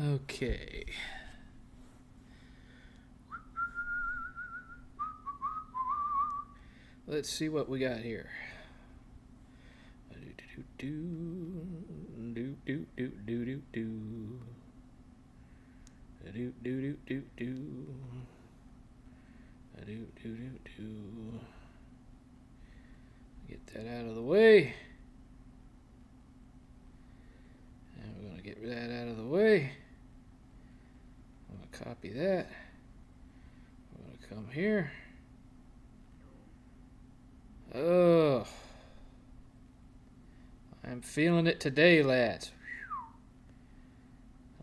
Okay. Let's see what we got here. Get that out of the way. And we're going to get that out of the way. I'm going to copy that. I'm going to come here. Oh, I'm feeling it today, lads.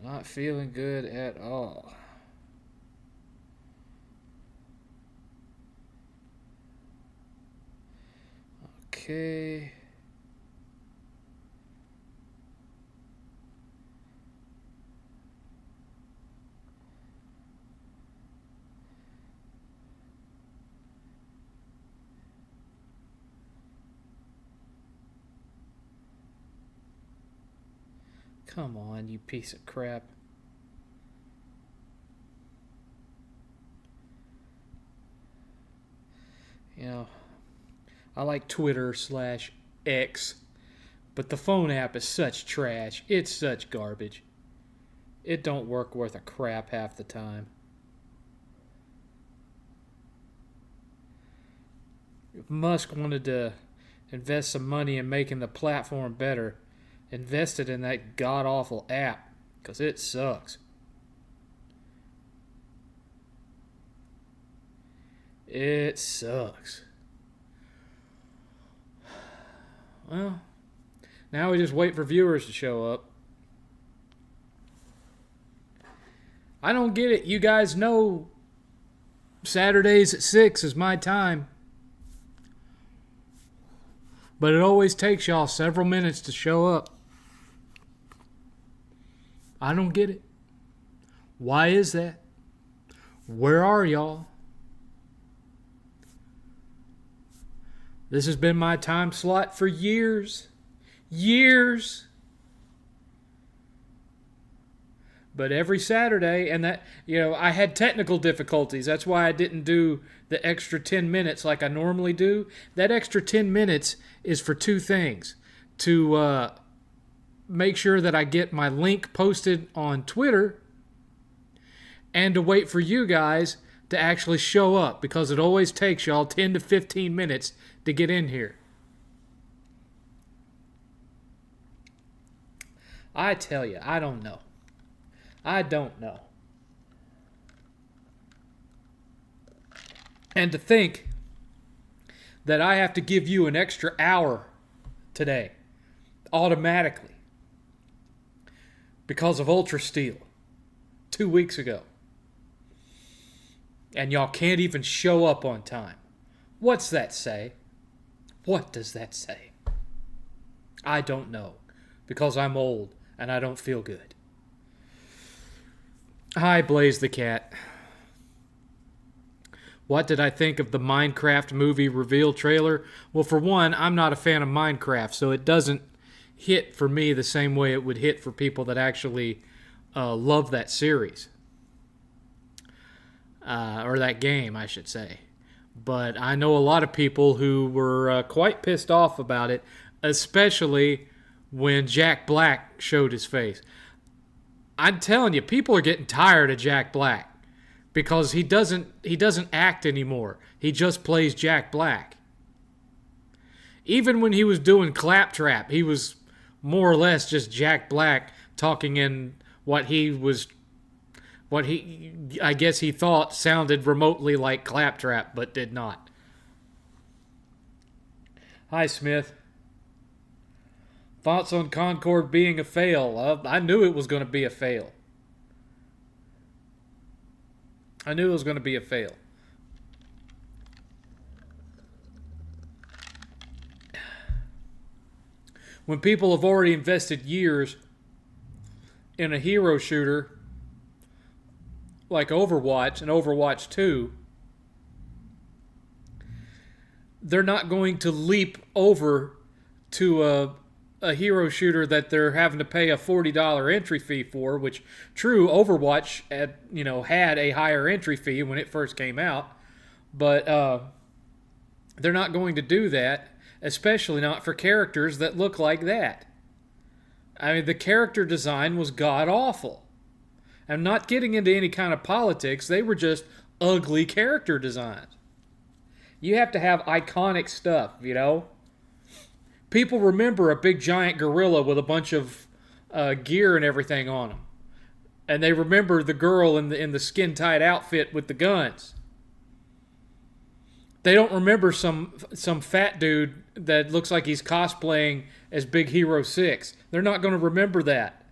Not feeling good at all. Okay. Come on, you piece of crap. You know, I like Twitter/X, but the phone app is such trash. It's such garbage. It don't work worth a crap half the time. If Musk wanted to invest some money in making the platform better, invested in that god-awful app, because it sucks. It sucks. Well, now we just wait for viewers to show up. I don't get it. You guys know Saturdays at 6 is my time. But it always takes y'all several minutes to show up. I don't get it. Why is that? Where are y'all? This has been my time slot for years. Years. But every Saturday, and that, I had technical difficulties. That's why I didn't do the extra 10 minutes like I normally do. That extra 10 minutes is for two things. To make sure that I get my link posted on Twitter, and to wait for you guys to actually show up, because it always takes y'all 10 to 15 minutes to get in here. I tell you, I don't know. I don't know. And to think that I have to give you an extra hour today, automatically, because of Ultra Steel 2 weeks ago. And y'all can't even show up on time. What's that say? What does that say? I don't know, because I'm old and I don't feel good. Hi, Blaze the Cat. What did I think of the Minecraft movie reveal trailer? Well, for one, I'm not a fan of Minecraft, so it doesn't hit for me the same way it would hit for people that actually love that series. Or that game, I should say. But I know a lot of people who were quite pissed off about it, especially when Jack Black showed his face. I'm telling you, people are getting tired of Jack Black because he doesn't act anymore. He just plays Jack Black. Even when he was doing Claptrap, he was more or less just Jack Black talking in what I guess he thought sounded remotely like Claptrap, but did not. Hi, Smith. Thoughts on Concord being a fail? I knew it was going to be a fail. I knew it was going to be a fail. When people have already invested years in a hero shooter like Overwatch and Overwatch 2, they're not going to leap over to a hero shooter that they're having to pay a $40 entry fee for, which true Overwatch had a higher entry fee when it first came out, but they're not going to do that, especially not for characters that look like that. I mean, the character design was god awful. I'm not getting into any kind of politics. They were just ugly character designs. You have to have iconic stuff, People remember a big giant gorilla with a bunch of gear and everything on them. And they remember the girl in the skin-tight outfit with the guns. They don't remember some fat dude that looks like he's cosplaying as Big Hero 6. They're not going to remember that.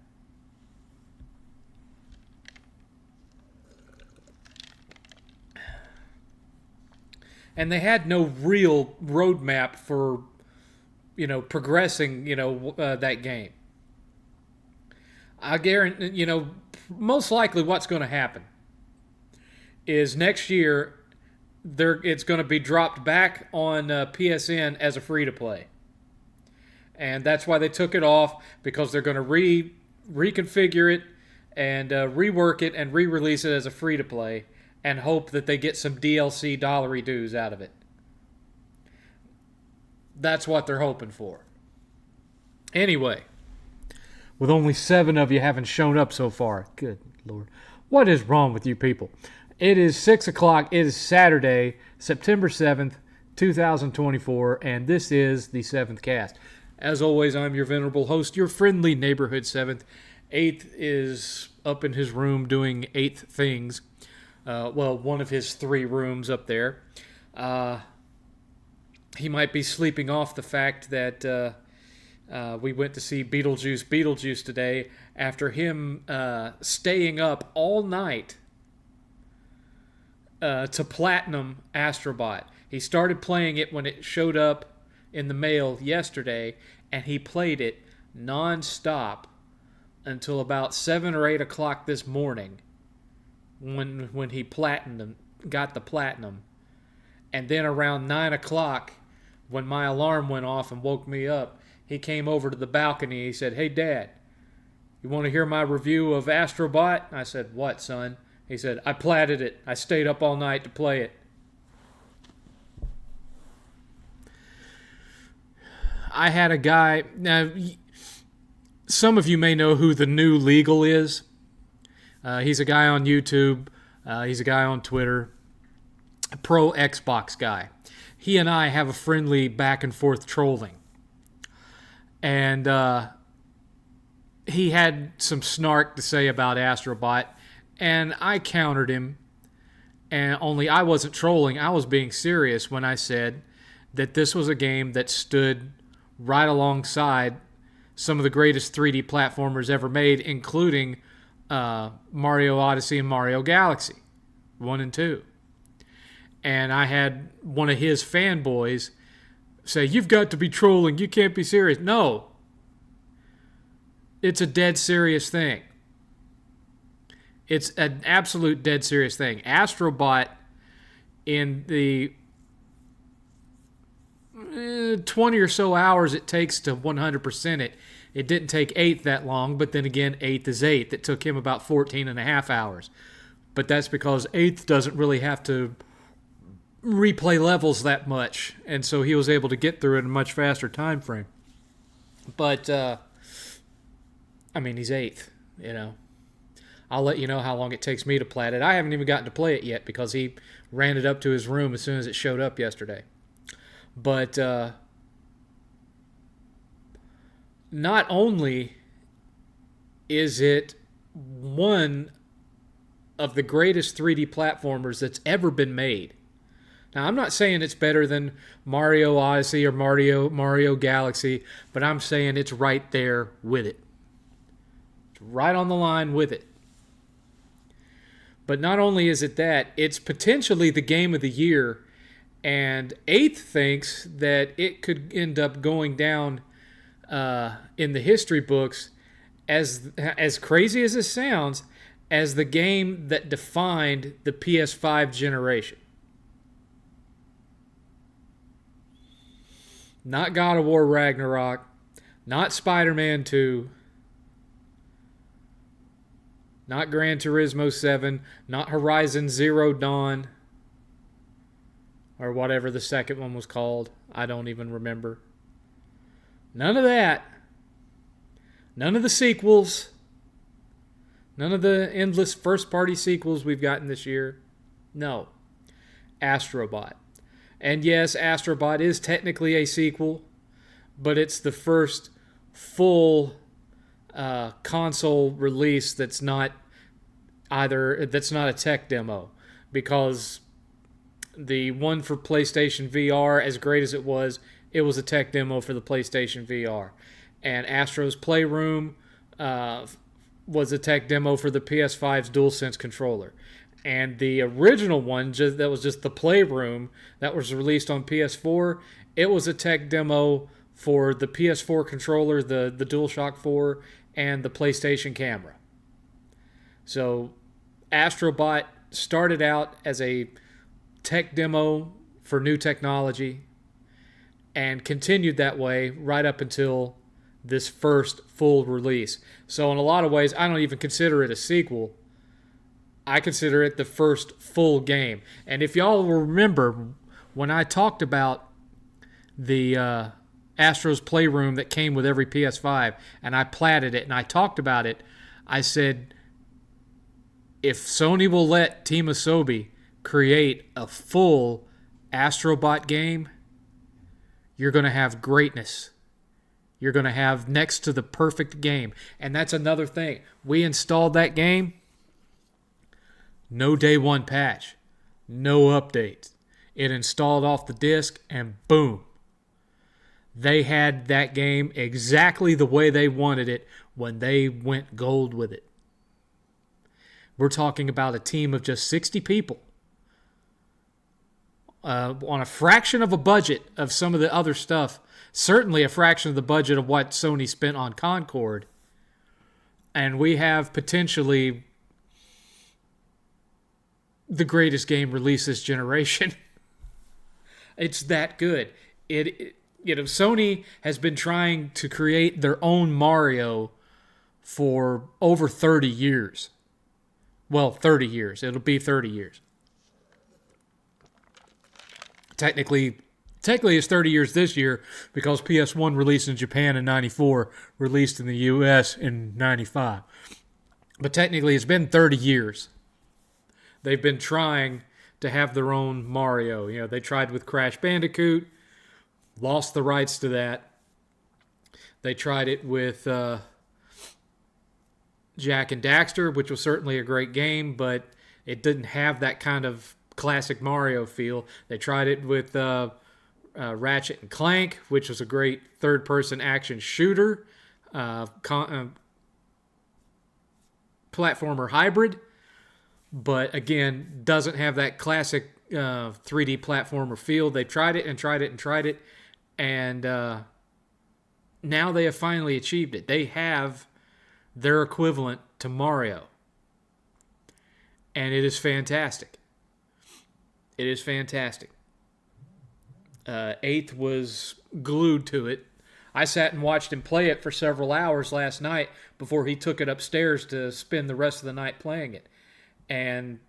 And they had no real roadmap for, progressing, that game. I guarantee, most likely what's going to happen is next year it's going to be dropped back on PSN as a free-to-play. And that's why they took it off, because they're going to reconfigure it and rework it and re-release it as a free-to-play and hope that they get some DLC dollary dues out of it. That's what they're hoping for. Anyway, with only 7 of you having shown up so far, good Lord, what is wrong with you people? It is 6 o'clock. It is Saturday, September 7th, 2024, and this is the 7thCast. As always, I'm your venerable host, your friendly neighborhood 7th. 8th is up in his room doing 8th things. One of his 3 rooms up there. He might be sleeping off the fact that we went to see Beetlejuice Beetlejuice today after him staying up all night to platinum Astrobot. He started playing it when it showed up in the mail yesterday, and he played it non-stop until about 7 or 8 o'clock this morning when he got the platinum. And then around 9 o'clock, when my alarm went off and woke me up, he came over to the balcony. He said, "Hey, Dad, you want to hear my review of Astrobot?" I said, "What, son?" He said, "I platted it. I stayed up all night to play it." I had a guy... Now, some of you may know who the new Legal is. He's a guy on YouTube. He's a guy on Twitter. A pro Xbox guy. He and I have a friendly back and forth trolling. And he had some snark to say about Astrobot, and I countered him. And only I wasn't trolling, I was being serious when I said that this was a game that stood right alongside some of the greatest 3D platformers ever made, including Mario Odyssey and Mario Galaxy 1 and 2. And I had one of his fanboys say, "You've got to be trolling. You can't be serious." No. It's a dead serious thing. It's an absolute dead serious thing. Astrobot, in the 20 or so hours it takes to 100% it, it didn't take 8th that long, but then again, 8th is 8th. It took him about 14 and a half hours. But that's because 8th doesn't really have to replay levels that much, and so he was able to get through it in a much faster time frame. But he's 8th. I'll let you know how long it takes me to plat it. I haven't even gotten to play it yet because he ran it up to his room as soon as it showed up yesterday. But not only is it one of the greatest 3D platformers that's ever been made. Now, I'm not saying it's better than Mario Odyssey or Mario Galaxy, but I'm saying it's right there with it. It's right on the line with it. But not only is it that, it's potentially the game of the year, and 8th thinks that it could end up going down in the history books as crazy as this sounds, as the game that defined the PS5 generation. Not God of War Ragnarok, Not Spider-Man 2. Not Gran Turismo 7. Not Horizon Zero Dawn. Or whatever the second one was called. I don't even remember. None of that. None of the sequels. None of the endless first-party sequels we've gotten this year. No. Astrobot. And yes, Astrobot is technically a sequel, but it's the first full console release that's not a tech demo, because the one for PlayStation VR, as great as it was a tech demo for the PlayStation VR. And Astro's Playroom was a tech demo for the PS5's DualSense controller. And the original one, that was just the Playroom, that was released on PS4, it was a tech demo for the PS4 controller, the DualShock 4, and the PlayStation camera. So Astrobot started out as a tech demo for new technology and continued that way right up until this first full release. So in a lot of ways, I don't even consider it a sequel. I consider it the first full game. And if y'all will remember, when I talked about the Astro's Playroom that came with every PS5, and I platted it and I talked about it, I said, if Sony will let Team Asobi create a full Astrobot game, you're going to have greatness. You're going to have next to the perfect game. And that's another thing. We installed that game. No day one patch. No updates. It installed off the disc and boom. They had that game exactly the way they wanted it when they went gold with it. We're talking about a team of just 60 people. On a fraction of a budget of some of the other stuff. Certainly a fraction of the budget of what Sony spent on Concord. And we have potentially the greatest game released this generation. It's that good. Sony has been trying to create their own Mario for over 30 years. Well, 30 years. It'll be 30 years. Technically it's 30 years this year because PS1 released in Japan in 94, released in the US in 95. But technically it's been 30 years. They've been trying to have their own Mario. They tried with Crash Bandicoot, lost the rights to that. They tried it with Jak and Daxter, which was certainly a great game, but it didn't have that kind of classic Mario feel. They tried it with Ratchet and Clank, which was a great third-person action shooter, platformer hybrid, but again, doesn't have that classic 3D platformer feel. They tried it and tried it and tried it, and now they have finally achieved it. They have their equivalent to Mario, and it is fantastic. It is fantastic. 8th was glued to it. I sat and watched him play it for several hours last night before he took it upstairs to spend the rest of the night playing it. And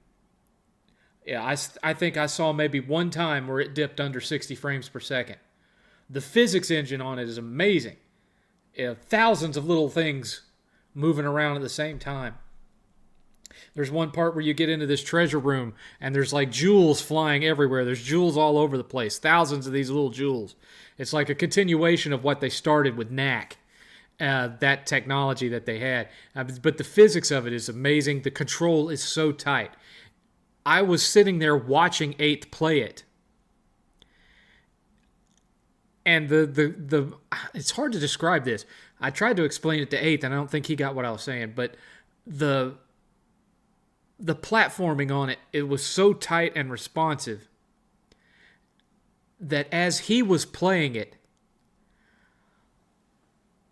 yeah, I think I saw maybe one time where it dipped under 60 frames per second. The physics engine on it is amazing. Thousands of little things moving around at the same time. There's one part where you get into this treasure room and there's like jewels flying everywhere. There's jewels all over the place. Thousands of these little jewels. It's like a continuation of what they started with knack. That technology that they had. But the physics of it is amazing. The control is so tight. I was sitting there watching 8th play it. And it's hard to describe this. I tried to explain it to 8th and I don't think he got what I was saying. But the platforming on it was so tight and responsive that as he was playing it,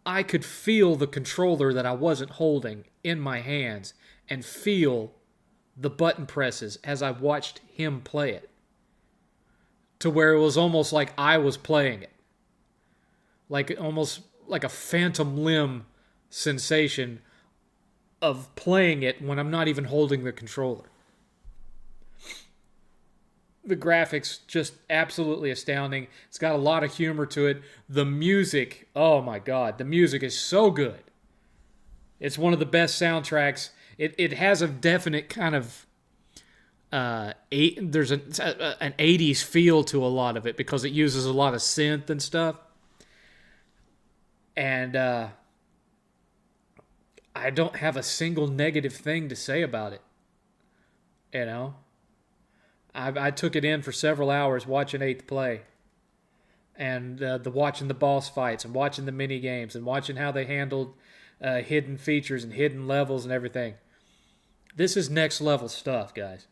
I could feel the controller that I wasn't holding in my hands and feel the button presses as I watched him play it, to where it was almost like I was playing it. Like almost like a phantom limb sensation of playing it when I'm not even holding the controller. The graphics just absolutely astounding. It's got a lot of humor to it. The music, oh my god, the music is so good. It's one of the best soundtracks. It has a definite kind of there's an 80s feel to a lot of it because it uses a lot of synth and stuff. And I don't have a single negative thing to say about it. You know? I took it in for several hours watching 8th play. And watching the boss fights and watching the mini games and watching how they handled hidden features and hidden levels and everything. This is next level stuff, guys.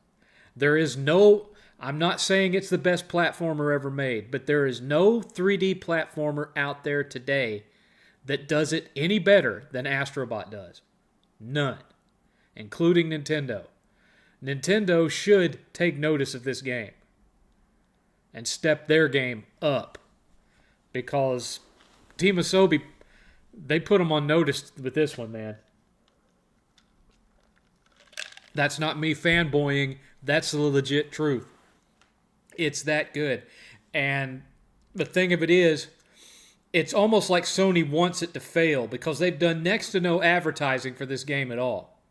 I'm not saying it's the best platformer ever made, but there is no 3D platformer out there today that does it any better than Astrobot does. None. Including Nintendo. Nintendo should take notice of this game and step their game up, because Team Asobi, they put them on notice with this one, man. That's not me fanboying. That's the legit truth. It's that good. And the thing of it is, it's almost like Sony wants it to fail because they've done next to no advertising for this game at all.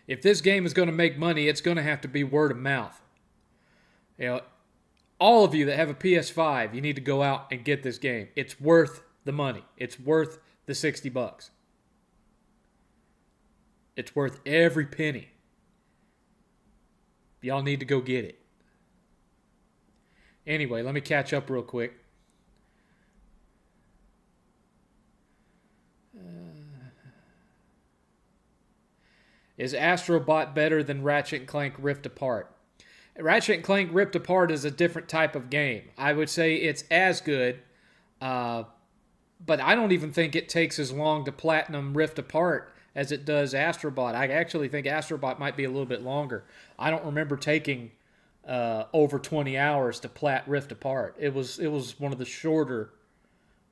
If this game is going to make money, it's going to have to be word of mouth. You know, all of you that have a PS5, you need to go out and get this game. It's worth the money. It's worth the $60. It's worth every penny. Y'all need to go get it. Anyway, let me catch up real quick. Is Astrobot better than Ratchet & Clank Rift Apart? Ratchet & Clank Rift Apart is a different type of game. I would say it's as good, but I don't even think it takes as long to platinum Rift Apart as it does Astrobot. I actually think Astrobot might be a little bit longer. I don't remember taking over 20 hours to plat Rift Apart. It was one of the shorter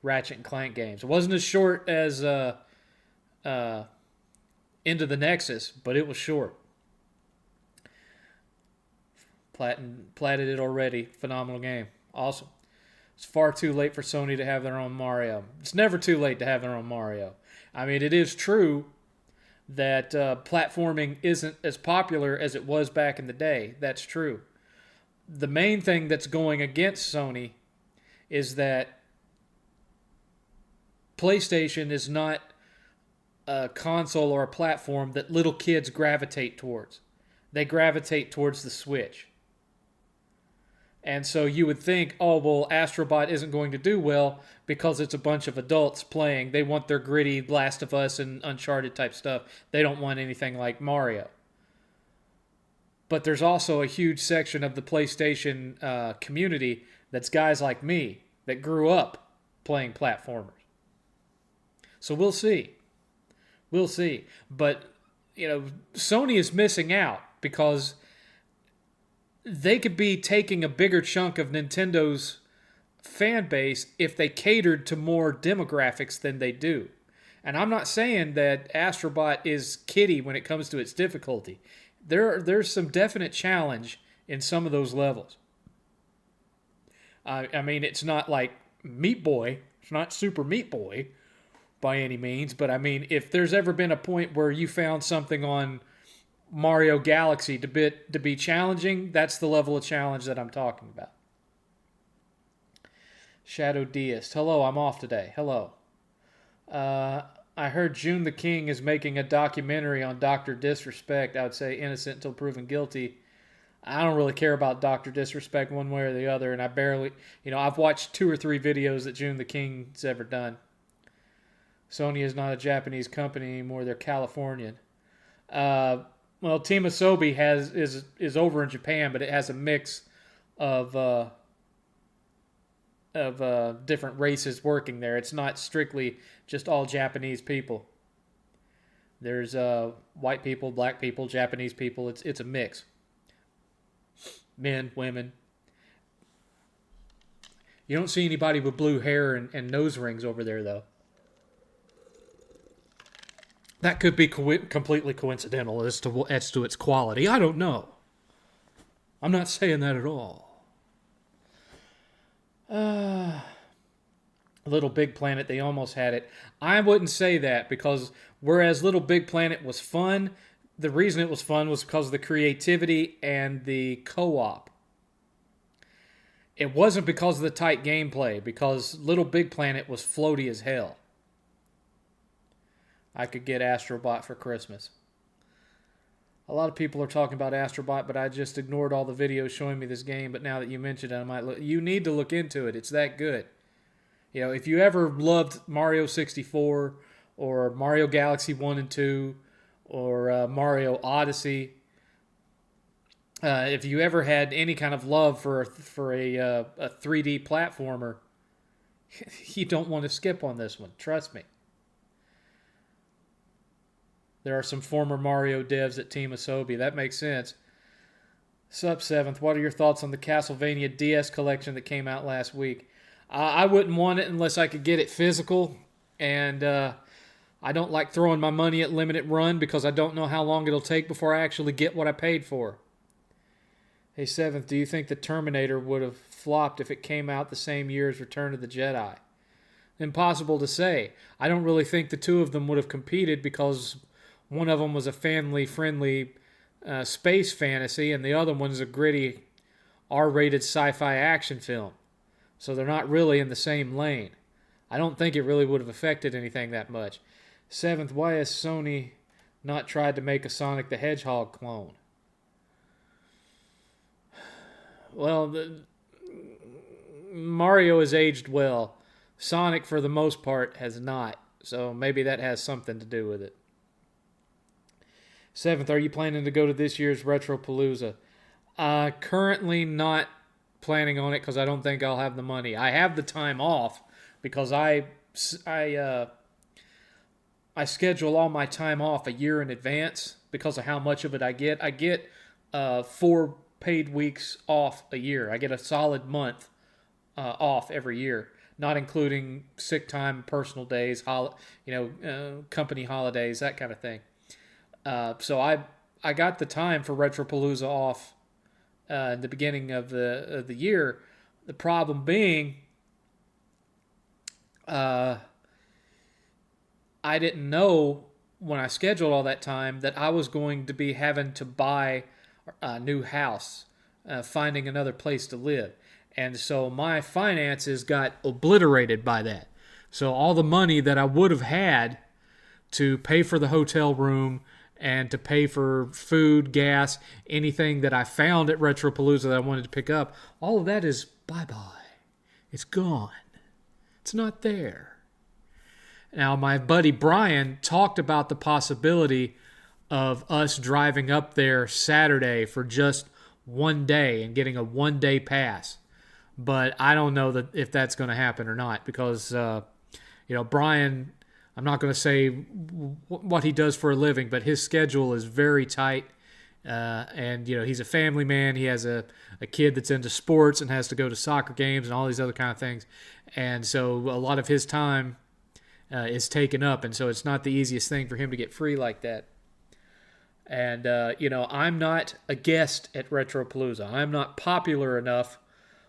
Ratchet & Clank games. It wasn't as short as Into the Nexus, but it was short. Platted it already. Phenomenal game. Awesome. It's far too late for Sony to have their own Mario. It's never too late to have their own Mario. I mean, it is true that platforming isn't as popular as it was back in the day. That's true. The main thing that's going against Sony is that PlayStation is not a console or a platform that little kids gravitate towards. They gravitate towards the Switch. And so you would think, oh, well, Astrobot isn't going to do well because it's a bunch of adults playing. They want their gritty Last of Us and Uncharted type stuff. They don't want anything like Mario. But there's also a huge section of the PlayStation community that's guys like me that grew up playing platformers. So we'll see. We'll see. But, you know, Sony is missing out because they could be taking a bigger chunk of Nintendo's fan base if they catered to more demographics than they do. And I'm not saying that Astrobot is kiddie when it comes to its difficulty. There's some definite challenge in some of those levels. I mean, it's not like Meat Boy. It's not Super Meat Boy by any means. But, I mean, if there's ever been a point where you found something on Mario Galaxy to be challenging, that's the level of challenge that I'm talking about. Shadow Deist. Hello, I'm off today. Hello. I heard June the King is making a documentary on Dr. Disrespect. I would say innocent until proven guilty. I don't really care about Dr. Disrespect one way or the other, and I barely, I've watched 2 or 3 videos that June the King's ever done. Sony is not a Japanese company anymore. They're Californian. Well, Team Asobi is over in Japan, but it has a mix of different races working there. It's not strictly just all Japanese people. There's white people, black people, Japanese people. It's a mix. Men, women. You don't see anybody with blue hair and nose rings over there, though. That could be completely coincidental as to its quality. I don't know. I'm not saying that at all. Little Big Planet, they almost had it. I wouldn't say that, because whereas Little Big Planet was fun, the reason it was fun was because of the creativity and the co-op. It wasn't because of the tight gameplay, because Little Big Planet was floaty as hell. I could get Astrobot for Christmas. A lot of people are talking about Astrobot, but I just ignored all the videos showing me this game. But now that you mentioned it, I might look. You need to look into it. It's that good. You know, if you ever loved Mario 64 or Mario Galaxy 1 and 2 or Mario Odyssey, if you ever had any kind of love for a 3D platformer, you don't want to skip on this one. Trust me. There are some former Mario devs at Team Asobi. That makes sense. Sup, 7th. What are your thoughts on the Castlevania DS collection that came out last week? I wouldn't want it unless I could get it physical. And I don't like throwing my money at limited run because I don't know how long it'll take before I actually get what I paid for. Hey, 7th. Do you think the Terminator would have flopped if it came out the same year as Return of the Jedi? Impossible to say. I don't really think the two of them would have competed because one of them was a family-friendly space fantasy, and the other one's a gritty R-rated sci-fi action film. So they're not really in the same lane. I don't think it really would have affected anything that much. 7th, why has Sony not tried to make a Sonic the Hedgehog clone? Well, Mario has aged well. Sonic, for the most part, has not. So maybe that has something to do with it. 7th, are you planning to go to this year's Retropalooza? Currently not planning on it because I don't think I'll have the money. I have the time off because I schedule all my time off a year in advance because of how much of it I get. I get 4 paid weeks off a year. I get a solid month off every year, not including sick time, personal days, company holidays, that kind of thing. So I got the time for Retropalooza off in the beginning of the year. The problem being, I didn't know when I scheduled all that time that I was going to be having to buy a new house, finding another place to live. And so my finances got obliterated by that. So all the money that I would have had to pay for the hotel room and to pay for food, gas, anything that I found at Retropalooza that I wanted to pick up, all of that is bye-bye. It's gone. It's not there. Now, my buddy Brian talked about the possibility of us driving up there Saturday for just one day and getting a one-day pass. But I don't know if that's going to happen or not because, Brian, I'm not going to say what he does for a living, but his schedule is very tight. And he's a family man. He has a kid that's into sports and has to go to soccer games and all these other kind of things. And so a lot of his time is taken up. And so it's not the easiest thing for him to get free like that. And, I'm not a guest at Retropalooza. I'm not popular enough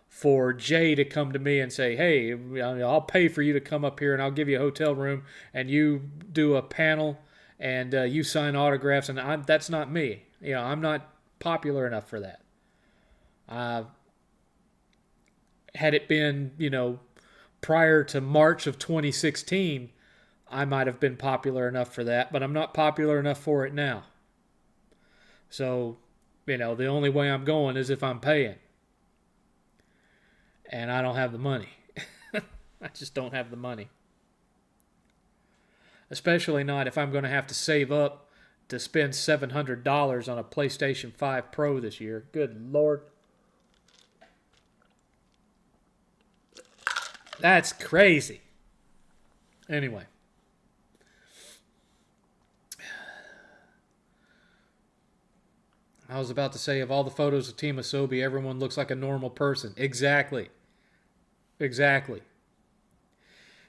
for Jay to come to me and say, hey, I'll pay for you to come up here and I'll give you a hotel room and you do a panel and you sign autographs. And that's not me. I'm not popular enough for that. Had it been, prior to March of 2016, I might have been popular enough for that, but I'm not popular enough for it now. So, the only way I'm going is if I'm paying. And I don't have the money. I just don't have the money. Especially not if I'm going to have to save up to spend $700 on a PlayStation 5 Pro this year. Good Lord. That's crazy. Anyway. I was about to say, of all the photos of Team Asobi, everyone looks like a normal person. Exactly. Exactly.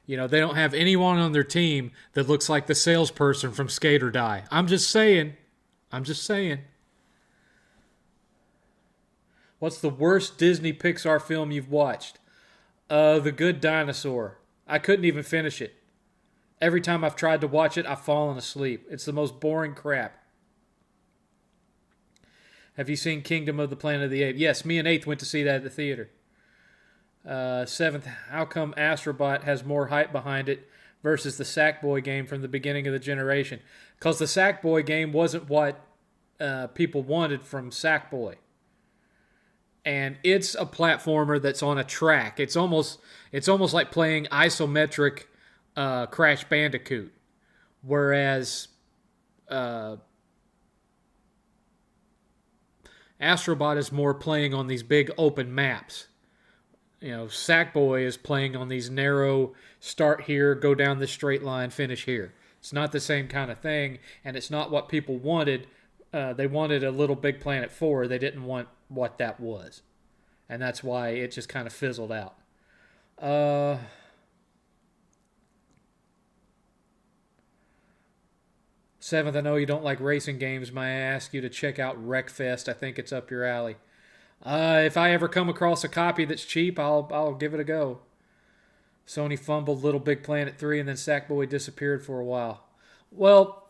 They don't have anyone on their team that looks like the salesperson from Skate or Die. I'm just saying. I'm just saying. What's the worst Disney Pixar film you've watched? The Good Dinosaur. I couldn't even finish it. Every time I've tried to watch it, I've fallen asleep. It's the most boring crap. Have you seen Kingdom of the Planet of the Apes? Yes, me and Eighth went to see that at the theater. Seventh, how come Astrobot has more hype behind it versus the Sackboy game from the beginning of the generation? Because the Sackboy game wasn't what people wanted from Sackboy. And it's a platformer that's on a track. It's almost like playing isometric Crash Bandicoot. Whereas Astrobot is more playing on these big open maps. Sackboy is playing on these narrow, start here, go down this straight line, finish here. It's not the same kind of thing, and it's not what people wanted. They wanted a Little Big Planet 4. They didn't want what that was. And that's why it just kind of fizzled out. Seventh, I know you don't like racing games. May I ask you to check out Wreckfest? I think it's up your alley. If I ever come across a copy that's cheap, I'll give it a go. Sony fumbled Little Big Planet 3 and then Sackboy disappeared for a while. Well,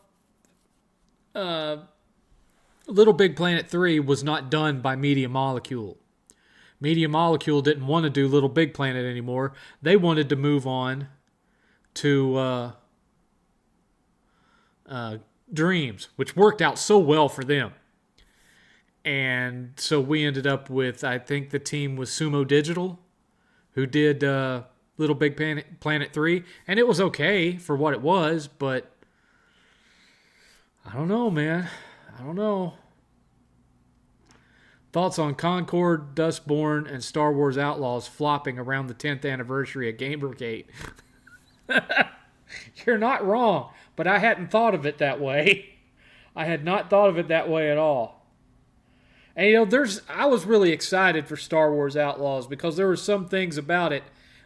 Little Big Planet 3 was not done by Media Molecule. Media Molecule didn't want to do Little Big Planet anymore. They wanted to move on to Dreams, which worked out so well for them. And so we ended up with, I think the team was Sumo Digital, who did Little Big Planet 3. And it was okay for what it was, but I don't know, man. I don't know. Thoughts on Concord, Dustborn, and Star Wars Outlaws flopping around the 10th anniversary of Gamergate? You're not wrong, but I hadn't thought of it that way. I had not thought of it that way at all. And I was really excited for Star Wars Outlaws because there were some things about it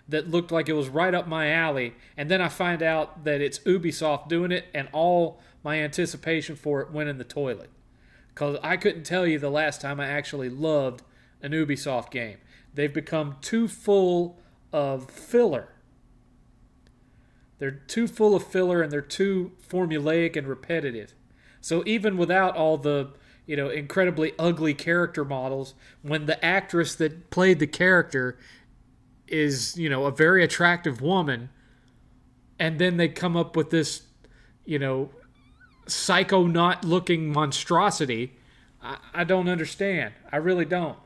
that looked like it was right up my alley. And then I find out that it's Ubisoft doing it, and all my anticipation for it went in the toilet. Because I couldn't tell you the last time I actually loved an Ubisoft game. They've become too full of filler. They're too full of filler, and they're too formulaic and repetitive. So even without all the incredibly ugly character models, when the actress that played the character is, a very attractive woman, and then they come up with this, psychonaut-looking monstrosity, I don't understand. I really don't.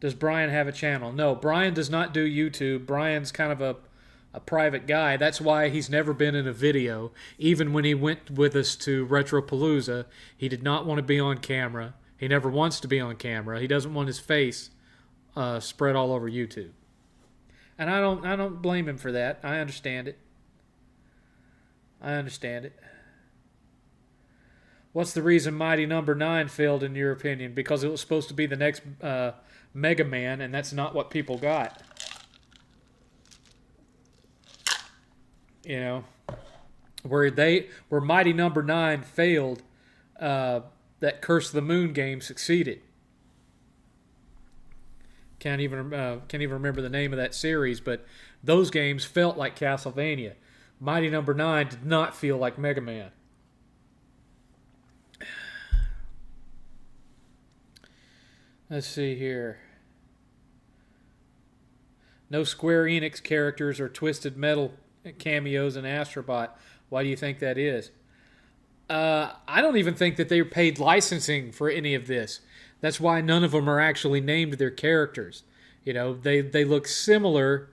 Does Brian have a channel? No, Brian does not do YouTube. Brian's kind of a private guy. That's why he's never been in a video. Even when he went with us to Retropalooza, he did not want to be on camera. He never wants to be on camera. He doesn't want his face spread all over YouTube. And I don't blame him for that. I understand it. What's the reason Mighty Number 9 failed in your opinion? Because it was supposed to be the next Mega Man, and that's not what people got. Where Mighty Number 9 failed, that Curse of the Moon game succeeded. Can't even remember the name of that series, but those games felt like Castlevania. Mighty Number 9 did not feel like Mega Man. Let's see here. No Square Enix characters or Twisted Metal cameos in Astrobot. Why do you think that is? I don't even think that they paid licensing for any of this. That's why none of them are actually named their characters. They look similar,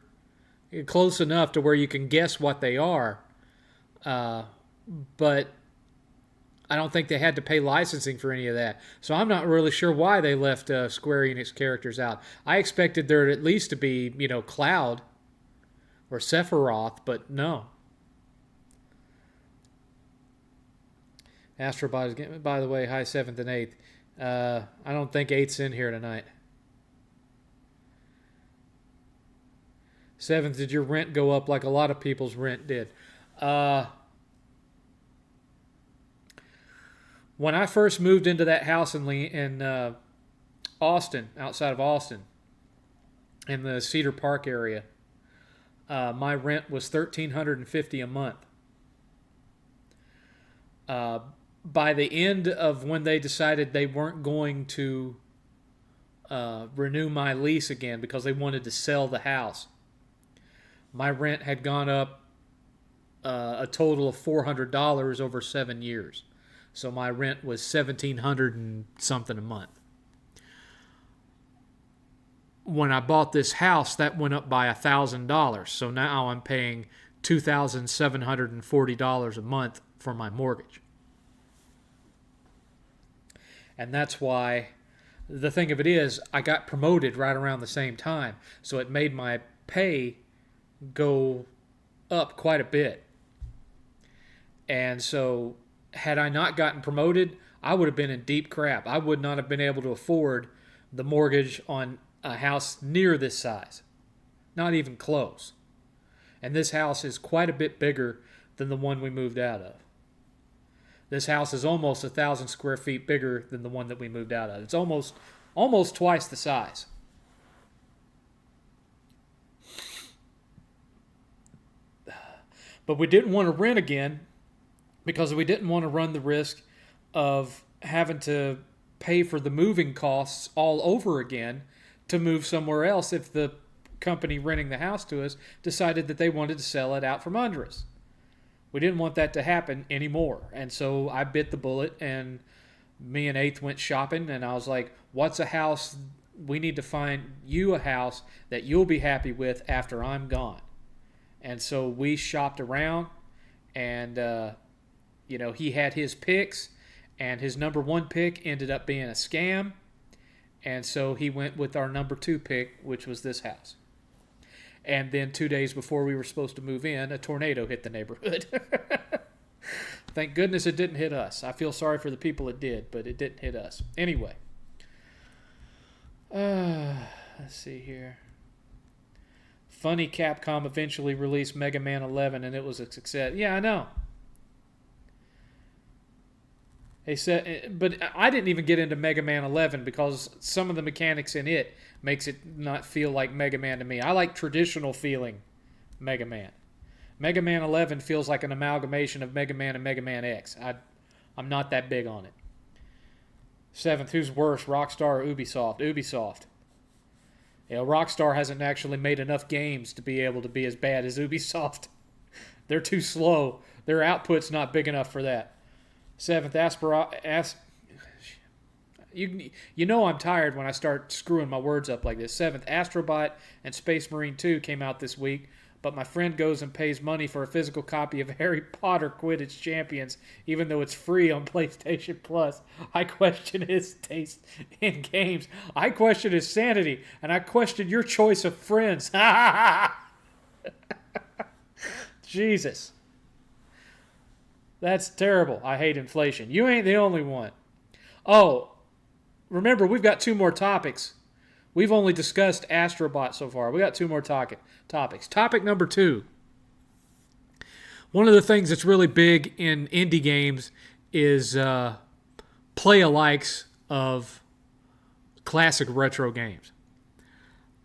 close enough to where you can guess what they are. But I don't think they had to pay licensing for any of that. So I'm not really sure why they left Square Enix characters out. I expected there at least to be, Cloud or Sephiroth, but no. Astrobot is, by the way, hi 7th and 8th. I don't think 8th's in here tonight. 7th, did your rent go up like a lot of people's rent did? When I first moved into that house in Austin, outside of Austin, in the Cedar Park area, my rent was $1,350 a month. By the end of when they decided they weren't going to renew my lease again because they wanted to sell the house, my rent had gone up a total of $400 over 7 years. So my rent was $1,700 and something a month. When I bought this house, that went up by $1,000. So now I'm paying $2,740 a month for my mortgage. And that's why, the thing of it is, I got promoted right around the same time. So it made my pay go up quite a bit. And so had I not gotten promoted, I would have been in deep crap. I would not have been able to afford the mortgage on a house near this size. Not even close. And this house is quite a bit bigger than the one we moved out of. This house is almost 1,000 square feet bigger than the one that we moved out of. It's almost twice the size. But we didn't want to rent again because we didn't want to run the risk of having to pay for the moving costs all over again to move somewhere else if the company renting the house to us decided that they wanted to sell it out from under us. We didn't want that to happen anymore. And so I bit the bullet, and me and 8th went shopping, and I was like, what's a house? We need to find you a house that you'll be happy with after I'm gone. And so we shopped around, and he had his picks, and his number 1 pick ended up being a scam. And so he went with our number 2 pick, which was this house. And then 2 days before we were supposed to move in, a tornado hit the neighborhood. Thank goodness it didn't hit us. I feel sorry for the people it did, but it didn't hit us. Anyway. Let's see here. Funny Capcom eventually released Mega Man 11 and it was a success. Yeah, I know. They said, but I didn't even get into Mega Man 11 because some of the mechanics in it makes it not feel like Mega Man to me. I like traditional feeling Mega Man. Mega Man 11 feels like an amalgamation of Mega Man and Mega Man X. I'm not that big on it. 7th, who's worse, Rockstar or Ubisoft? Ubisoft. Rockstar hasn't actually made enough games to be able to be as bad as Ubisoft. They're too slow. Their output's not big enough for that. 7th, you know I'm tired when I start screwing my words up like this. 7th, Astrobot and Space Marine 2 came out this week, but my friend goes and pays money for a physical copy of Harry Potter Quidditch Champions, even though it's free on PlayStation Plus. I question his taste in games. I question his sanity, and I question your choice of friends. Jesus. That's terrible. I hate inflation. You ain't the only one. Oh, remember, we've got 2 more topics. We've only discussed Astrobot so far. We got 2 more topics. Topic number 2. One of the things that's really big in indie games is play-alikes of classic retro games.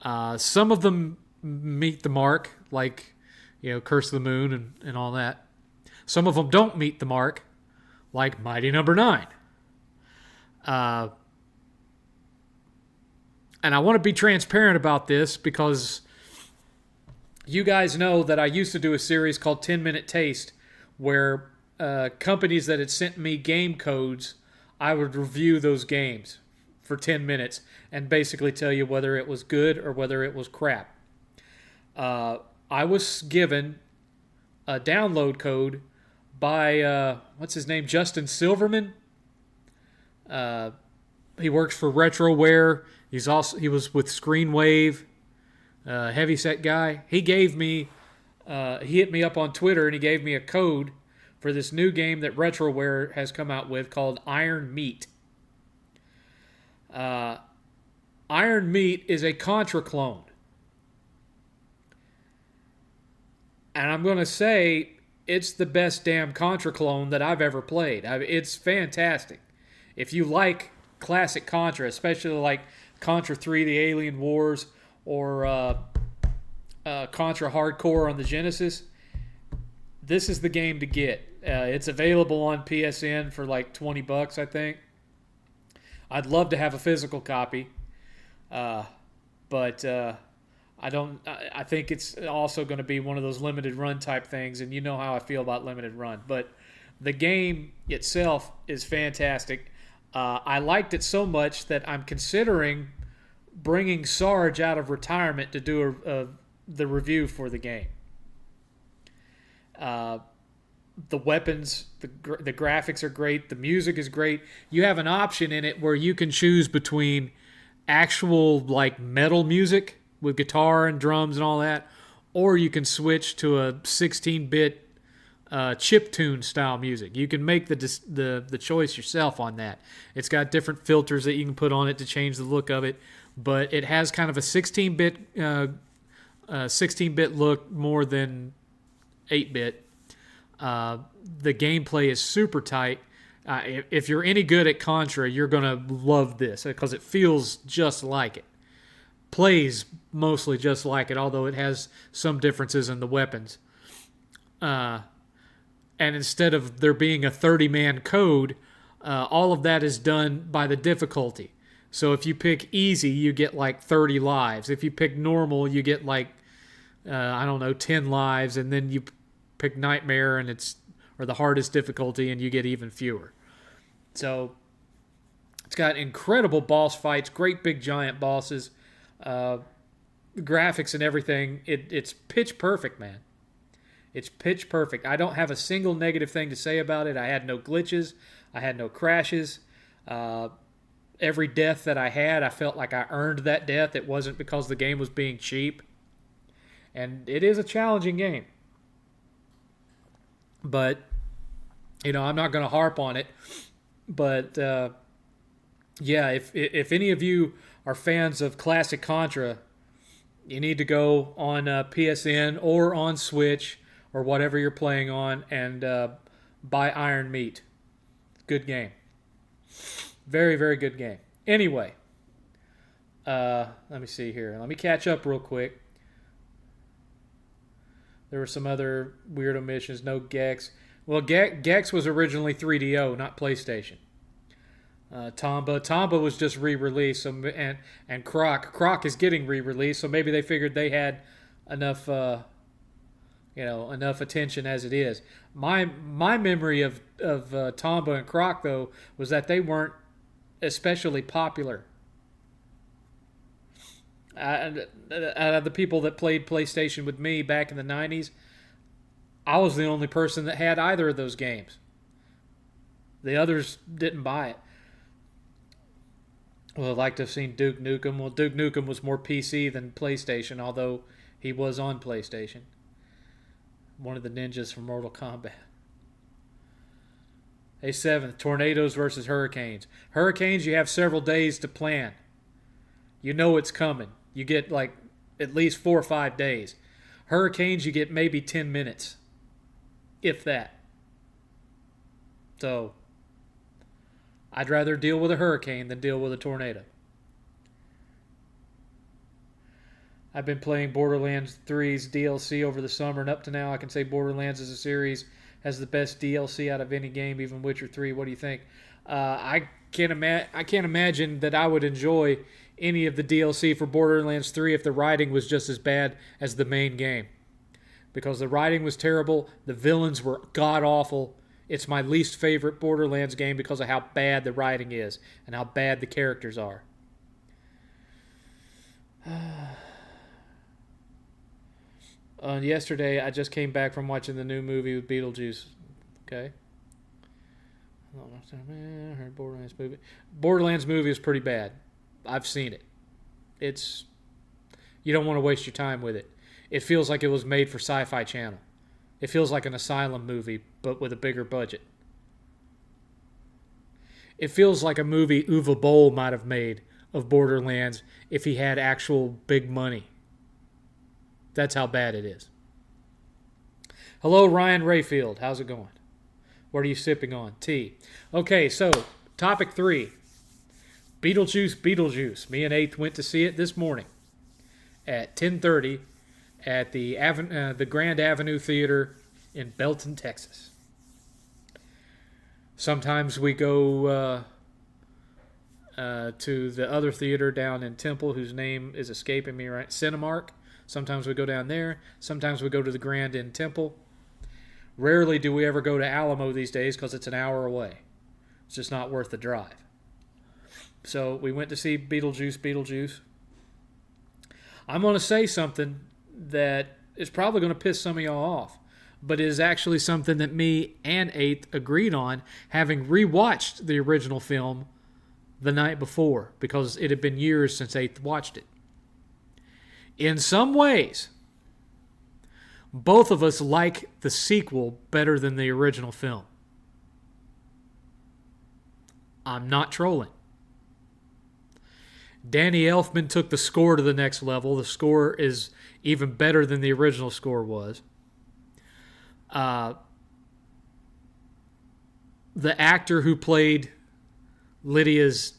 Some of them meet the mark, like Curse of the Moon and all that. Some of them don't meet the mark, like Mighty Number 9. And I want to be transparent about this because you guys know that I used to do a series called 10-Minute Taste where companies that had sent me game codes, I would review those games for 10 minutes and basically tell you whether it was good or whether it was crap. I was given a download code by, what's his name, Justin Silverman. He works for RetroWare. He was with Screenwave, heavyset guy. He gave me, he hit me up on Twitter and he gave me a code for this new game that RetroWare has come out with called Iron Meat. Uh, Iron Meat is a Contra clone. And I'm going to say it's the best damn Contra clone that I've ever played. It's fantastic. If you like classic Contra, especially like Contra 3, The Alien Wars, or Contra Hardcore on the Genesis, this is the game to get. It's available on PSN for like $20, I think. I'd love to have a physical copy, but I don't. I think it's also going to be one of those limited run type things, and you know how I feel about limited run. But the game itself is fantastic. I liked it so much that I'm considering bringing Sarge out of retirement to do the review for the game. The weapons, the graphics are great. The music is great. You have an option in it where you can choose between actual like metal music with guitar and drums and all that, or you can switch to a 16-bit chiptune style music. You can make the choice yourself on that. It's got different filters that you can put on it to change the look of it, but it has kind of a 16-bit look more than 8-bit. The gameplay is super tight. If you're any good at Contra, you're going to love this because it feels just like it. Plays mostly just like it, although it has some differences in the weapons. And instead of there being a 30-man code, all of that is done by the difficulty. So if you pick easy, you get like 30 lives. If you pick normal, you get like, 10 lives. And then you pick nightmare or the hardest difficulty, and you get even fewer. So it's got incredible boss fights, great big giant bosses. Graphics and everything, it's pitch perfect, man. It's pitch perfect. I don't have a single negative thing to say about it. I had no glitches. I had no crashes. Every death that I had, I felt like I earned that death. It wasn't because the game was being cheap. And it is a challenging game. But, I'm not going to harp on it. But, if any of you are fans of classic Contra, you need to go on PSN or on Switch or whatever you're playing on and buy Iron Meat. Good game. Very, very good game. Anyway, let me see here. Let me catch up real quick. There were some other weird omissions. No Gex. Well, Gex was originally 3DO, not PlayStation. Tomba was just re-released, and Croc is getting re-released, so maybe they figured they had enough enough attention as it is. My memory of Tomba and Croc though was that they weren't especially popular. Out of the people that played PlayStation with me back in the 90s, I was the only person that had either of those games. The others didn't buy it. Well, I'd like to have seen Duke Nukem. Well, Duke Nukem was more PC than PlayStation, although he was on PlayStation. One of the ninjas from Mortal Kombat. Hey, 7th, tornadoes versus hurricanes. Hurricanes, you have several days to plan. You know it's coming. You get like at least 4 or 5 days. Hurricanes, you get maybe 10 minutes. If that. So, I'd rather deal with a hurricane than deal with a tornado. I've been playing Borderlands 3's DLC over the summer, and up to now I can say Borderlands as a series has the best DLC out of any game, even Witcher 3. What do you think? I can't imagine that I would enjoy any of the DLC for Borderlands 3 if the writing was just as bad as the main game. Because the writing was terrible, the villains were god-awful. It's my least favorite Borderlands game because of how bad the writing is and how bad the characters are. Yesterday, I just came back from watching the new movie with Beetlejuice. Okay. I heard Borderlands movie. Borderlands movie is pretty bad. I've seen it. You don't want to waste your time with it. It feels like it was made for Sci-Fi Channel. It feels like an Asylum movie, but with a bigger budget. It feels like a movie Uwe Boll might have made of Borderlands if he had actual big money. That's how bad it is. Hello, Ryan Rayfield. How's it going? What are you sipping on? Tea. Okay, so topic 3. Beetlejuice Beetlejuice. Me and Eighth went to see it this morning at 10:30 at the Grand Avenue Theater in Belton, Texas. Sometimes we go to the other theater down in Temple, whose name is escaping me right, Cinemark. Sometimes we go down there. Sometimes we go to the Grand in Temple. Rarely do we ever go to Alamo these days because it's an hour away. It's just not worth the drive. So we went to see Beetlejuice Beetlejuice. I'm going to say something that is probably going to piss some of y'all off, but it is actually something that me and Eighth agreed on, having rewatched the original film the night before, because it had been years since Eighth watched it. In some ways, both of us like the sequel better than the original film. I'm not trolling. Danny Elfman took the score to the next level. The score is even better than the original score was. The actor who played Lydia's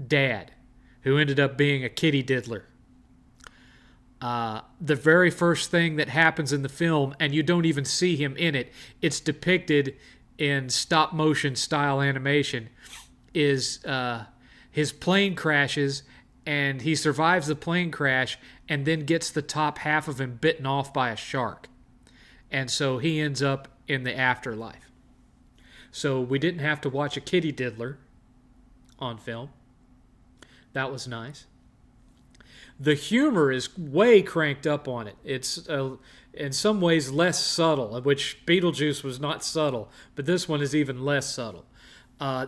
dad, who ended up being a kitty diddler. The very first thing that happens in the film, and you don't even see him in it, it's depicted in stop motion style animation, is his plane crashes, and he survives the plane crash and then gets the top half of him bitten off by a shark. And so he ends up in the afterlife. So we didn't have to watch a kitty diddler on film. That was nice. The humor is way cranked up on it. It's in some ways less subtle, which Beetlejuice was not subtle, but this one is even less subtle.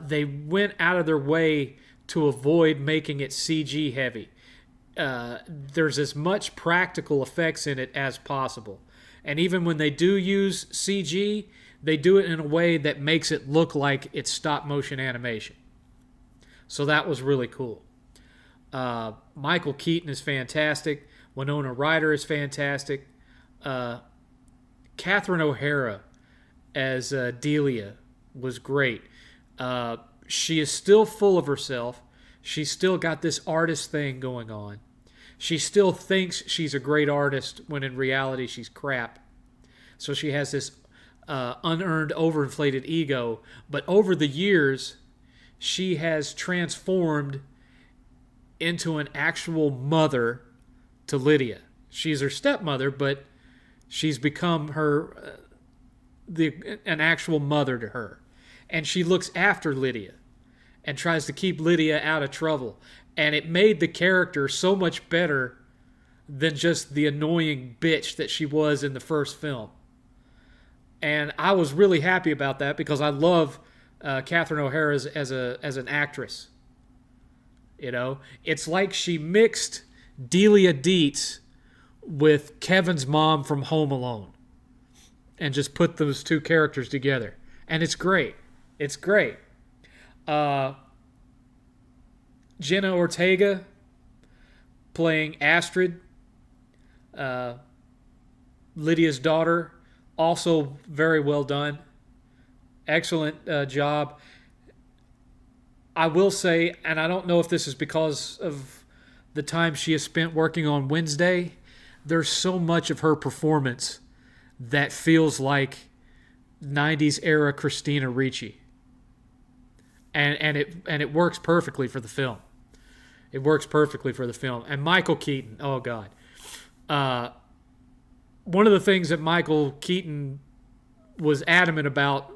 They went out of their way to avoid making it CG heavy. There's as much practical effects in it as possible. And even when they do use CG, they do it in a way that makes it look like it's stop motion animation. So that was really cool. Michael Keaton is fantastic. Winona Ryder is fantastic. Catherine O'Hara as Delia was great. She is still full of herself. She's still got this artist thing going on. She still thinks she's a great artist when in reality she's crap. So she has this unearned, overinflated ego. But over the years, she has transformed into an actual mother to Lydia. She's her stepmother, but she's become an actual mother to her. And she looks after Lydia and tries to keep Lydia out of trouble. And it made the character so much better than just the annoying bitch that she was in the first film. And I was really happy about that because I love Catherine O'Hara as an actress. You know, it's like she mixed Delia Dietz with Kevin's mom from Home Alone and just put those two characters together. And it's great. It's great. Jenna Ortega playing Astrid, Lydia's daughter, also very well done. Excellent job. I will say, and I don't know if this is because of the time she has spent working on Wednesday, there's so much of her performance that feels like 90s era Christina Ricci. And it works perfectly for the film. It works perfectly for the film. And Michael Keaton, oh God. One of the things that Michael Keaton was adamant about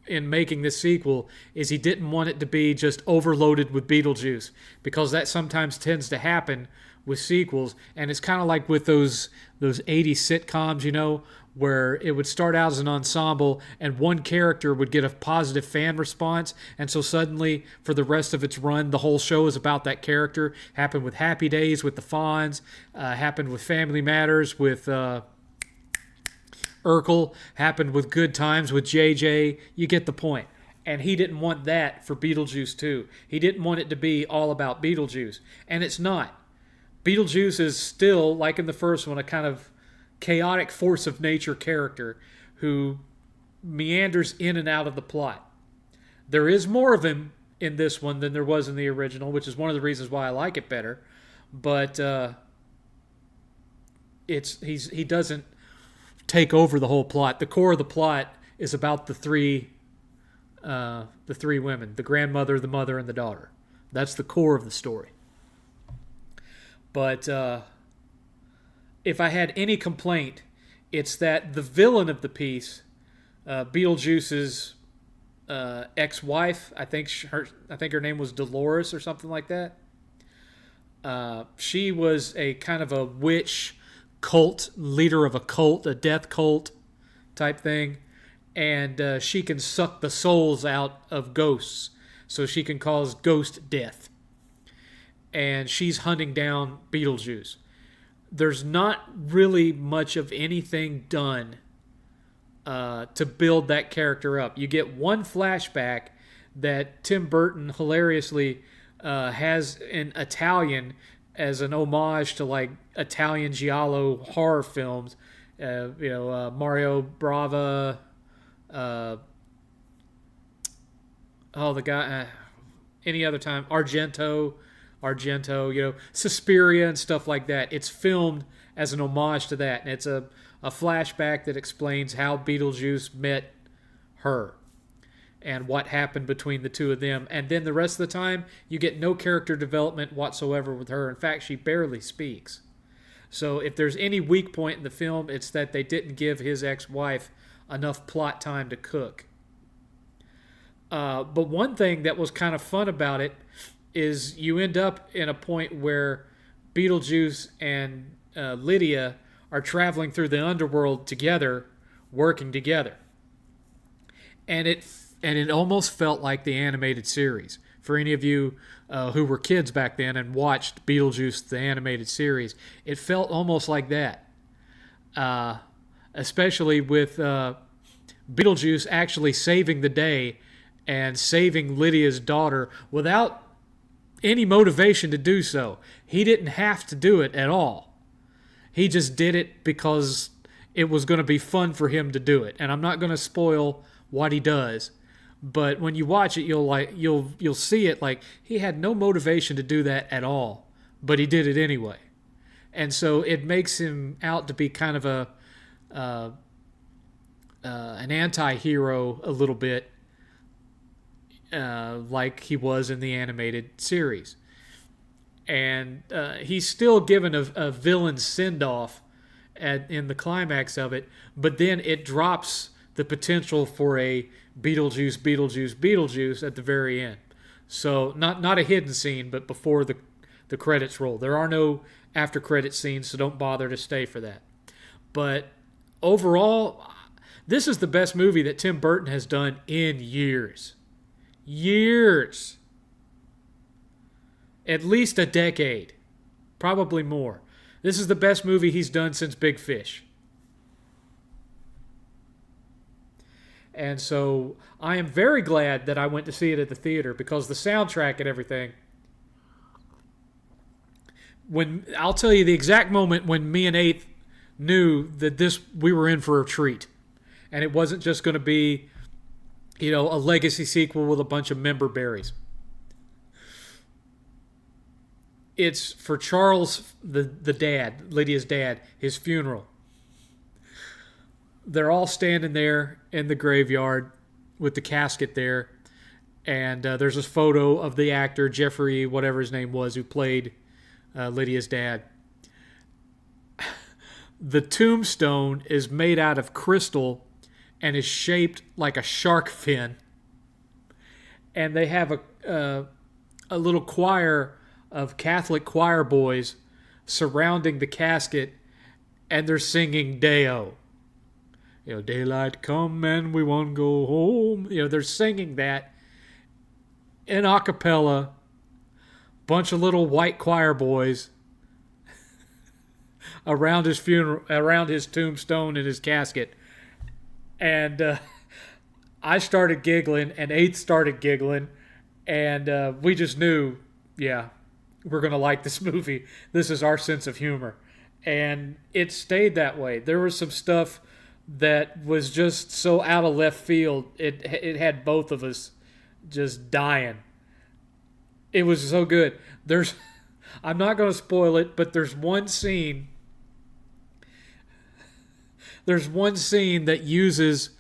in making this sequel is he didn't want it to be just overloaded with Beetlejuice, because that sometimes tends to happen with sequels. And it's kind of like with those 80s sitcoms, you know, where it would start out as an ensemble and one character would get a positive fan response, and so suddenly for the rest of its run the whole show is about that character. Happened with Happy Days with the Fonz, happened with Family Matters with Urkel, happened with Good Times with JJ. You get the point. And he didn't want that for Beetlejuice 2. He didn't want it to be all about Beetlejuice. And it's not. Beetlejuice is still, like in the first one, a kind of chaotic force of nature character who meanders in and out of the plot. There is more of him in this one than there was in the original, which is one of the reasons why I like it better. But he doesn't take over the whole plot. The core of the plot is about the three women: the grandmother, the mother, and the daughter. That's the core of the story. But if I had any complaint, it's that the villain of the piece, Beetlejuice's ex-wife, I think her name was Dolores or something like that. She was a kind of a witch cult, leader of a cult, a death cult type thing. And she can suck the souls out of ghosts, so she can cause ghost death. And she's hunting down Beetlejuice. There's not really much of anything done to build that character up. You get one flashback that Tim Burton hilariously has in Italian as an homage to like Italian giallo horror films. Mario Brava. The guy. Any other time, Argento, Suspiria and stuff like that. It's filmed as an homage to that, and it's a flashback that explains how Beetlejuice met her and what happened between the two of them. And then the rest of the time, you get no character development whatsoever with her. In fact, she barely speaks. So if there's any weak point in the film, it's that they didn't give his ex-wife enough plot time to cook. But one thing that was kind of fun about it is you end up in a point where Beetlejuice and Lydia are traveling through the underworld together, working together. And it almost felt like the animated series. For any of you who were kids back then and watched Beetlejuice, the animated series, it felt almost like that. Especially with Beetlejuice actually saving the day and saving Lydia's daughter without any motivation to do so. He didn't have to do it at all. He just did it because it was going to be fun for him to do it. And I'm not going to spoil what he does, but when you watch it, you'll see it like he had no motivation to do that at all, but he did it anyway. And so it makes him out to be kind of an anti-hero a little bit, like he was in the animated series. And he's still given a villain send-off in the climax of it, but then it drops the potential for a Beetlejuice, Beetlejuice, Beetlejuice at the very end. So not a hidden scene, but before the credits roll. There are no after-credit scenes, so don't bother to stay for that. But overall, this is the best movie that Tim Burton has done in years. Years. At least a decade. Probably more. This is the best movie he's done since Big Fish. And so I am very glad that I went to see it at the theater, because the soundtrack and everything. I'll tell you the exact moment when me and Eighth knew that we were in for a treat. And it wasn't just going to be, a legacy sequel with a bunch of member berries. It's for Charles, the dad, Lydia's dad, his funeral. They're all standing there in the graveyard with the casket there. And there's this photo of the actor, Jeffrey, whatever his name was, who played Lydia's dad. The tombstone is made out of crystal and is shaped like a shark fin. And they have a little choir of Catholic choir boys surrounding the casket, and they're singing Deo. Daylight come and we won't go home. They're singing that in a cappella. Bunch of little white choir boys around his funeral, around his tombstone and his casket. And I started giggling, and Eighth started giggling, and we just knew, yeah, we're gonna like this movie. This is our sense of humor, and it stayed that way. There was some stuff that was just so out of left field. It had both of us just dying. It was so good. There's, I'm not going to spoil it, but there's one scene. There's one scene that uses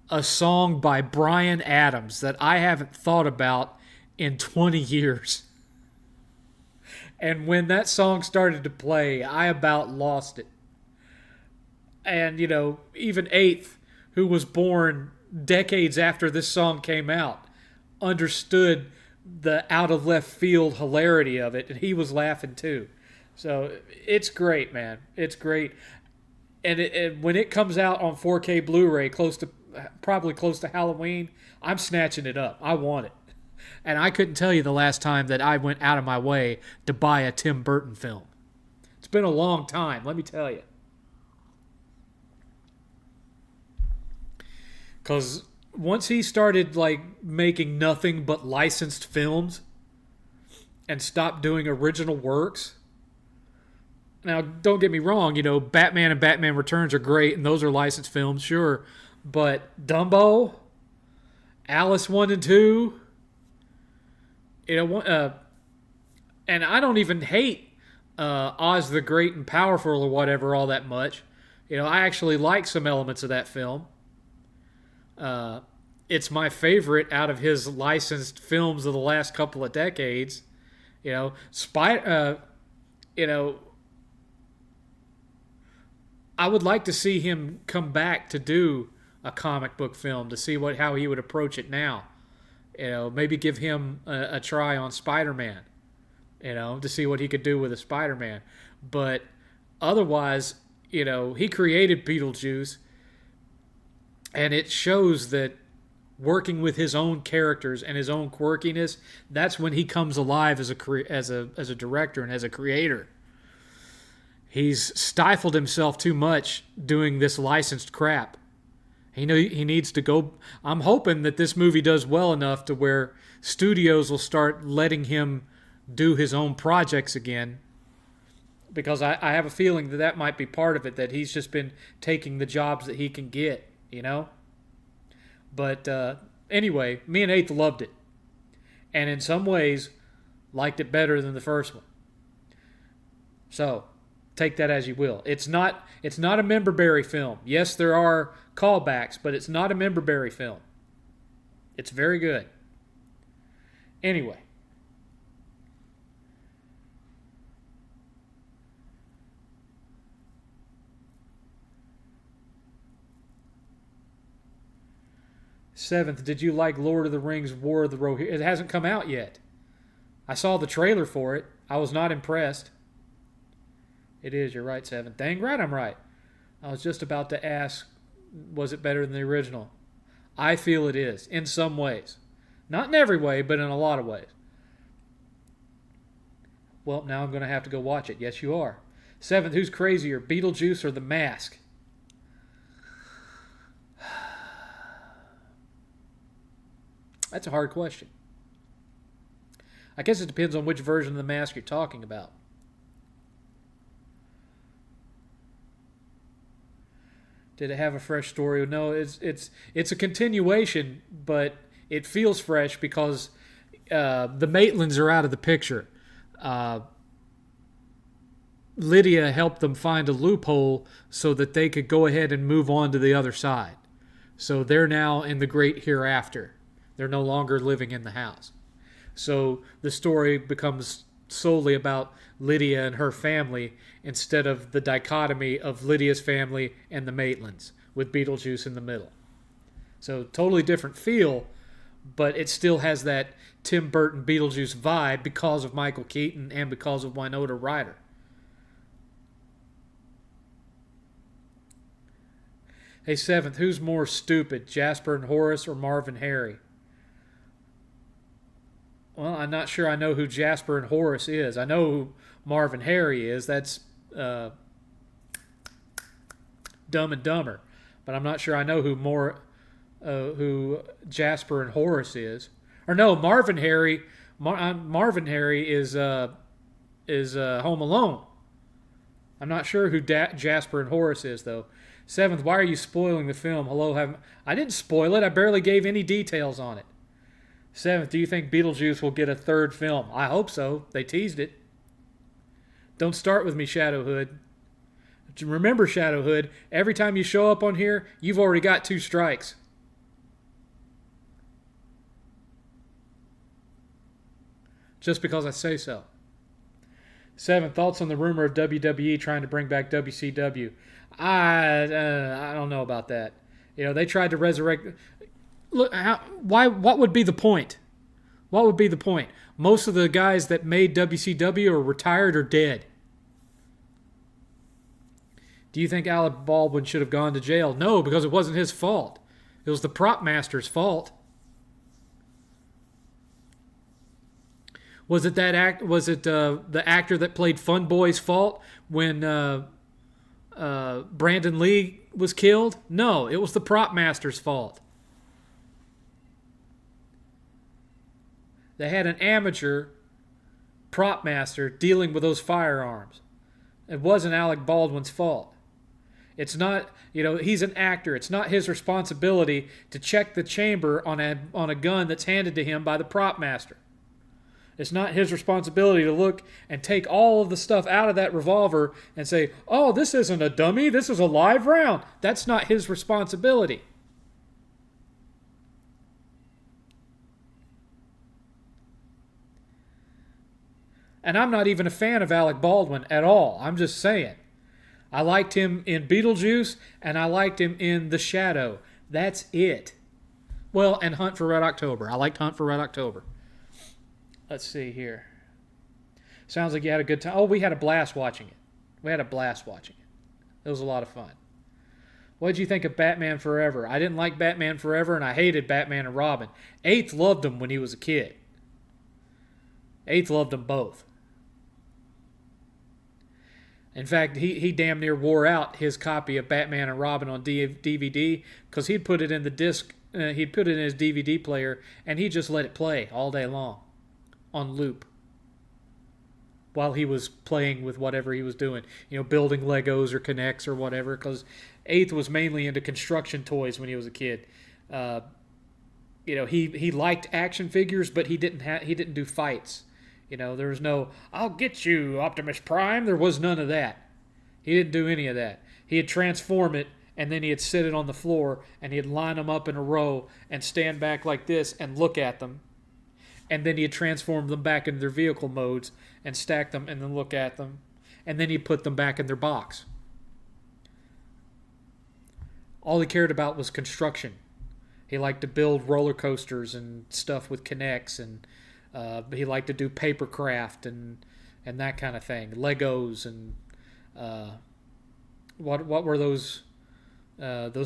a song by Bryan Adams that I haven't thought about in 20 years. And when that song started to play, I about lost it. And, you know, even Eighth, who was born decades after this song came out, understood the out of left field hilarity of it, and he was laughing too. So it's great, man. It's great. And when it comes out on 4K Blu-ray, probably close to Halloween, I'm snatching it up. I want it. And I couldn't tell you the last time that I went out of my way to buy a Tim Burton film. It's been a long time, let me tell you. Because once he started like making nothing but licensed films and stopped doing original works. Now, don't get me wrong, you know, Batman and Batman Returns are great, and those are licensed films, sure. But Dumbo, Alice 1 and 2, you know, and I don't even hate Oz the Great and Powerful or whatever all that much. You know, I actually like some elements of that film. It's my favorite out of his licensed films of the last couple of decades. You know, you know, I would like to see him come back to do a comic book film to see how he would approach it now. You know, maybe give him a try on Spider-Man. You know, to see what he could do with a Spider-Man. But otherwise, you know, he created Beetlejuice. And it shows that working with his own characters and his own quirkiness, that's when he comes alive as a director and as a creator. He's stifled himself too much doing this licensed crap. He needs to go. I'm hoping that this movie does well enough to where studios will start letting him do his own projects again. Because I have a feeling that might be part of it, that he's just been taking the jobs that he can get. You know? But anyway, me and Eighth loved it. And in some ways, liked it better than the first one. So, take that as you will. It's not a member-berry film. Yes, there are callbacks, but it's not a member-berry film. It's very good. Anyway. Seventh, did you like Lord of the Rings War of the Rohirrim? It hasn't come out yet. I saw the trailer for it. I was not impressed. It is, you're right, Seventh. Dang right I'm right. I was just about to ask, was it better than the original? I feel it is, in some ways. Not in every way, but in a lot of ways. Well, now I'm going to have to go watch it. Yes, you are. Seventh, who's crazier, Beetlejuice or The Mask? That's a hard question. I guess it depends on which version of The Mask you're talking about. Did it have a fresh story? No, it's a continuation, but it feels fresh because the Maitlands are out of the picture. Lydia helped them find a loophole so that they could go ahead and move on to the other side. So they're now in the great hereafter. They're no longer living in the house. So the story becomes solely about Lydia and her family instead of the dichotomy of Lydia's family and the Maitlands with Beetlejuice in the middle. So totally different feel, but it still has that Tim Burton Beetlejuice vibe because of Michael Keaton and because of Winona Ryder. Hey, Seventh, who's more stupid, Jasper and Horace or Marv and Harry? Well, I'm not sure I know who Jasper and Horace is. I know who Marv and Harry is. That's Dumb and Dumber. But I'm not sure I know who who Jasper and Horace is. Or no, Marvin Harry. Marvin Harry is Home Alone. I'm not sure who Jasper and Horace is though. Seventh, why are you spoiling the film? Hello, I didn't spoil it. I barely gave any details on it. Seventh, do you think Beetlejuice will get a third film? I hope so. They teased it. Don't start with me, Shadowhood. Remember, Shadowhood, every time you show up on here, you've already got 2 strikes. Just because I say so. Seventh, thoughts on the rumor of WWE trying to bring back WCW? I don't know about that. You know, they tried to resurrect. Look, what would be the point? What would be the point? Most of the guys that made WCW are retired or dead. Do you think Alec Baldwin should have gone to jail? No, because it wasn't his fault. It was the prop master's fault. Was it the actor that played Fun Boy's fault when Brandon Lee was killed? No, it was the prop master's fault. They had an amateur prop master dealing with those firearms. It wasn't Alec Baldwin's fault. It's not, he's an actor. It's not his responsibility to check the chamber on a gun that's handed to him by the prop master. It's not his responsibility to look and take all of the stuff out of that revolver and say, oh, this isn't a dummy, this is a live round. That's not his responsibility. And I'm not even a fan of Alec Baldwin at all. I'm just saying. I liked him in Beetlejuice, and I liked him in The Shadow. That's it. Well, and Hunt for Red October. I liked Hunt for Red October. Let's see here. Sounds like you had a good time. Oh, we had a blast watching it. It was a lot of fun. What did you think of Batman Forever? I didn't like Batman Forever, and I hated Batman and Robin. Eighth loved him when he was a kid. Eighth loved them both. In fact, he damn near wore out his copy of Batman and Robin on DVD because he'd put it in the disc. He'd put it in his DVD player, and he just let it play all day long on loop while he was playing with whatever he was doing, building Legos or Connects or whatever, because Eighth was mainly into construction toys when he was a kid. He liked action figures, but he didn't do fights. There was no, I'll get you, Optimus Prime. There was none of that. He didn't do any of that. He'd transform it, and then he'd sit it on the floor, and he'd line them up in a row and stand back like this and look at them. And then he'd transform them back into their vehicle modes and stack them and then look at them. And then he'd put them back in their box. All he cared about was construction. He liked to build roller coasters and stuff with Connects, and he liked to do paper craft and that kind of thing. Legos and what were those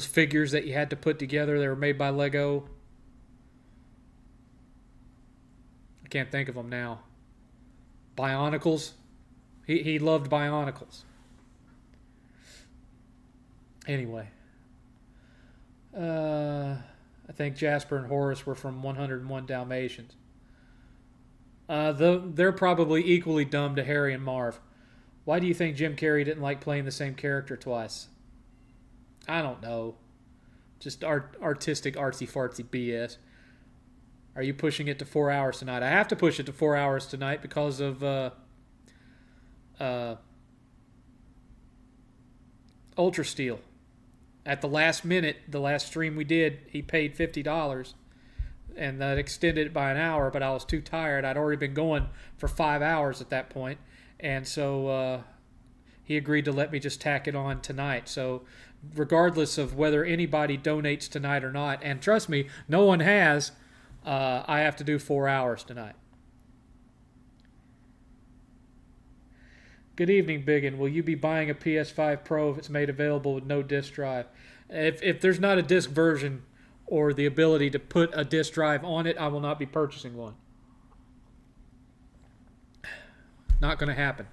figures that you had to put together? They were made by Lego. I can't think of them now. Bionicles. He loved Bionicles. Anyway. I think Jasper and Horace were from 101 Dalmatians. They're probably equally dumb to Harry and Marv. Why do you think Jim Carrey didn't like playing the same character twice? I don't know. Just artistic artsy-fartsy BS. Are you pushing it to 4 hours tonight? I have to push it to 4 hours tonight because of Ultra Steel. At the last minute, the last stream we did, he paid $50, and that extended it by an hour, but I was too tired. I'd already been going for 5 hours at that point, and so he agreed to let me just tack it on tonight. So regardless of whether anybody donates tonight or not, and trust me, no one has, I have to do 4 hours tonight. Good evening, Biggin. Will you be buying a PS5 Pro if it's made available with no disc drive? If there's not a disc version or the ability to put a disc drive on it, I will not be purchasing one. Not going to happen.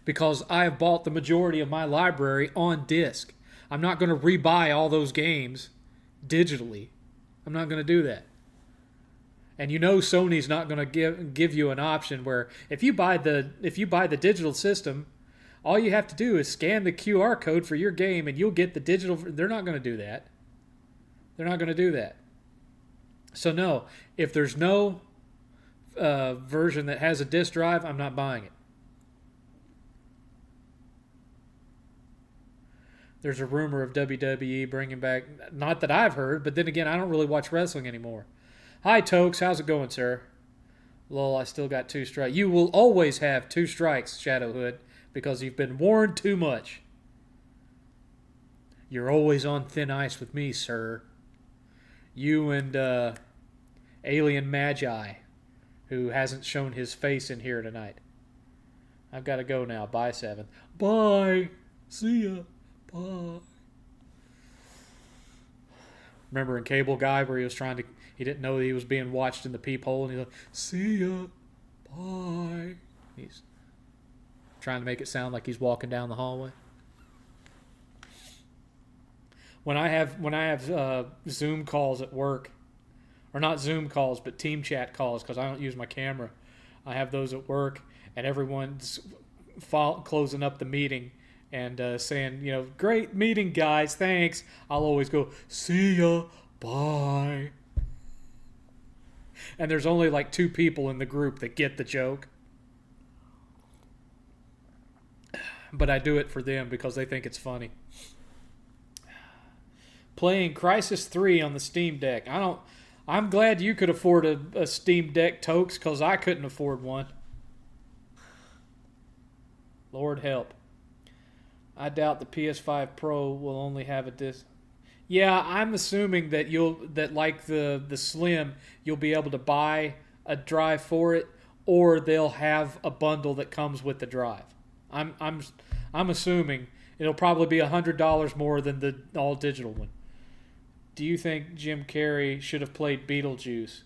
Because I have bought the majority of my library on disc. I'm not going to rebuy all those games digitally. I'm not going to do that. And you know Sony's not going to give you an option where if you buy the digital system, all you have to do is scan the QR code for your game and you'll get the digital. They're not going to do that. They're not going to do that. So no, if there's no version that has a disk drive, I'm not buying it. There's a rumor of WWE bringing back, not that I've heard, but then again, I don't really watch wrestling anymore. Hi, Tokes. How's it going, sir? Lol, I still got 2 strikes. You will always have 2 strikes, Shadowhood, because you've been warned too much. You're always on thin ice with me, sir. You and Alien Magi, who hasn't shown his face in here tonight. I've got to go now. Bye, 7th. Bye. See ya. Bye. Remember in Cable Guy where he didn't know that he was being watched in the peephole, and he's like, see ya. Bye. He's trying to make it sound like he's walking down the hallway. When I have Zoom calls at work, or not Zoom calls, but team chat calls, because I don't use my camera. I have those at work, and everyone's closing up the meeting and saying, great meeting, guys, thanks. I'll always go, see ya, bye. And there's only like 2 people in the group that get the joke. But I do it for them because they think it's funny. Playing Crysis 3 on the Steam Deck. I'm glad you could afford a Steam Deck, Tokes, because I couldn't afford one. Lord help. I doubt the PS5 Pro will only have a disc. Yeah, I'm assuming that like the Slim, you'll be able to buy a drive for it, or they'll have a bundle that comes with the drive. I'm assuming it'll probably be $100 more than the all digital one. Do you think Jim Carrey should have played Beetlejuice?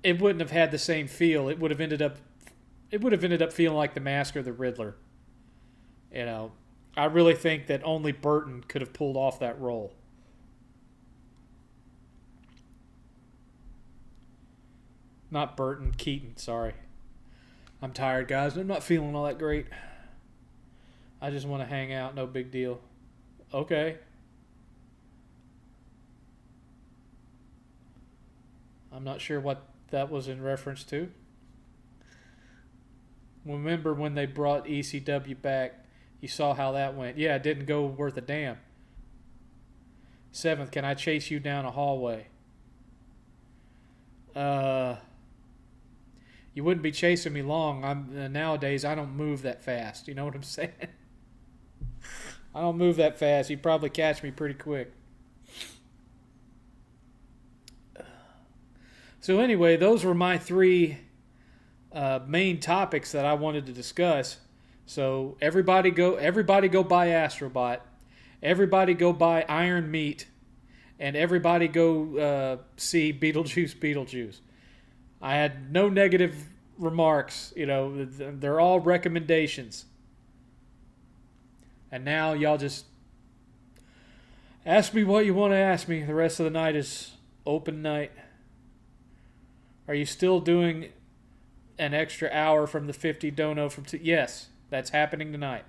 It wouldn't have had the same feel. It would have ended up feeling like The Mask or the Riddler. I really think that only Burton could have pulled off that role. Not Burton, Keaton, sorry. I'm tired, guys. I'm not feeling all that great. I just want to hang out, no big deal. Okay. I'm not sure what that was in reference to. Remember when they brought ECW back, you saw how that went. Yeah, it didn't go worth a damn. 7th, can I chase you down a hallway? You wouldn't be chasing me long. Nowadays, I don't move that fast. You know what I'm saying? I don't move that fast. You'd probably catch me pretty quick. So anyway, those were my 3 main topics that I wanted to discuss. So everybody go buy Astrobot. Everybody go buy Iron Meat. And everybody go see Beetlejuice. I had no negative remarks. They're all recommendations. And now y'all just ask me what you want to ask me. The rest of the night is open night. Are you still doing an extra hour from the 50 dono from Yes, that's happening tonight.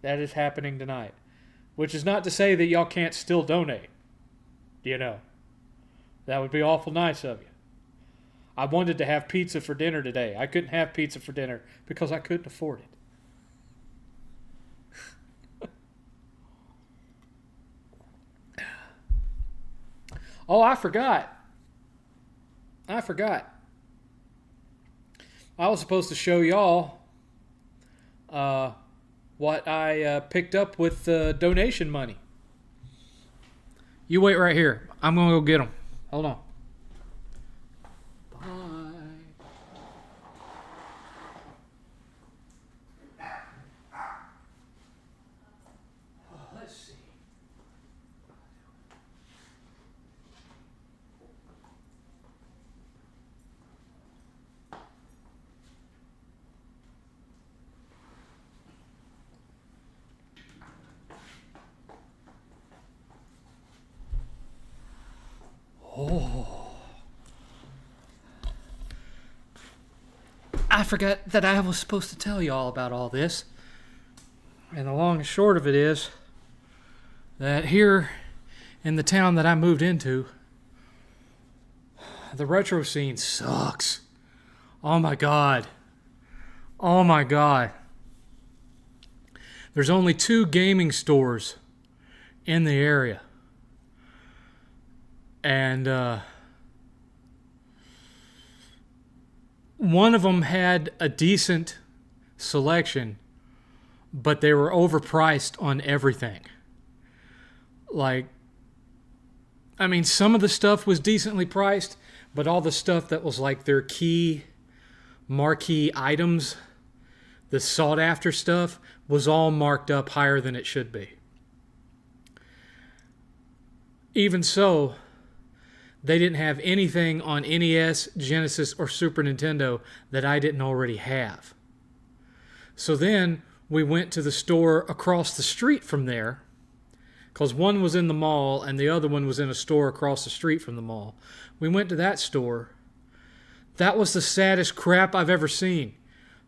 That is happening tonight. Which is not to say that y'all can't still donate. That would be awful nice of you. I wanted to have pizza for dinner today. I couldn't have pizza for dinner because I couldn't afford it. Oh, I forgot. I was supposed to show y'all what I picked up with donation money. You wait right here. I'm going to go get them. Hold on. forgot that I was supposed to tell you all about all this. And the long and short of it is that here in the town that I moved into, the retro scene sucks. Oh my God. Oh my God. There's only 2 gaming stores in the area. And one of them had a decent selection, but they were overpriced on everything. Like, I mean, some of the stuff was decently priced, but all the stuff that was like their key marquee items, the sought after stuff, was all marked up higher than it should be. Even so, they didn't have anything on NES, Genesis, or Super Nintendo that I didn't already have. So then we went to the store across the street from there, because one was in the mall and the other one was in a store across the street from the mall. We went to that store. That was the saddest crap I've ever seen.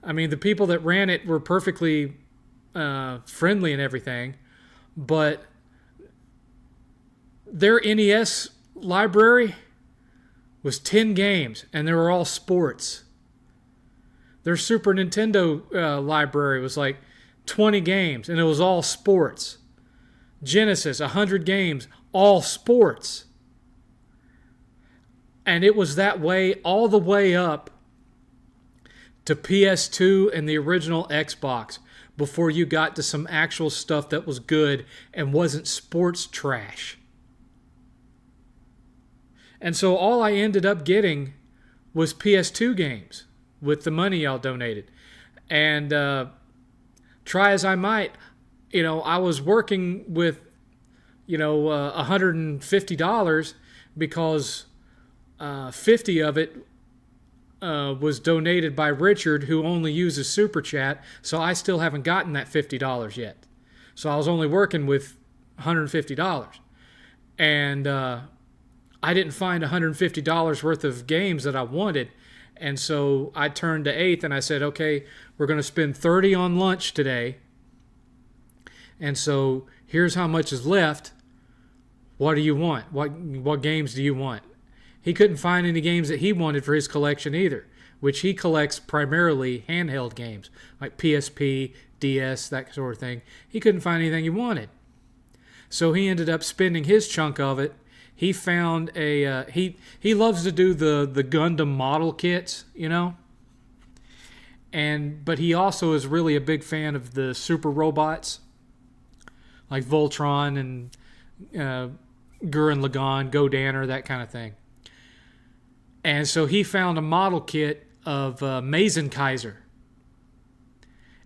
I mean, the people that ran it were perfectly friendly and everything, but their NES library was 10 games, and they were all sports. Their Super Nintendo library was like 20 games, and it was all sports. Genesis, 100 games, all sports. And it was that way all the way up to PS2 and the original Xbox before you got to some actual stuff that was good and wasn't sports trash. And so all I ended up getting was PS2 games with the money y'all donated. And try as I might, I was working with, $150 because 50 of it was donated by Richard, who only uses Super Chat. So I still haven't gotten that $50 yet. So I was only working with $150. And I didn't find $150 worth of games that I wanted. And so I turned to 8th and I said, okay, we're going to spend $30 on lunch today. And so here's how much is left. What do you want? What games do you want? He couldn't find any games that he wanted for his collection either, which he collects primarily handheld games like PSP, DS, that sort of thing. He couldn't find anything he wanted. So he ended up spending his chunk of it. He found he loves to do the Gundam model kits, but he also is really a big fan of the super robots like Voltron and Gurren Lagann, Godanner, that kind of thing. And so he found a model kit of Mazen Kaiser.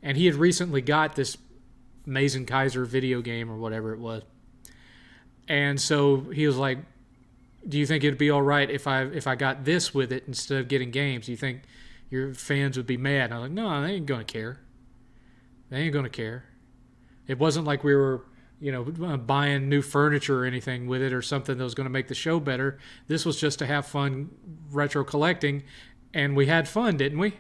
And he had recently got this Mazen Kaiser video game or whatever it was. And so he was like, do you think it'd be all right if I got this with it instead of getting games? Do you think your fans would be mad? And I was like, no, they ain't going to care. They ain't going to care. It wasn't like we were, buying new furniture or anything with it or something that was going to make the show better. This was just to have fun retro collecting, and we had fun, didn't we?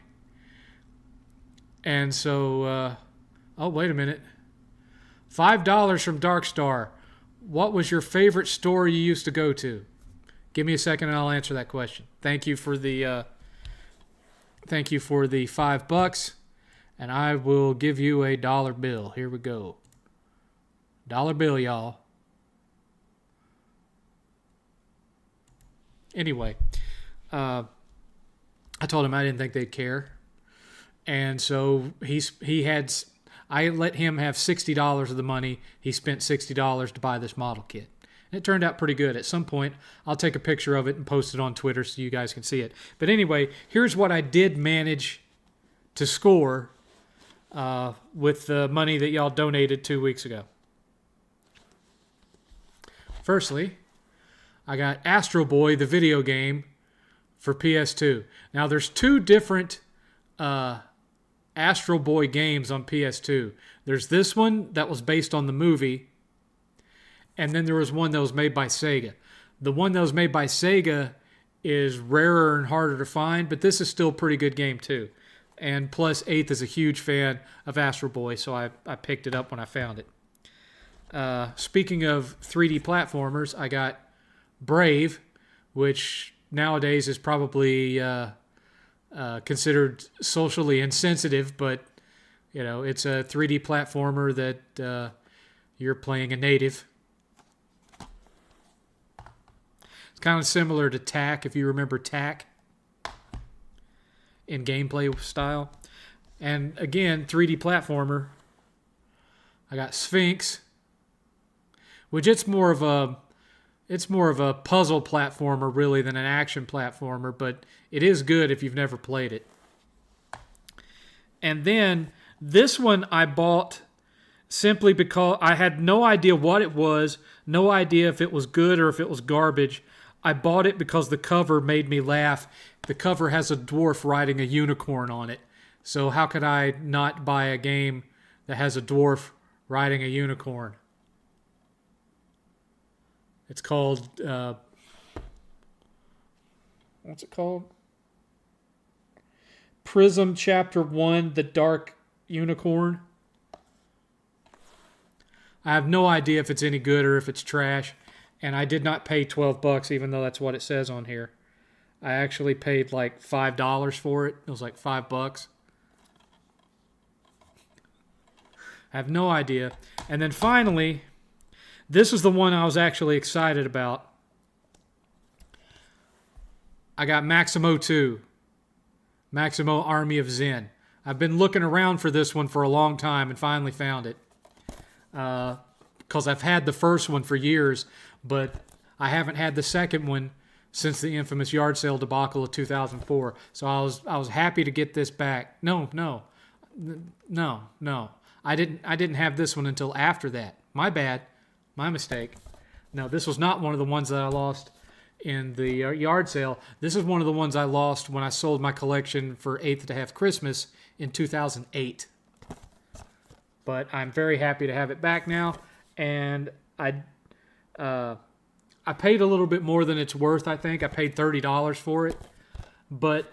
And so, oh, wait a minute. $5 from Darkstar. What was your favorite store you used to go to? Give me a second and I'll answer that question. Thank you for the $5, and I will give you a dollar bill. Here we go. Dollar bill, y'all. Anyway, I told him I didn't think they'd care, and so I let him have $60 of the money. He spent $60 to buy this model kit. And it turned out pretty good. At some point, I'll take a picture of it and post it on Twitter so you guys can see it. But anyway, here's what I did manage to score with the money that y'all donated 2 weeks ago. Firstly, I got Astro Boy, the video game, for PS2. Now, there's 2 different Astro Boy games on PS2. There's this one that was based on the movie, and then there was one that was made by Sega. The one that was made by Sega is rarer and harder to find, but this is still a pretty good game too. And plus, 8th is a huge fan of Astro Boy, so I picked it up when I found it. Speaking of 3D platformers, I got Brave, which nowadays is probably considered socially insensitive, but it's a 3D platformer that you're playing a native. It's kind of similar to Tak, if you remember Tak, in gameplay style. And again, 3D platformer. I got Sphinx, which it's more of a puzzle platformer really than an action platformer, but it is good if you've never played it. And then this one I bought simply because I had no idea what it was, no idea if it was good or if it was garbage. I bought it because the cover made me laugh. The cover has a dwarf riding a unicorn on it. So how could I not buy a game that has a dwarf riding a unicorn? It's called, what's it called? Prism Chapter 1, The Dark Unicorn. I have no idea if it's any good or if it's trash. And I did not pay $12, even though that's what it says on here. I actually paid like $5 for it. It was like $5. I have no idea. And then finally, this is the one I was actually excited about. I got Maximo 2. Maximo Army of Zen. I've been looking around for this one for a long time and finally found it. Because I've had the first one for years, but I haven't had the second one since the infamous yard sale debacle of 2004. So I was happy to get this back. No. I didn't have this one until after that. My bad. My mistake. No, this was not one of the ones that I lost in the yard sale. This is one of the ones I lost when I sold my collection for 8th to Have Christmas in 2008. But I'm very happy to have it back now, and I paid a little bit more than it's worth, I think. I paid $30 for it. But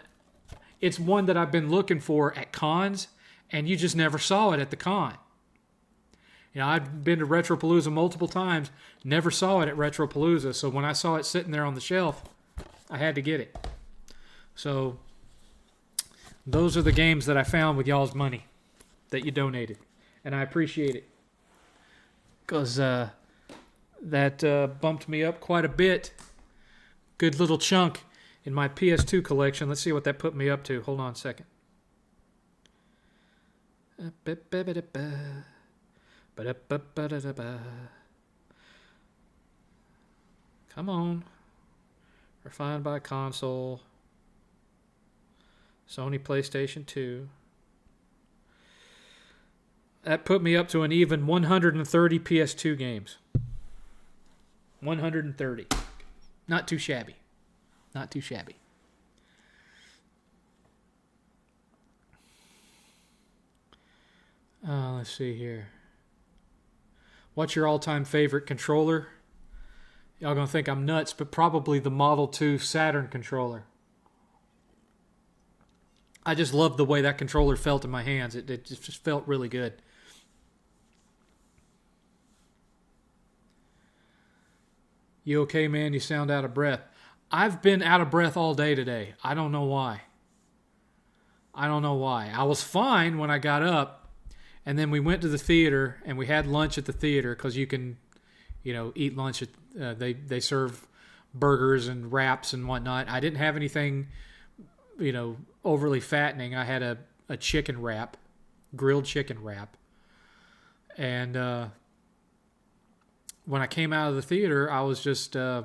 it's one that I've been looking for at cons, and you just never saw it at the con. I've been to Retropalooza multiple times, never saw it at Retropalooza. So when I saw it sitting there on the shelf, I had to get it. So those are the games that I found with y'all's money that you donated. And I appreciate it. Because that bumped me up quite a bit. Good little chunk in my PS2 collection. Let's see what that put me up to. Hold on a second. Come on. Refined by console. Sony PlayStation 2. That put me up to an even 130 PS2 games. 130. Not too shabby. Not too shabby. Let's see here. What's your all-time favorite controller? Y'all gonna think I'm nuts, but probably the Model 2 Saturn controller. I just loved the way that controller felt in my hands. It just felt really good. You okay, man? You sound out of breath. I've been out of breath all day today. I don't know why. I was fine when I got up, and then we went to the theater, and we had lunch at the theater, because you can, eat lunch at, they serve burgers and wraps and whatnot. I didn't have anything, overly fattening. I had a chicken wrap, grilled chicken wrap. And when I came out of the theater, I was just, my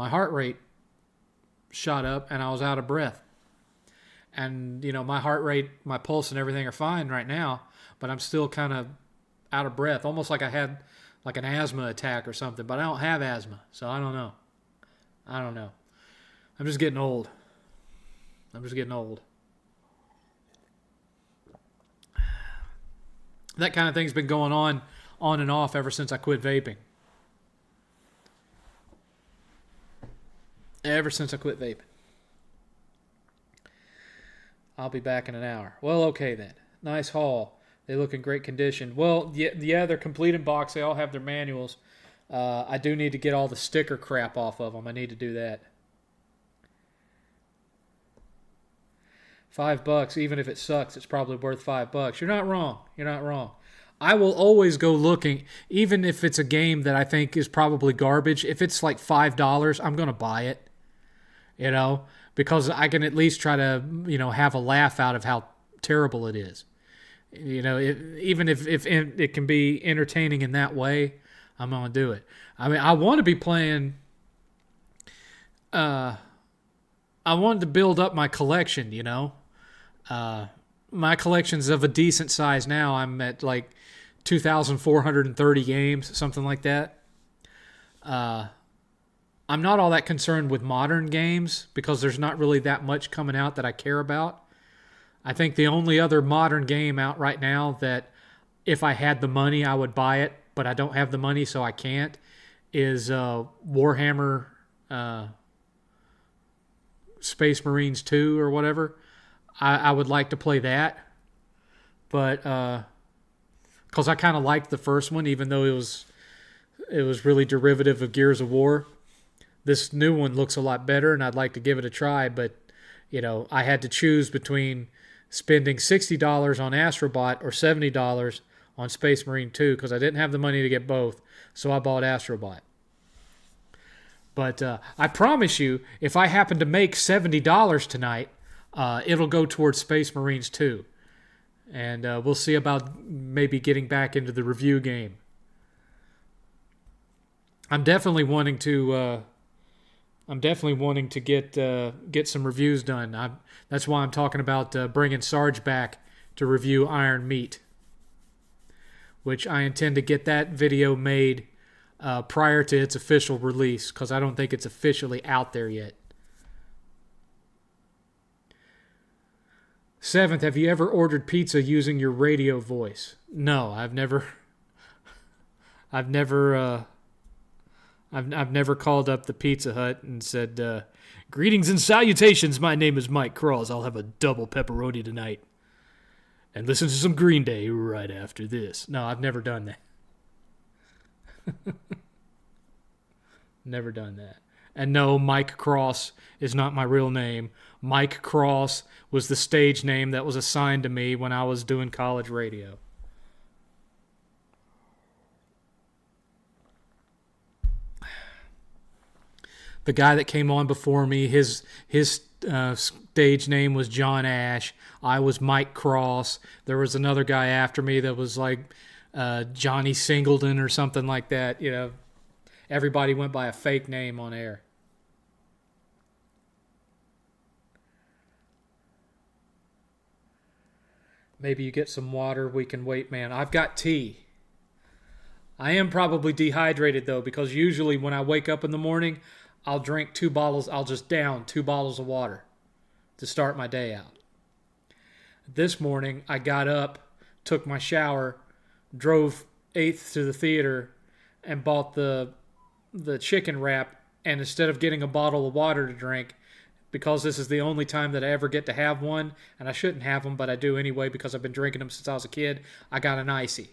heart rate shot up and I was out of breath. And, my heart rate, my pulse and everything are fine right now, but I'm still kind of out of breath, almost like I had like an asthma attack or something, but I don't have asthma, so I don't know. I'm just getting old. That kind of thing's been going on and off ever since I quit vaping. I'll be back in an hour. Well, okay then. Nice haul. They look in great condition. Well, yeah, they're complete in box. They all have their manuals. I do need to get all the sticker crap off of them. I need to do that. $5, even if it sucks, it's probably worth $5. You're not wrong. You're not wrong. I will always go looking, even if it's a game that I think is probably garbage. If it's like $5, I'm going to buy it, because I can at least try to, have a laugh out of how terrible it is. Even if it can be entertaining in that way, I'm going to do it. I mean, I want to be playing, I wanted to build up my collection, my collection's of a decent size now. I'm at like 2,430 games, something like that. I'm not all that concerned with modern games because there's not really that much coming out that I care about. I think the only other modern game out right now that if I had the money, I would buy it, but I don't have the money, so I can't, is Warhammer Space Marines 2 or whatever. I would like to play that, but because I kind of liked the first one, even though it was really derivative of Gears of War. This new one looks a lot better, and I'd like to give it a try, but I had to choose between spending $60 on Astrobot or $70 on Space Marine 2 because I didn't have the money to get both, so I bought Astrobot. But I promise you, if I happen to make $70 tonight, it'll go towards Space Marines 2. And we'll see about maybe getting back into the review game. I'm definitely wanting to get some reviews done. That's why I'm talking about bringing Sarge back to review Iron Meat, which I intend to get that video made prior to its official release because I don't think it's officially out there yet. 7th, have you ever ordered pizza using your radio voice? No, I've never called up the Pizza Hut and said, "Greetings and salutations, my name is Mike Cross. I'll have a double pepperoni tonight. And listen to some Green Day right after this." No, I've never done that. Never done that. And no, Mike Cross is not my real name. Mike Cross was the stage name that was assigned to me when I was doing college radio. The guy that came on before me, his stage name was John Ash. I was Mike Cross. There was another guy after me that was like Johnny Singleton or something like that. Everybody went by a fake name on air. Maybe you get some water. We can wait, man. I've got tea. I am probably dehydrated, though, because usually when I wake up in the morning, I'll drink 2 bottles. I'll just down 2 bottles of water to start my day out. This morning, I got up, took my shower, drove 8th to the theater, and bought the chicken wrap. And instead of getting a bottle of water to drink, because this is the only time that I ever get to have one, and I shouldn't have them, but I do anyway because I've been drinking them since I was a kid, I got an icy.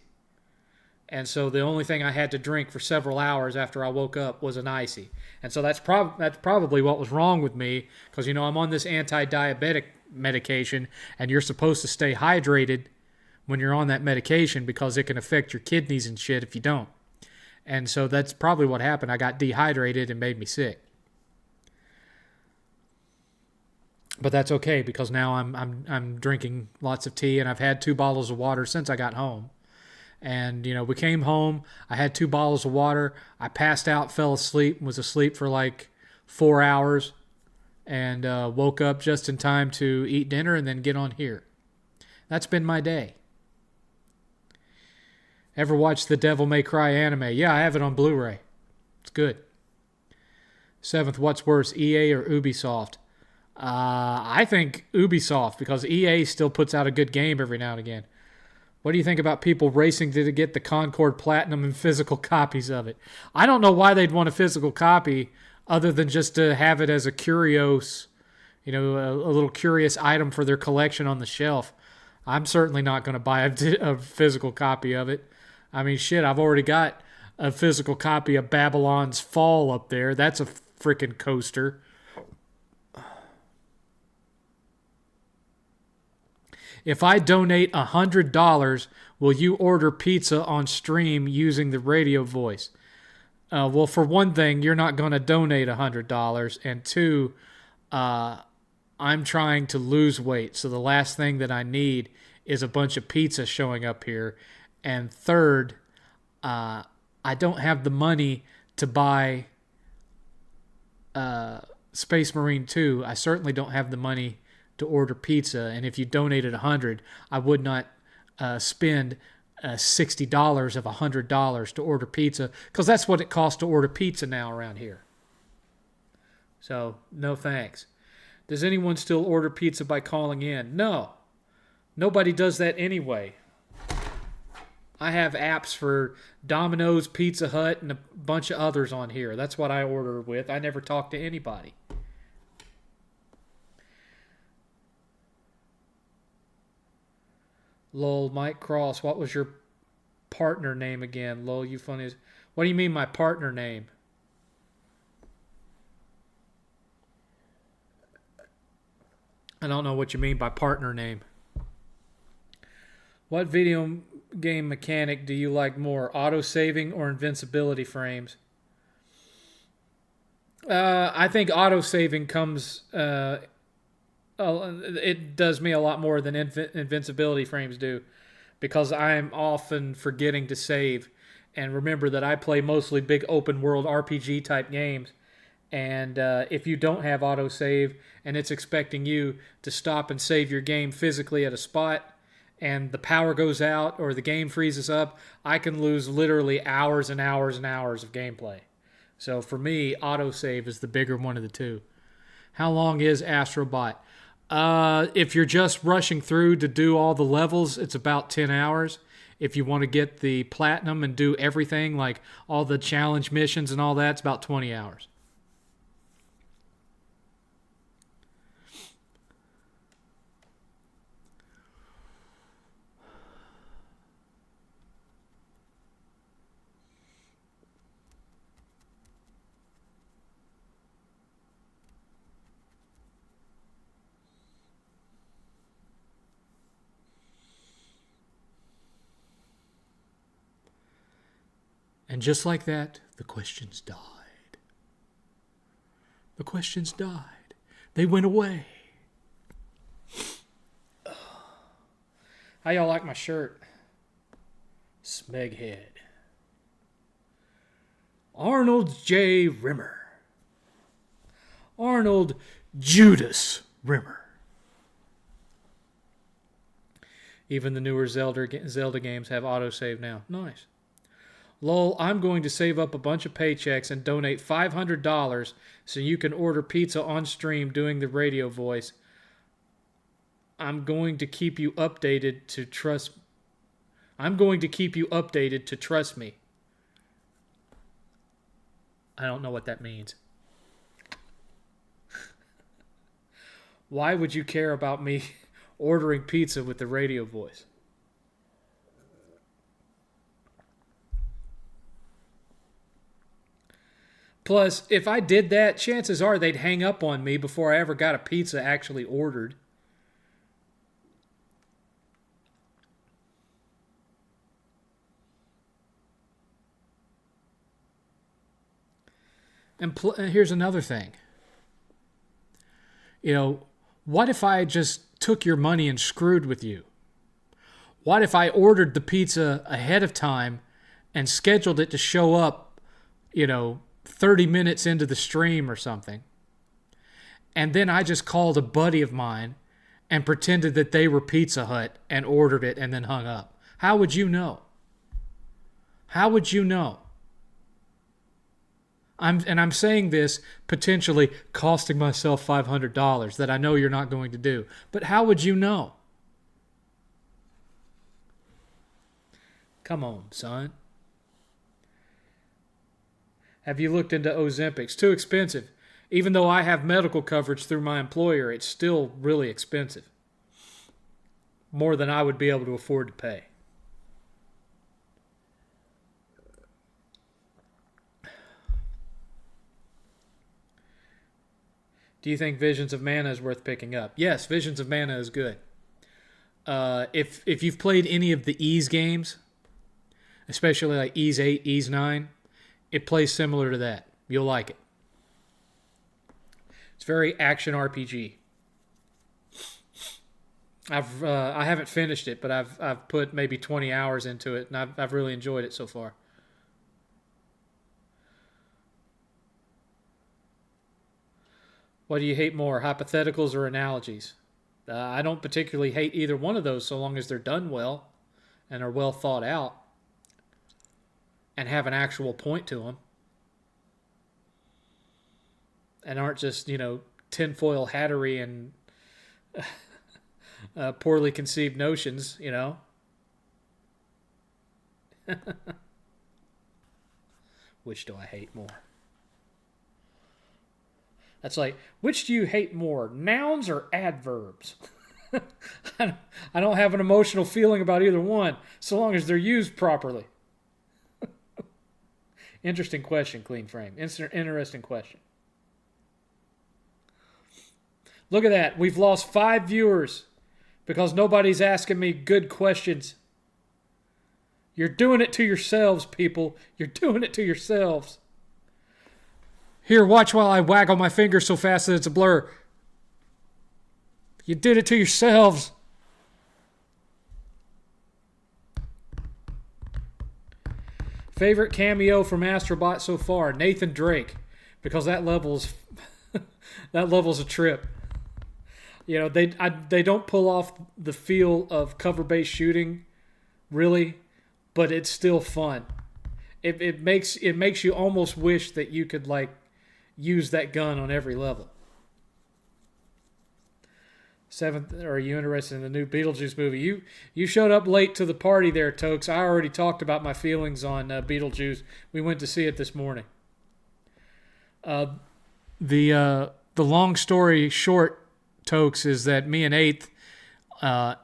And so the only thing I had to drink for several hours after I woke up was an icy. And so that's probably what was wrong with me, because I'm on this anti-diabetic medication, and you're supposed to stay hydrated when you're on that medication because it can affect your kidneys and shit if you don't. And so that's probably what happened. I got dehydrated and made me sick. But that's okay because now I'm drinking lots of tea, and I've had 2 bottles of water since I got home. And, we came home. I had 2 bottles of water. I passed out, fell asleep, was asleep for like 4 hours, and woke up just in time to eat dinner and then get on here. That's been my day. Ever watched the Devil May Cry anime? Yeah, I have it on Blu-ray. It's good. 7th, what's worse, EA or Ubisoft? I think Ubisoft, because EA still puts out a good game every now and again. What do you think about people racing to get the Concord Platinum and physical copies of it? I don't know why they'd want a physical copy other than just to have it as a curios, a little curious item for their collection on the shelf. I'm certainly not going to buy a physical copy of it. I mean, shit, I've already got a physical copy of Babylon's Fall up there. That's a freaking coaster. If I donate $100, will you order pizza on stream using the radio voice? Well, for one thing, you're not going to donate $100, and two, I'm trying to lose weight, so the last thing that I need is a bunch of pizza showing up here. And third, I don't have the money to buy Space Marine 2. I certainly don't have the money to order pizza, and if you donated $100, I would not spend $60 of $100 to order pizza, because that's what it costs to order pizza now around here. So, no thanks. Does anyone still order pizza by calling in? No. Nobody does that anyway. I have apps for Domino's, Pizza Hut, and a bunch of others on here. That's what I order with. I never talk to anybody. Lol, Mike Cross, what was your partner name again? Lol, you funny. What do you mean my partner name? I don't know what you mean by partner name. What video game mechanic do you like more, auto-saving or invincibility frames? I think auto-saving comes... it does me a lot more than invincibility frames do, because I'm often forgetting to save. And remember that I play mostly big open world RPG type games, and if you don't have autosave and it's expecting you to stop and save your game physically at a spot, and the power goes out or the game freezes up, I can lose literally hours and hours and hours of gameplay. So for me, autosave is the bigger one of the two. How long is Astrobot? If you're just rushing through to do all the levels, it's about 10 hours. If you want to get the platinum and do everything, like all the challenge missions and all that, it's about 20 hours. And just like that, the questions died. The questions died. They went away. How y'all like my shirt? Smeghead. Arnold J. Rimmer. Arnold Judas Rimmer. Even the newer Zelda games have autosave now. Nice. Lol, I'm going to save up a bunch of paychecks and donate $500 so you can order pizza on stream doing the radio voice. I'm going to keep you updated to trust me. I don't know what that means. Why would you care about me ordering pizza with the radio voice? Plus, if I did that, chances are they'd hang up on me before I ever got a pizza actually ordered. And here's another thing. What if I just took your money and screwed with you? What if I ordered the pizza ahead of time and scheduled it to show up, 30 minutes into the stream or something, and then I just called a buddy of mine and pretended that they were Pizza Hut and ordered it and then hung up? How would you know? How would you know? I'm saying this potentially costing myself $500 that I know you're not going to do. But how would you know? Come on, son. Have you looked into Ozempic? It's too expensive. Even though I have medical coverage through my employer, it's still really expensive. More than I would be able to afford to pay. Do you think Visions of Mana is worth picking up? Yes, Visions of Mana is good. If you've played any of the Ys games, especially like Ys 8, Ys 9, it plays similar to that. You'll like it. It's very action RPG. I haven't finished it, but I've put maybe 20 hours into it, and I've really enjoyed it so far. What do you hate more, hypotheticals or analogies? I don't particularly hate either one of those so long as they're done well and are well thought out and have an actual point to them and aren't just, tinfoil hattery and poorly conceived notions, Which do I hate more? That's like, which do you hate more, nouns or adverbs? I don't have an emotional feeling about either one, so long as they're used properly. Interesting question, Clean Frame. Interesting question. Look at that. We've lost 5 viewers because nobody's asking me good questions. You're doing it to yourselves, people. You're doing it to yourselves. Here, watch while I waggle my finger so fast that it's a blur. You did it to yourselves. Favorite cameo from Astrobot so far? Nathan Drake, because that level's a trip. They don't pull off the feel of cover-based shooting, really, but it's still fun. It makes you almost wish that you could use that gun on every level. 7th, are you interested in the new Beetlejuice movie? You showed up late to the party there, Tokes. I already talked about my feelings on Beetlejuice. We went to see it this morning. The long story short, Tokes, is that me and 8th,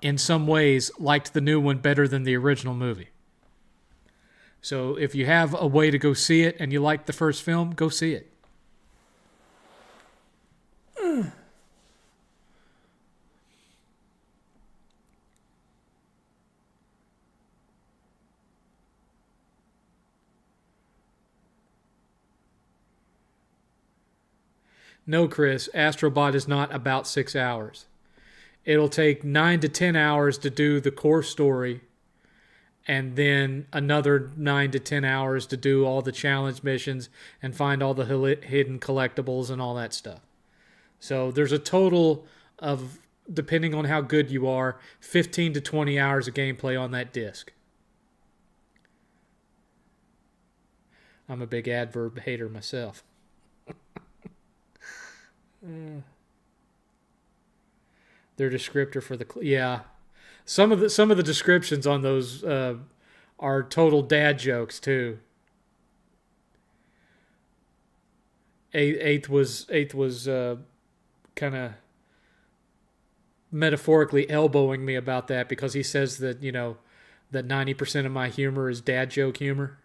in some ways, liked the new one better than the original movie. So if you have a way to go see it and you like the first film, go see it. No, Chris, Astrobot is not about 6 hours. It'll take 9 to 10 hours to do the core story, and then another 9 to 10 hours to do all the challenge missions and find all the hidden collectibles and all that stuff. So there's a total of, depending on how good you are, 15 to 20 hours of gameplay on that disc. I'm a big adverb hater myself. Their descriptor for the some of the descriptions on those are total dad jokes too. Eighth was kind of metaphorically elbowing me about that because he says that that 90% of my humor is dad joke humor.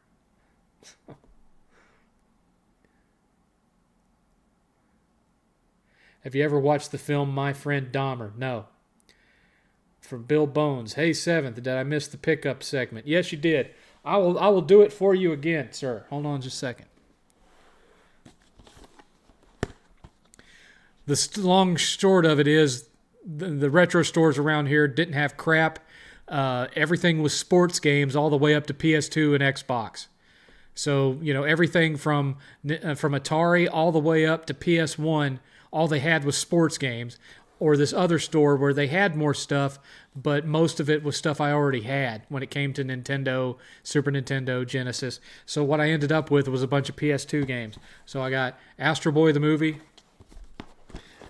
Have you ever watched the film My Friend Dahmer? No. From Bill Bones. Hey, 7th, did I miss the pickup segment? Yes, you did. I will do it for you again, sir. Hold on just a second. The long short of it is the retro stores around here didn't have crap. Everything was sports games all the way up to PS2 and Xbox. So, everything from Atari all the way up to PS1, all they had was sports games, or this other store where they had more stuff, but most of it was stuff I already had when it came to Nintendo, Super Nintendo, Genesis. So what I ended up with was a bunch of PS2 games. So I got Astro Boy the movie,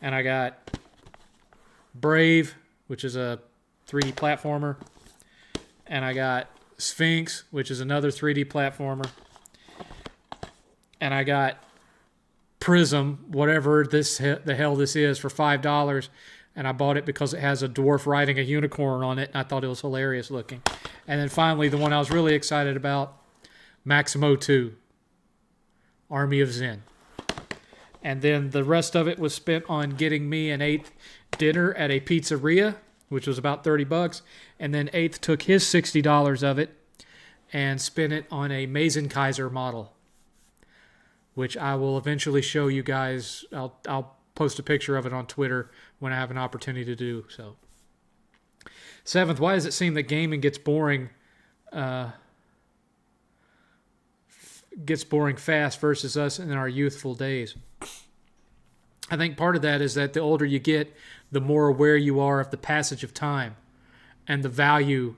and I got Brave, which is a 3D platformer, and I got Sphinx, which is another 3D platformer, and I got prism, whatever the hell this is, for $5. And I bought it because it has a dwarf riding a unicorn on it. And I thought it was hilarious looking. And then finally, the one I was really excited about, Maximo 2, Army of Zen. And then the rest of it was spent on getting me an 8th dinner at a pizzeria, which was about $30. And then 8th took his $60 of it and spent it on a Kaiser model, which I will eventually show you guys. I'll post a picture of it on Twitter when I have an opportunity to do so. 7th, why does it seem that gaming gets boring fast versus us in our youthful days? I think part of that is that the older you get, the more aware you are of the passage of time and the value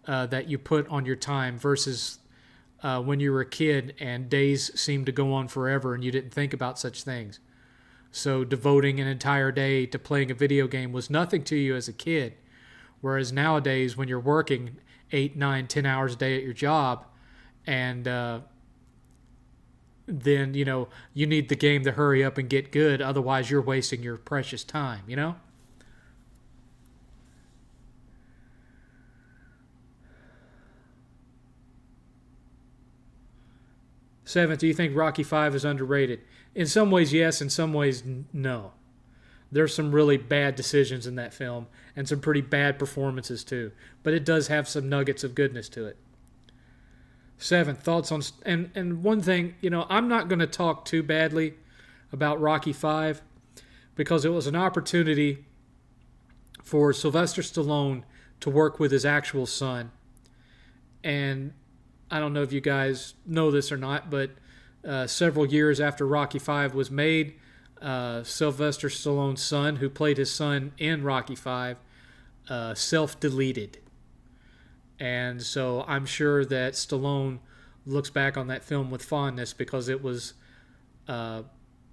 that you put on your time versus when you were a kid and days seemed to go on forever and you didn't think about such things. So devoting an entire day to playing a video game was nothing to you as a kid. Whereas nowadays, when you're working 8, 9, 10 hours a day at your job, and then, you need the game to hurry up and get good. Otherwise, you're wasting your precious time, 7th, do you think Rocky V is underrated? In some ways, yes. In some ways, no. There's some really bad decisions in that film and some pretty bad performances too. But it does have some nuggets of goodness to it. 7th, thoughts on... And one thing, I'm not going to talk too badly about Rocky V because it was an opportunity for Sylvester Stallone to work with his actual son. And I don't know if you guys know this or not, but several years after Rocky V was made, Sylvester Stallone's son, who played his son in Rocky V, self-deleted. And so I'm sure that Stallone looks back on that film with fondness because it was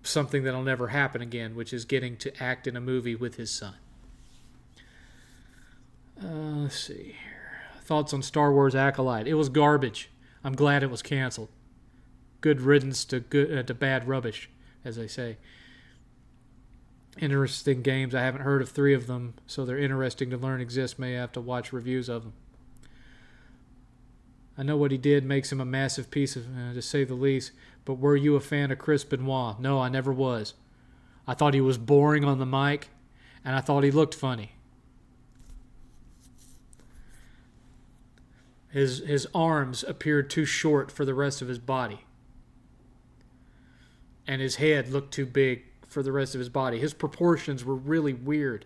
something that'll never happen again, which is getting to act in a movie with his son. Let's see here. Thoughts on Star Wars Acolyte? It was garbage. I'm glad it was canceled. Good riddance to bad rubbish, as they say. Interesting games. I haven't heard of 3 of them, so they're interesting to learn exist. May have to watch reviews of them. I know what he did makes him a massive piece of, to say the least, but were you a fan of Chris Benoit? No, I never was. I thought he was boring on the mic, and I thought he looked funny. His arms appeared too short for the rest of his body. And his head looked too big for the rest of his body. His proportions were really weird.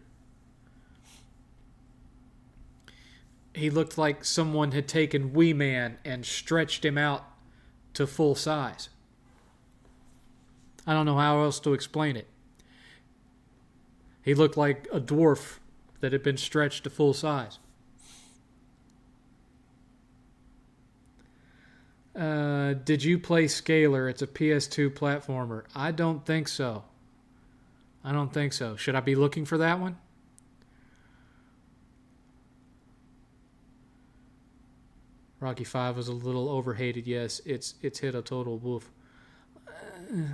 He looked like someone had taken Wee Man and stretched him out to full size. I don't know how else to explain it. He looked like a dwarf that had been stretched to full size. Did you play Scalar? It's a PS2 platformer. I don't think so. Should I be looking for that one? Rocky V was a little overhated. Yes, it's hit a total woof.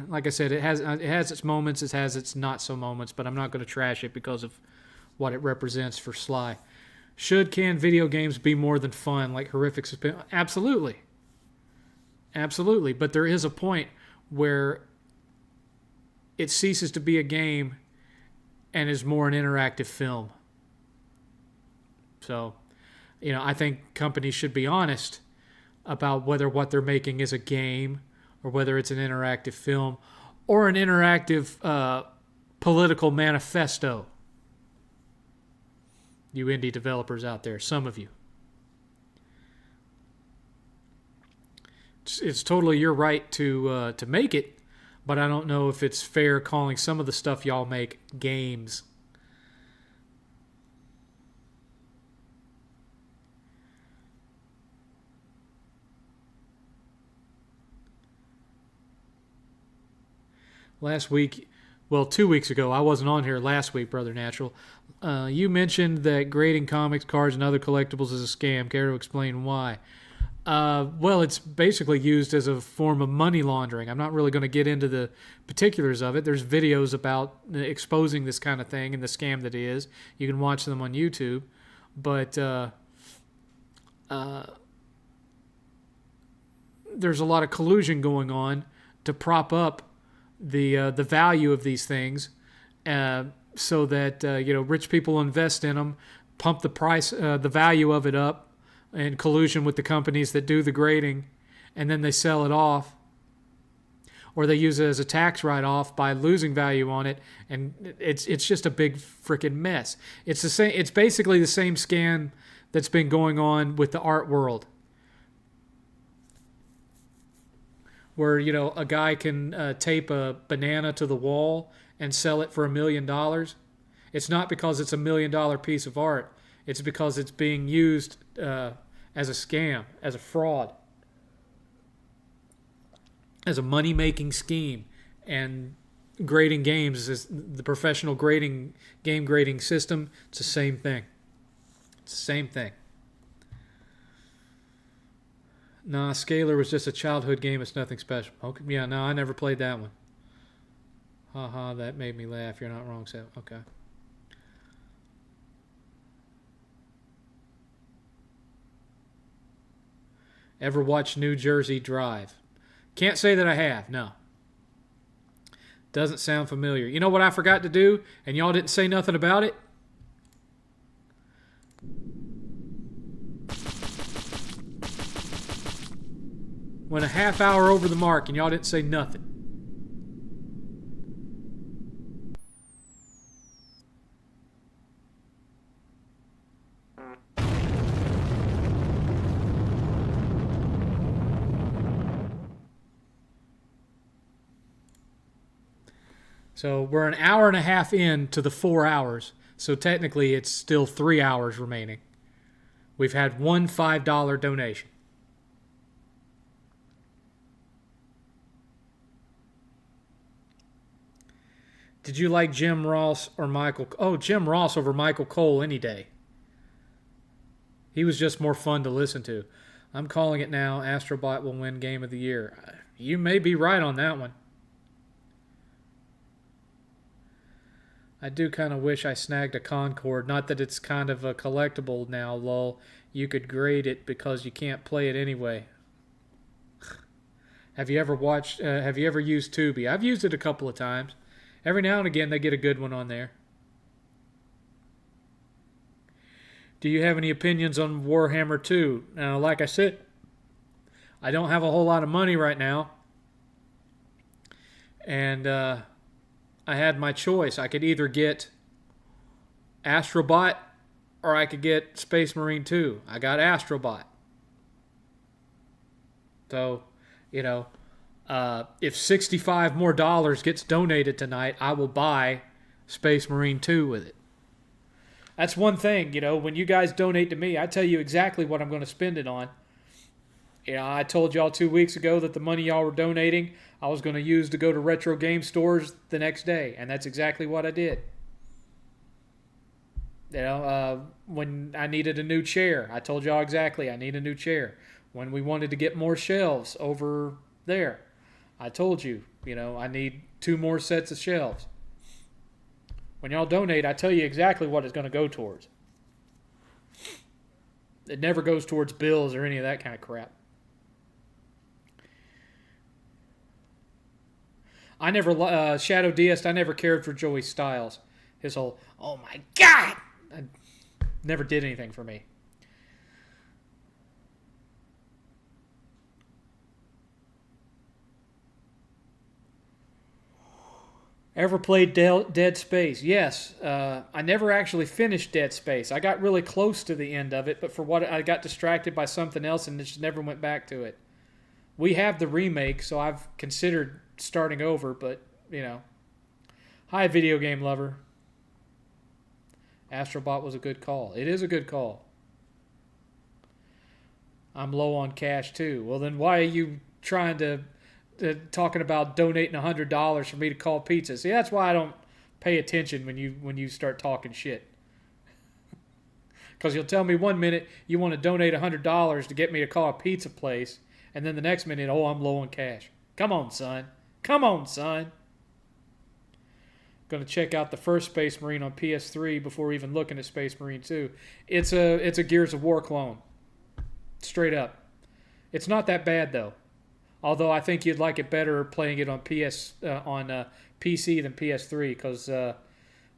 Like I said, it has its moments. It has its not so moments. But I'm not going to trash it because of what it represents for Sly. Can video games be more than fun, like horrific suspense? Absolutely. Absolutely, but there is a point where it ceases to be a game and is more an interactive film. So, I think companies should be honest about whether what they're making is a game or whether it's an interactive film or an interactive political manifesto. You indie developers out there, some of you. It's totally your right to make it, but I don't know if it's fair calling some of the stuff y'all make games. Last week, 2 weeks ago, I wasn't on here last week, Brother Natural. You mentioned that grading comics, cards, and other collectibles is a scam. Care to explain why? Well, it's basically used as a form of money laundering. I'm not really going to get into the particulars of it. There's videos about exposing this kind of thing and the scam that it is. You can watch them on YouTube. But there's a lot of collusion going on to prop up the value of these things, so that rich people invest in them, pump the price, the value of it up, in collusion with the companies that do the grading, and then they sell it off, or they use it as a tax write-off by losing value on it, and it's just a big freaking mess. It's the same. It's basically the same scam that's been going on with the art world, where a guy can tape a banana to the wall and sell it for $1 million. It's not because it's $1 million piece of art. It's because it's being used as a scam, as a fraud, as a money-making scheme. And grading games is the professional game grading system. It's the same thing. It's the same thing. Nah, Scalar was just a childhood game. It's nothing special. Okay, yeah, no, I never played that one. Haha, that made me laugh. You're not wrong, Sam. Okay. Ever watched New Jersey Drive? Can't say that I have, no. Doesn't sound familiar. You know what I forgot to do, and y'all didn't say nothing about it? Went a half hour over the mark, and y'all didn't say nothing. So we're an hour and a half in to the 4 hours. So technically it's still 3 hours remaining. We've had one $5 donation. Did you like Jim Ross or Michael? Oh, Jim Ross over Michael Cole any day. He was just more fun to listen to. I'm calling it now. Astrobot will win Game of the Year. You may be right on that one. I do kind of wish I snagged a Concord. Not that it's kind of a collectible now, lol. You could grade it because you can't play it anyway. Have you ever used Tubi? I've used it a couple of times. Every now and again they get a good one on there. Do you have any opinions on Warhammer 2? Now, like I said, I don't have a whole lot of money right now. And I had my choice. I could either get Astrobot or I could get Space Marine 2. I got Astrobot. So, if $65 more gets donated tonight, I will buy Space Marine 2 with it. That's one thing, when you guys donate to me, I tell you exactly what I'm going to spend it on. I told y'all 2 weeks ago that the money y'all were donating, I was going to use to go to retro game stores the next day, and that's exactly what I did. When I needed a new chair, I told y'all exactly I need a new chair. When we wanted to get more shelves over there, I told you, I need 2 more sets of shelves. When y'all donate, I tell you exactly what it's going to go towards. It never goes towards bills or any of that kind of crap. I never, Shadow Deist, I never cared for Joey Styles. His whole, oh my God! Never did anything for me. Ever played Dead Space? Yes. I never actually finished Dead Space. I got really close to the end of it, but for what I got distracted by something else and just never went back to it. We have the remake, so I've considered starting over, but, Hi, video game lover. Astrobot was a good call. It is a good call. I'm low on cash, too. Well, then why are you trying to talking about donating $100 for me to call pizza? See, that's why I don't pay attention when you start talking shit. Because you'll tell me one minute you want to donate $100 to get me to call a pizza place, and then the next minute, oh, I'm low on cash. Come on, son. Come on, son. Going to check out the first Space Marine on PS3 before even looking at Space Marine 2. It's a Gears of War clone. Straight up. It's not that bad, though. Although I think you'd like it better playing it on PC than PS3, because the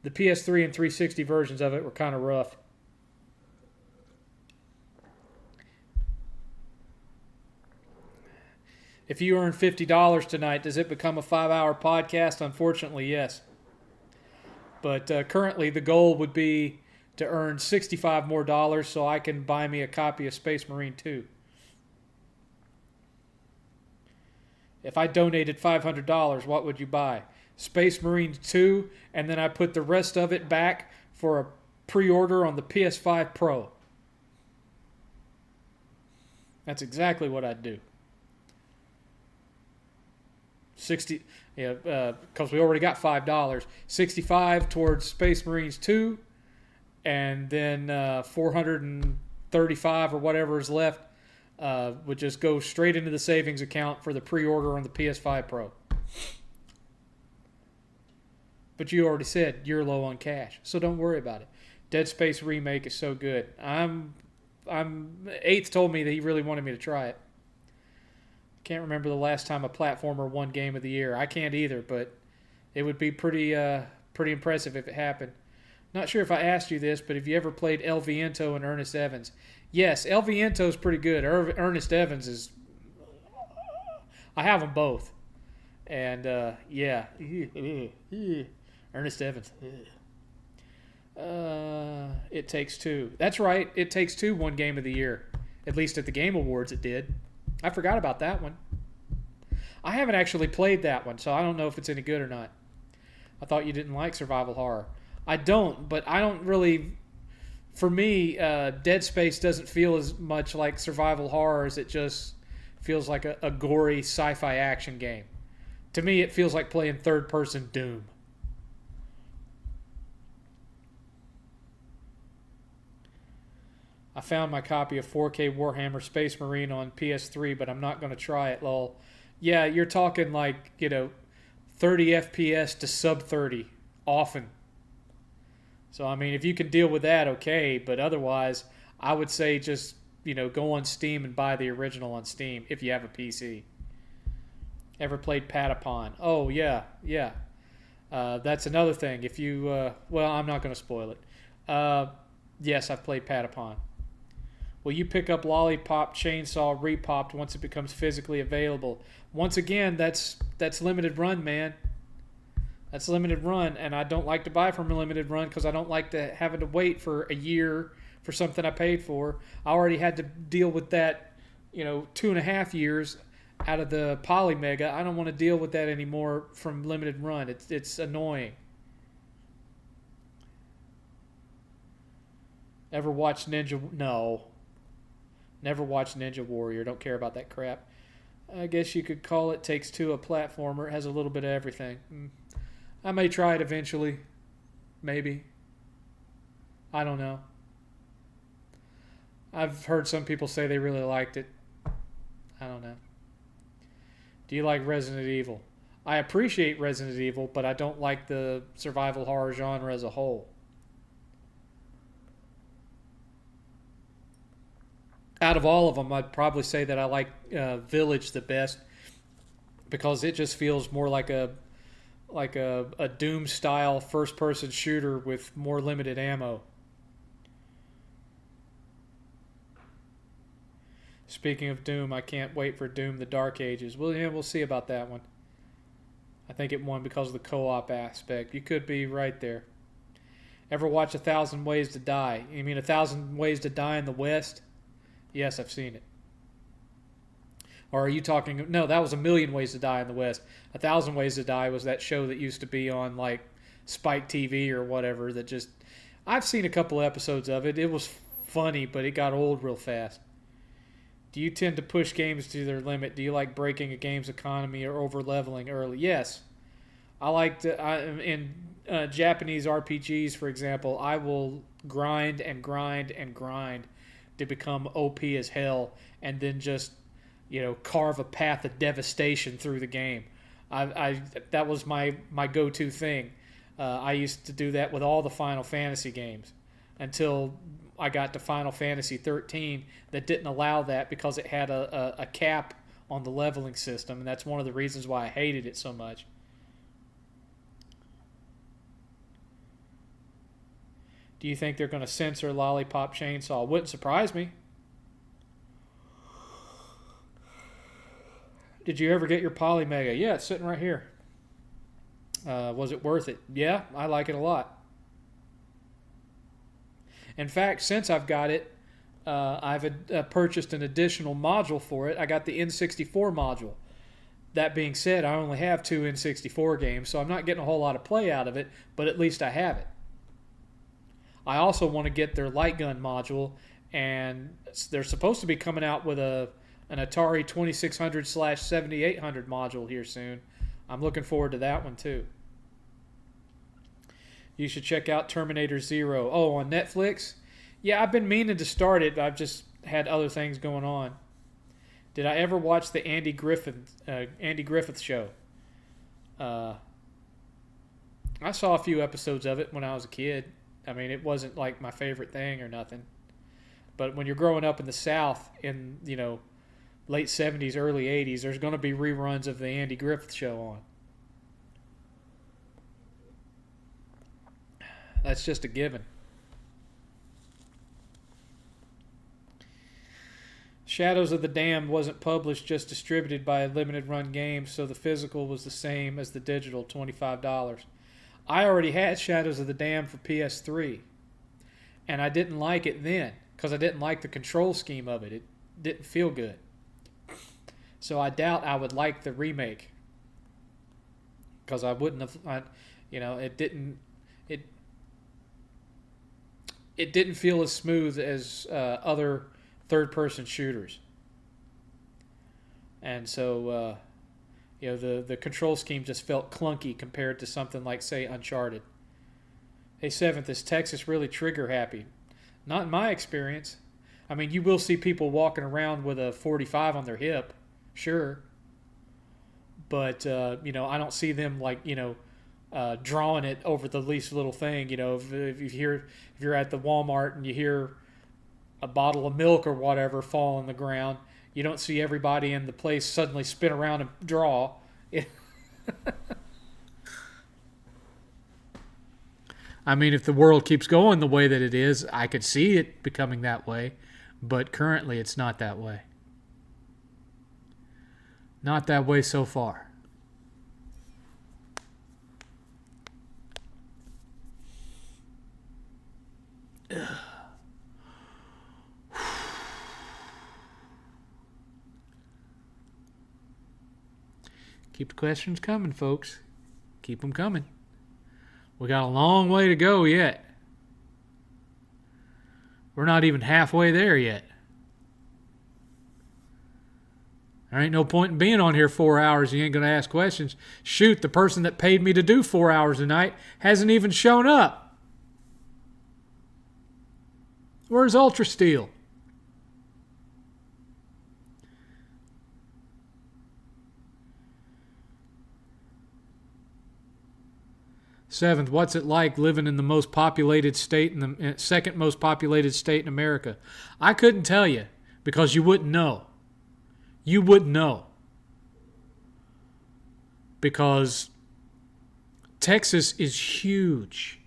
PS3 and 360 versions of it were kind of rough. If you earn $50 tonight, does it become a 5-hour podcast? Unfortunately, yes. But currently, the goal would be to earn $65 more so I can buy me a copy of Space Marine 2. If I donated $500, what would you buy? Space Marine 2, and then I put the rest of it back for a pre-order on the PS5 Pro. That's exactly what I'd do. 60, because we already got $5. 65 towards Space Marines 2, and then 435 or whatever is left would just go straight into the savings account for the pre-order on the PS5 Pro. But you already said you're low on cash, so don't worry about it. Dead Space Remake is so good. Eighth told me that he really wanted me to try it. Can't remember the last time a platformer won Game of the Year. I can't either, but it would be pretty impressive if it happened. Not sure if I asked you this, but have you ever played El Viento and Ernest Evans? Yes, El Viento's pretty good. Ernest Evans is... I have them both. And, yeah. Ernest Evans. It Takes Two. That's right. It Takes Two won Game of the Year. At least at the Game Awards it did. I forgot about that one. I haven't actually played that one, so I don't know if it's any good or not. I thought you didn't like survival horror. I don't, but I don't really... For me, Dead Space doesn't feel as much like survival horror as it just feels like a gory sci-fi action game. To me, it feels like playing third-person Doom. I found my copy of 4K Warhammer Space Marine on PS3, but I'm not going to try it, lol. Yeah, you're talking like, 30 FPS to sub 30 often. So, I mean, if you can deal with that, okay. But otherwise, I would say just, go on Steam and buy the original on Steam if you have a PC. Ever played Patapon? Oh, yeah. That's another thing. If you, well, I'm not going to spoil it. Yes, I've played Patapon. Will you pick up Lollipop Chainsaw Repopped once it becomes physically available? Once again, that's limited run, man. That's limited run, and I don't like to buy from a limited run because I don't like having to wait for a year for something I paid for. I already had to deal with that, 2.5 years out of the Polymega. I don't want to deal with that anymore from limited run. It's annoying. Ever watched Ninja? No. Never watched Ninja Warrior. Don't care about that crap. I guess you could call it Takes Two a platformer. It has a little bit of everything. I may try it eventually. Maybe. I don't know. I've heard some people say they really liked it. I don't know. Do you like Resident Evil? I appreciate Resident Evil, but I don't like the survival horror genre as a whole. Out of all of them, I'd probably say that I like Village the best because it just feels more like a Doom style first person shooter with more limited ammo. Speaking of Doom, I can't wait for Doom the Dark Ages. Well, yeah, we'll see about that one. I think it won because of the co-op aspect. You could be right there. Ever watch 1,000 Ways to Die? You mean 1,000 Ways to Die in the West? Yes, I've seen it. Or are you talking... No, that was 1,000,000 Ways to Die in the West. 1,000 Ways to Die was that show that used to be on, like, Spike TV or whatever that just... I've seen a couple episodes of it. It was funny, but it got old real fast. Do you tend to push games to their limit? Do you like breaking a game's economy or over-leveling early? Yes. I like to in Japanese RPGs, for example, I will grind and grind and grind to become OP as hell, and then just carve a path of devastation through the game. I that was my go-to thing. I used to do that with all the Final Fantasy games until I got to Final Fantasy 13 that didn't allow that because it had a cap on the leveling system, and that's one of the reasons why I hated it so much. Do you think they're going to censor Lollipop Chainsaw? Wouldn't surprise me. Did you ever get your Polymega? Yeah, it's sitting right here. Was it worth it? Yeah, I like it a lot. In fact, since I've got it, I've purchased an additional module for it. I got the N64 module. That being said, I only have 2 N64 games, so I'm not getting a whole lot of play out of it, but at least I have it. I also want to get their light gun module, and they're supposed to be coming out with an Atari 2600/7800 module here soon. I'm looking forward to that one too. You should check out Terminator Zero. Oh, on Netflix? Yeah, I've been meaning to start it. I've just had other things going on. Did I ever watch the Andy Griffith show? I saw a few episodes of it when I was a kid. I mean, it wasn't like my favorite thing or nothing. But when you're growing up in the South in, late 70s, early 80s, there's going to be reruns of the Andy Griffith show on. That's just a given. Shadows of the Damned wasn't published, just distributed by a limited run game, so the physical was the same as the digital, $25. I already had Shadows of the Damned for PS3, and I didn't like it then because I didn't like the control scheme of it. It didn't feel good. So I doubt I would like the remake because I wouldn't have, it didn't feel as smooth as other third-person shooters. And so, the control scheme just felt clunky compared to something like, say, Uncharted. Hey, 7th, is Texas really trigger happy? Not in my experience. I mean, you will see people walking around with a 45 on their hip, sure. But, I don't see them, drawing it over the least little thing. If you're at the Walmart and you hear a bottle of milk or whatever fall on the ground, you don't see everybody in the place suddenly spin around and draw. I mean, if the world keeps going the way that it is, I could see it becoming that way, but currently it's not that way. Not that way so far. Ugh. Keep the questions coming, folks. Keep them coming. We got a long way to go yet. We're not even halfway there yet. There ain't no point in being on here 4 hours. You ain't going to ask questions. Shoot, the person that paid me to do 4 hours a night hasn't even shown up. Where's Ultra Steel? 7th, what's it like living in the most populated state, in the second most populated state in America? I couldn't tell you because you wouldn't know. You wouldn't know. Because Texas is huge.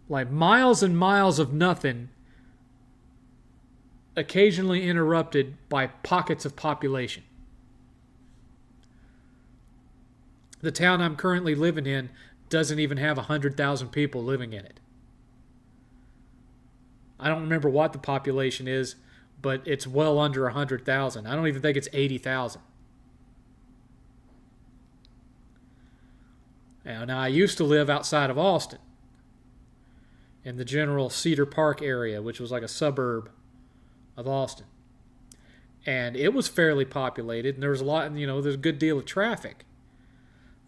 Like miles and miles of nothing, occasionally interrupted by pockets of population. The town I'm currently living in doesn't even have 100,000 people living in it. I don't remember what the population is, but it's well under 100,000. I don't even think it's 80,000. Now, I used to live outside of Austin, in the general Cedar Park area, which was like a suburb of Austin. And it was fairly populated, and there was a lot, there's a good deal of traffic.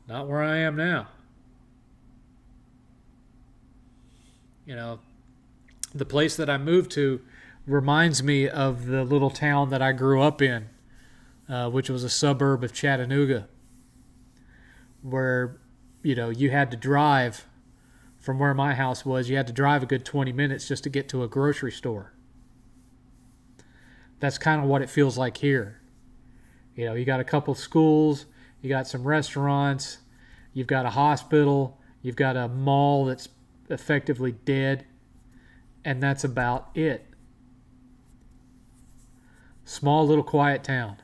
Not where I am now. You know, the place that I moved to reminds me of the little town that I grew up in, which was a suburb of Chattanooga, where, you had to drive from where my house was. You had to drive a good 20 minutes just to get to a grocery store. That's kind of what it feels like here. You got a couple schools, you got some restaurants, you've got a hospital, you've got a mall that's effectively dead, and that's about it. Small little quiet town.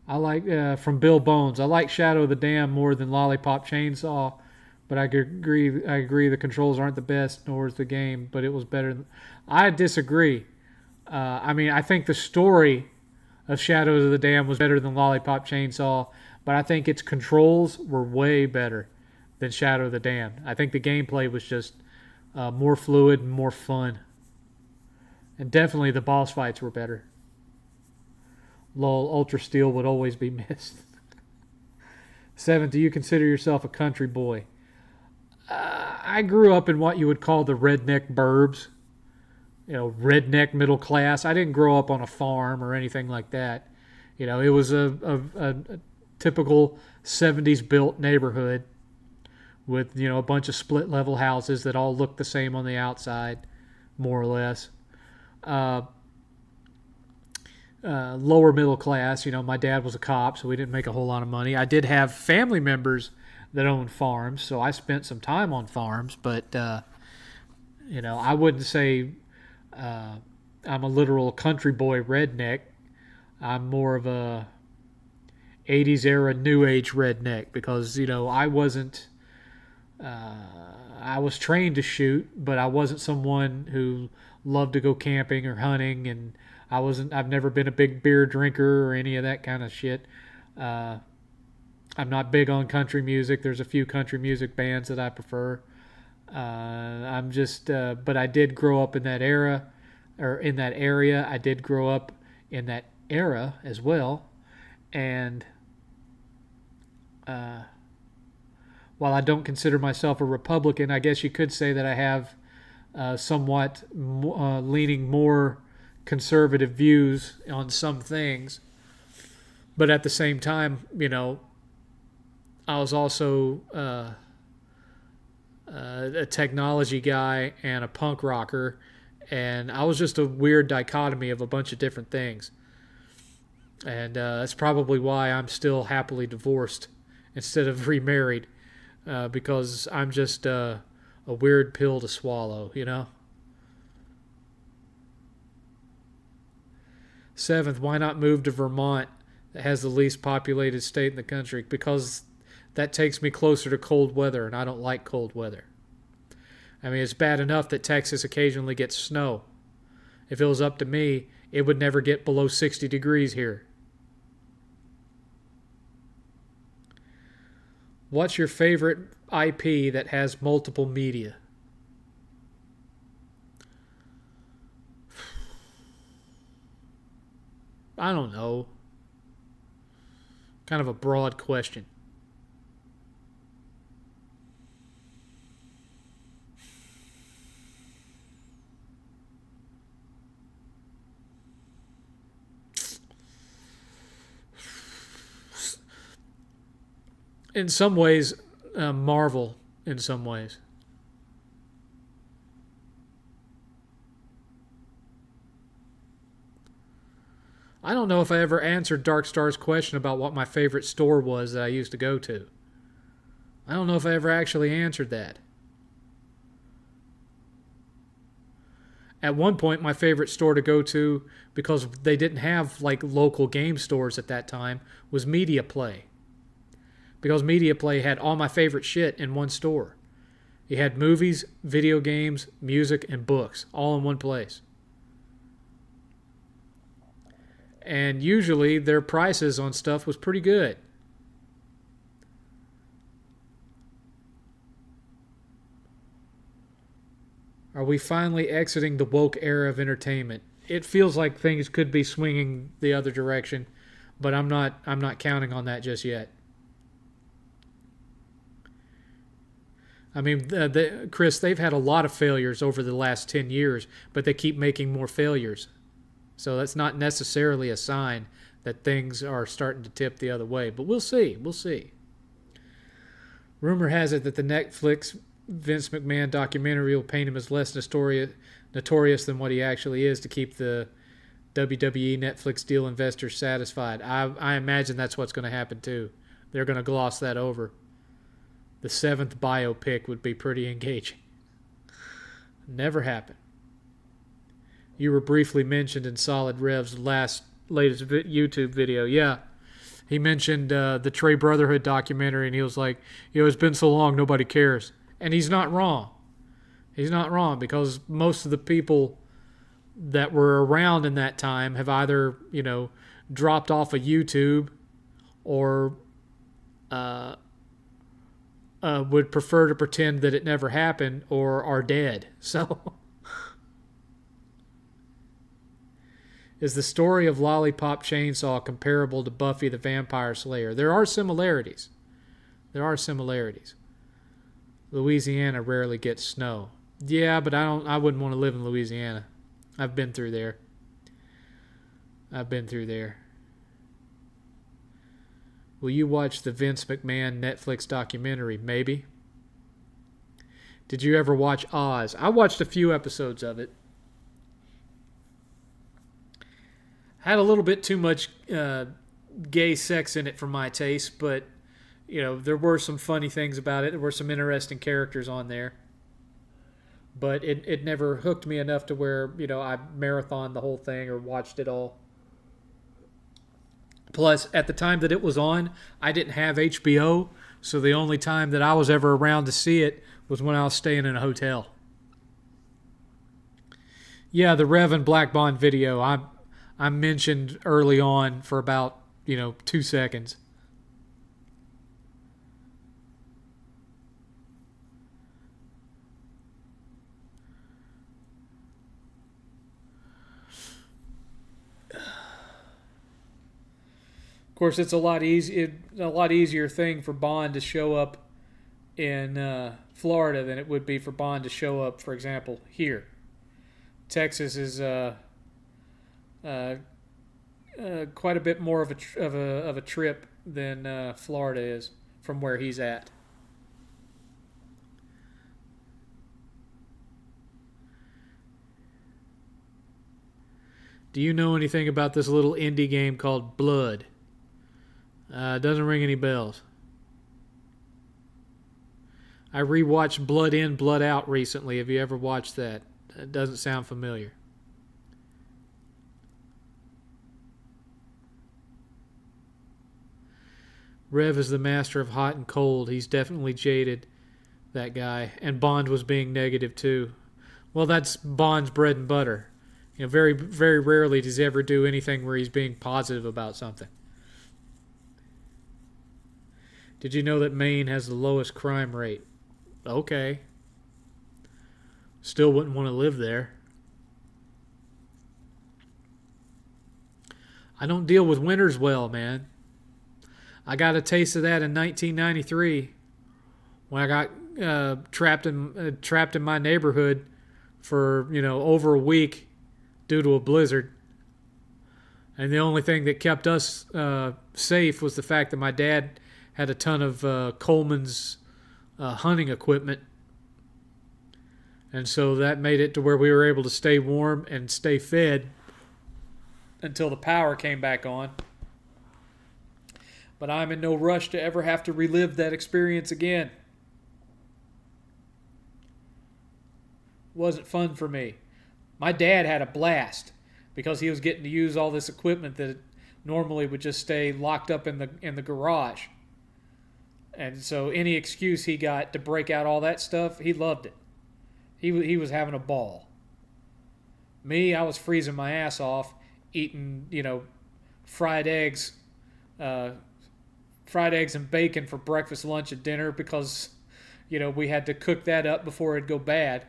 I like, from Bill Bones, I like Shadow of the Dam more than Lollipop Chainsaw, but I agree the controls aren't the best, nor is the game, but it was better. I disagree. I think the story of Shadows of the Dam was better than Lollipop Chainsaw, but I think its controls were way better than Shadow of the Dam. I think the gameplay was just more fluid and more fun. And definitely the boss fights were better. Lol, Ultra Steel would always be missed. 7th, do you consider yourself a country boy? I grew up in what you would call the redneck burbs. Redneck middle class. I didn't grow up on a farm or anything like that. It was a typical 70s built neighborhood with, a bunch of split level houses that all looked the same on the outside, more or less. Lower middle class. My dad was a cop, so we didn't make a whole lot of money. I did have family members that owned farms, so I spent some time on farms, but I wouldn't say I'm a literal country boy redneck. I'm more of a 80s era new age redneck because, I wasn't I was trained to shoot, but I wasn't someone who loved to go camping or hunting, and I've never been a big beer drinker or any of that kind of shit. I'm not big on country music. There's a few country music bands that I prefer. But I did grow up in that era, or in that area. I did grow up in that era as well. And while I don't consider myself a Republican, I guess you could say that I have somewhat leaning more conservative views on some things. But at the same time, I was also a technology guy and a punk rocker, and I was just a weird dichotomy of a bunch of different things. And that's probably why I'm still happily divorced instead of remarried, because I'm just a weird pill to swallow, 7th, why not move to Vermont, that has the least populated state in the country? Because that takes me closer to cold weather, and I don't like cold weather. It's bad enough that Texas occasionally gets snow. If it was up to me, it would never get below 60 degrees here. What's your favorite IP that has multiple media? I don't know. Kind of a broad question. In some ways, Marvel in some ways. I don't know if I ever answered Dark Star's question about what my favorite store was that I used to go to. I don't know if I ever actually answered that. At one point, my favorite store to go to, because they didn't have local game stores at that time, was Media Play. Because Media Play had all my favorite shit in one store. You had movies, video games, music, and books all in one place. And usually their prices on stuff was pretty good. Are we finally exiting the woke era of entertainment? It feels like things could be swinging the other direction. but I'm not counting on that just yet. I mean, Chris, they've had a lot of failures over the last 10 years, but they keep making more failures. So that's not necessarily a sign that things are starting to tip the other way. But we'll see. We'll see. Rumor has it that the Netflix Vince McMahon documentary will paint him as less notorious than what he actually is to keep the WWE Netflix deal investors satisfied. I imagine that's what's going to happen too. They're going to gloss that over. The 7th biopic would be pretty engaging. Never happened. You were briefly mentioned in Solid Rev's latest YouTube video. Yeah, he mentioned the Trey Brotherhood documentary, and he was like, it's been so long, nobody cares. And he's not wrong. He's not wrong, because most of the people that were around in that time have either, dropped off of YouTube or would prefer to pretend that it never happened or are dead. So... Is the story of Lollipop Chainsaw comparable to Buffy the Vampire Slayer? There are similarities. Louisiana rarely gets snow. Yeah, but I wouldn't want to live in Louisiana. I've been through there. Will you watch the Vince McMahon Netflix documentary? Maybe. Did you ever watch Oz? I watched a few episodes of it. Had a little bit too much gay sex in it for my taste, but there were some funny things about it. There were some interesting characters on there, but it never hooked me enough to where I marathoned the whole thing or watched it all. Plus, at the time that it was on, I didn't have HBO, so the only time that I was ever around to see it was when I was staying in a hotel. Yeah, the Rev and Black Bond video, I mentioned early on for about, 2 seconds. Of course, it's a lot easier thing for Bond to show up in Florida than it would be for Bond to show up, for example, here. Texas is quite a bit more of a trip than Florida is from where he's at. Do you know anything about this little indie game called Blood? Doesn't ring any bells. I rewatched Blood In, Blood Out recently. Have you ever watched that? It doesn't sound familiar. Rev is the master of hot and cold. He's definitely jaded, that guy. And Bond was being negative too. Well, that's Bond's bread and butter. Very, very rarely does he ever do anything where he's being positive about something. Did you know that Maine has the lowest crime rate? Okay. Still wouldn't want to live there. I don't deal with winters well, man. I got a taste of that in 1993 when I got trapped in my neighborhood for over a week due to a blizzard. And the only thing that kept us safe was the fact that my dad had a ton of Coleman's hunting equipment. And so that made it to where we were able to stay warm and stay fed until the power came back on. But I'm in no rush to ever have to relive that experience again. It wasn't fun for me. My dad had a blast because he was getting to use all this equipment that normally would just stay locked up in the garage. And so any excuse he got to break out all that stuff, he loved it. He was having a ball. Me, I was freezing my ass off, eating, fried eggs and bacon for breakfast, lunch, and dinner because, we had to cook that up before it'd go bad.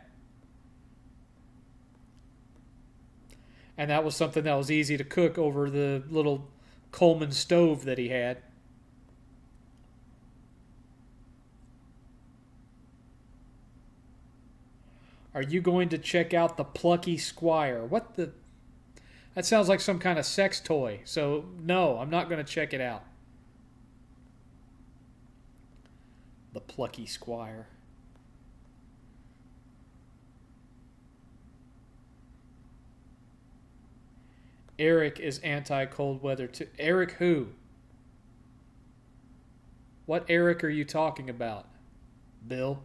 And that was something that was easy to cook over the little Coleman stove that he had. Are you going to check out the Plucky Squire? What the? That sounds like some kind of sex toy. So, no, I'm not going to check it out. The Plucky Squire. Eric is anti-cold weather too. Eric who? What Eric are you talking about? Bill?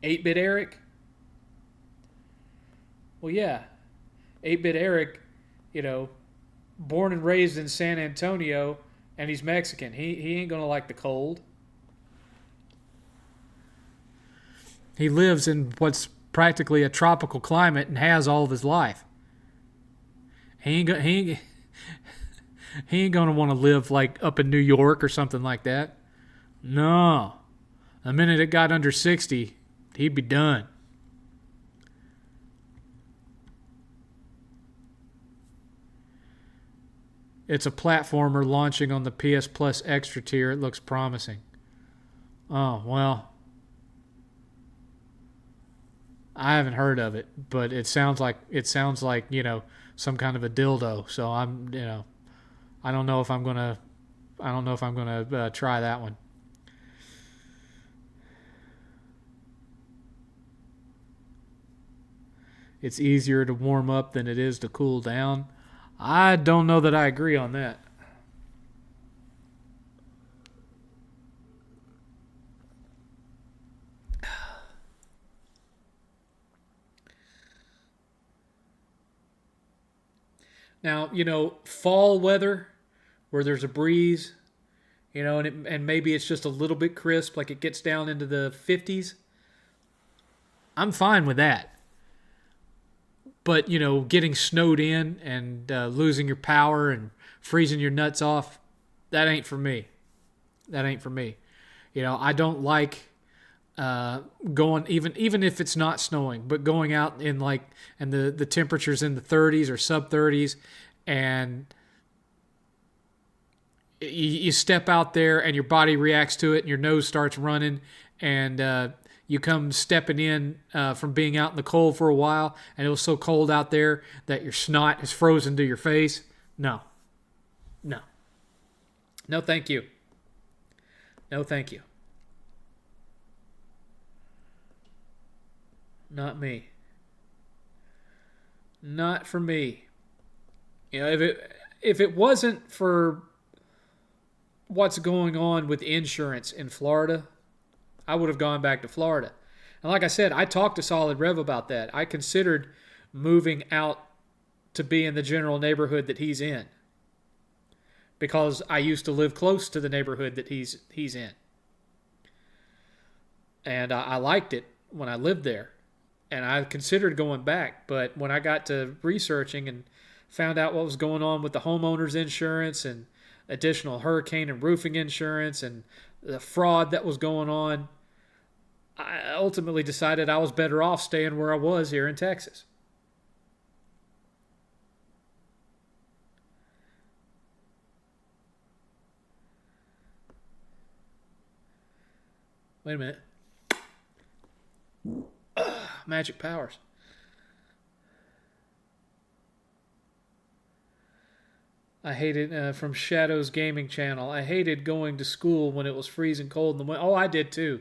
8-Bit Eric? Well, yeah. 8-Bit Eric, born and raised in San Antonio, and he's Mexican. He ain't going to like the cold. He lives in what's practically a tropical climate and has all of his life. He ain't going to want to live like up in New York or something like that. No. The minute it got under 60, he'd be done. It's a platformer launching on the PS Plus Extra tier. It looks promising. Oh, well. I haven't heard of it, but it sounds like some kind of a dildo. So I don't know if I'm gonna try that one. It's easier to warm up than it is to cool down. I don't know that I agree on that. Now, fall weather where there's a breeze, and maybe it's just a little bit crisp, like it gets down into the 50s. I'm fine with that. But, getting snowed in and losing your power and freezing your nuts off, that ain't for me. I don't like going, even if it's not snowing, but going out and the temperature's in the 30s or sub 30s, and you step out there and your body reacts to it and your nose starts running, and you come stepping in from being out in the cold for a while, and it was so cold out there that your snot is frozen to your face. No, thank you. No, thank you. Not me. Not for me. If it wasn't for what's going on with insurance in Florida, I would have gone back to Florida. And like I said, I talked to Solid Rev about that. I considered moving out to be in the general neighborhood that he's in, because I used to live close to the neighborhood that he's in. And I liked it when I lived there. And I considered going back. But when I got to researching and found out what was going on with the homeowner's insurance and additional hurricane and roofing insurance and the fraud that was going on, I ultimately decided I was better off staying where I was here in Texas. Wait a minute. Magic powers. I hated, from Shadow's Gaming Channel, I hated going to school when it was freezing cold in the winter. Oh, I did too.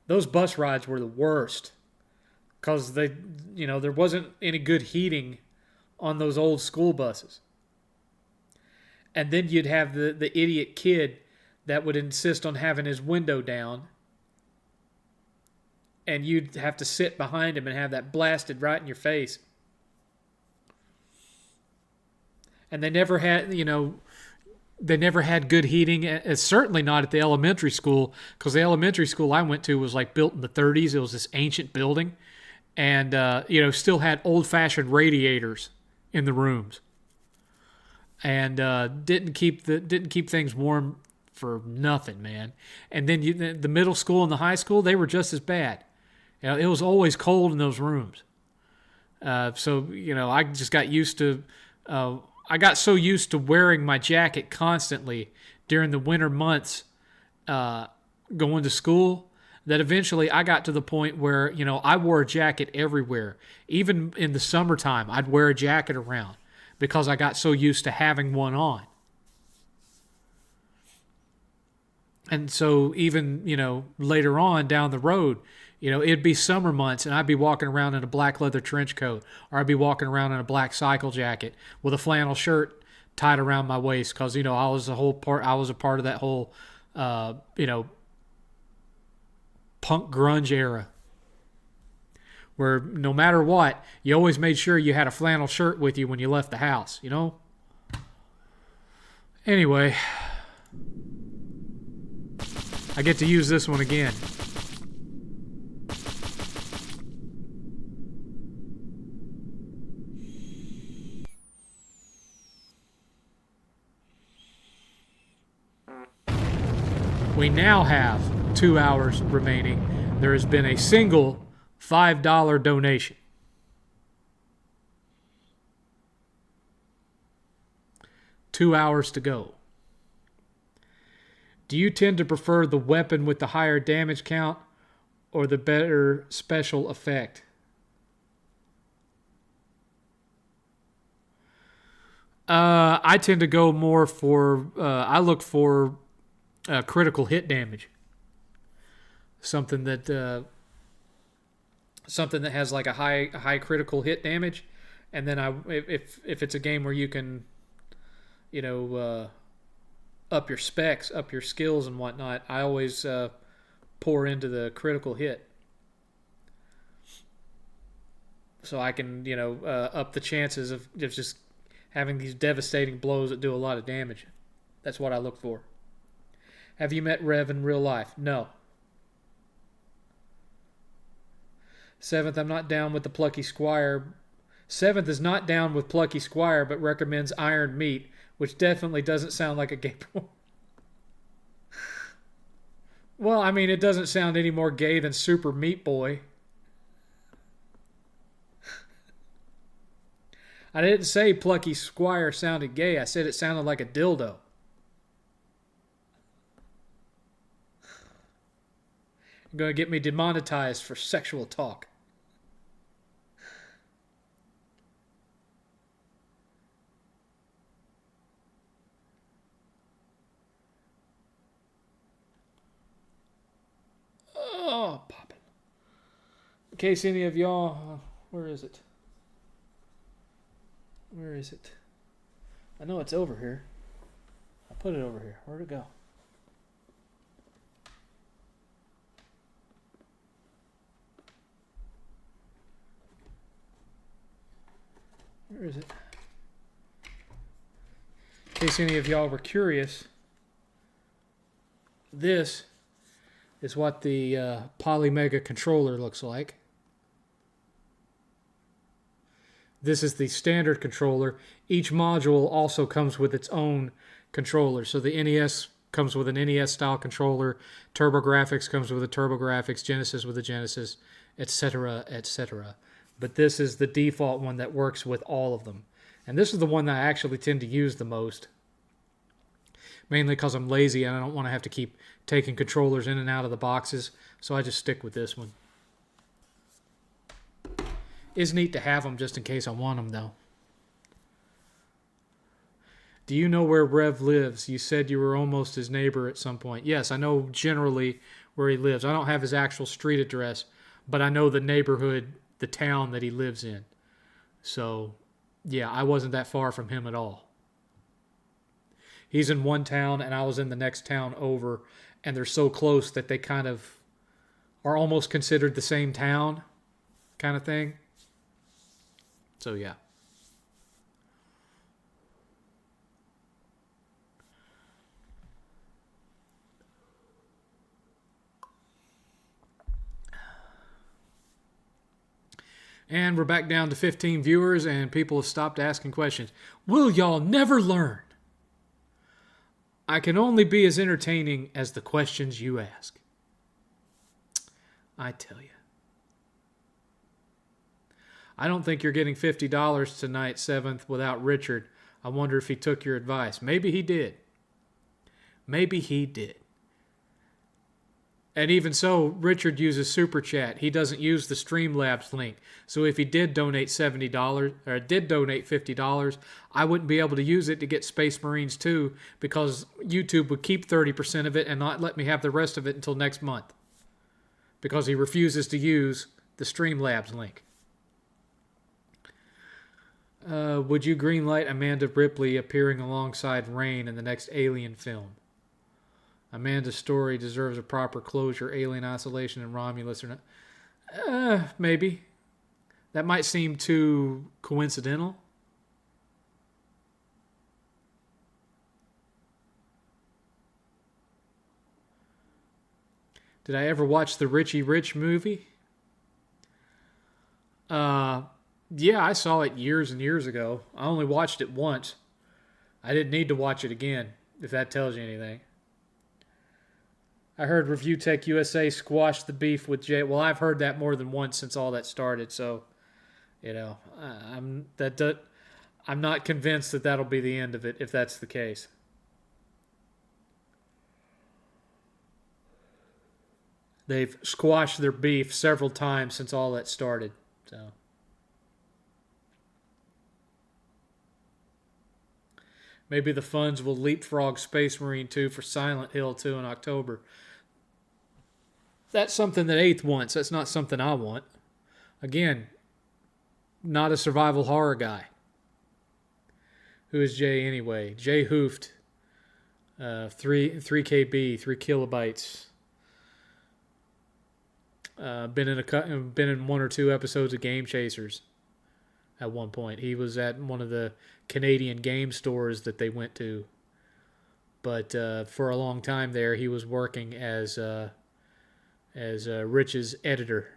Those bus rides were the worst, because there wasn't any good heating on those old school buses. And then you'd have the idiot kid that would insist on having his window down, and you'd have to sit behind him and have that blasted right in your face. And they never had good heating, certainly not at the elementary school, because the elementary school I went to was built in the 30s. It was this ancient building, and still had old-fashioned radiators in the rooms, and didn't keep things warm for nothing, man. And then the middle school and the high school, they were just as bad. It was always cold in those rooms. So I just got used to I got so used to wearing my jacket constantly during the winter months going to school that eventually I got to the point where, I wore a jacket everywhere. Even in the summertime, I'd wear a jacket around because I got so used to having one on. And so even, later on down the road, it'd be summer months and I'd be walking around in a black leather trench coat, or I'd be walking around in a black cycle jacket with a flannel shirt tied around my waist because, I was a part of that whole, punk grunge era where no matter what, you always made sure you had a flannel shirt with you when you left the house, Anyway, I get to use this one again. We now have 2 hours remaining. There has been a single $5 donation. Two hours to go. Do you tend to prefer the weapon with the higher damage count or the better special effect? I tend to go more for, I look for critical hit damage. Something that has like a high critical hit damage, and then if it's a game where you can, up your specs, up your skills and whatnot, I always pour into the critical hit, so I can up the chances of just having these devastating blows that do a lot of damage. That's what I look for. Have you met Rev in real life? No. 7th, I'm not down with the Plucky Squire. 7th is not down with Plucky Squire, but recommends Iron Meat, which definitely doesn't sound like a gay porn. Well, I mean, it doesn't sound any more gay than Super Meat Boy. I didn't say Plucky Squire sounded gay. I said it sounded like a dildo. You're going to get me demonetized for sexual talk. Oh, popping. In case any of y'all... where is it? Where is it? I know it's over here. I put it over here. Where'd it go? Where is it? In case any of y'all were curious, this is what the Polymega controller looks like. This is the standard controller. Each module also comes with its own controller. So the NES comes with an NES style controller, TurboGrafx comes with a TurboGrafx, Genesis with a Genesis, etc., etc. But this is the default one that works with all of them. And this is the one that I actually tend to use the most. Mainly because I'm lazy and I don't want to have to keep taking controllers in and out of the boxes. So I just stick with this one. It's neat to have them just in case I want them, though. Do you know where Rev lives? You said you were almost his neighbor at some point. Yes, I know generally where he lives. I don't have his actual street address, but I know the neighborhood, the town that he lives in. So, yeah, I wasn't that far from him at all. He's in one town, and I was in the next town over, and they're so close that they kind of are almost considered the same town kind of thing. So, yeah. And we're back down to 15 viewers, and people have stopped asking questions. Will y'all never learn? I can only be as entertaining as the questions you ask. I tell you. I don't think you're getting $50 tonight, 7th, without Richard. I wonder if he took your advice. Maybe he did. Maybe he did. And even so, Richard uses Super Chat. He doesn't use the Streamlabs link. So if he did donate $70 or did donate $50, I wouldn't be able to use it to get Space Marines 2 because YouTube would keep 30% of it and not let me have the rest of it until next month because he refuses to use the Streamlabs link. Would you greenlight Amanda Ripley appearing alongside Rain in the next Alien film? Amanda's story deserves a proper closure. Alien Isolation and Romulus or not? Maybe. That might seem too coincidental. Did I ever watch the Richie Rich movie? Yeah, I saw it years and years ago. I only watched it once. I didn't need to watch it again, if that tells you anything. I heard Review Tech USA squashed the beef with Jay. Well, I've heard that more than once since all that started. So, I'm not convinced that that'll be the end of it if that's the case. They've squashed their beef several times since all that started. So, maybe the funds will leapfrog Space Marine 2 for Silent Hill 2 in October. That's something that 8th wants. That's not something I want. Again, not a survival horror guy. Who is Jay anyway? Jay Hooft. 3 KB, 3 kilobytes. Been in 1 or 2 episodes of Game Chasers at one point. He was at one of the Canadian game stores that they went to. But for a long time there, he was working as Rich's editor.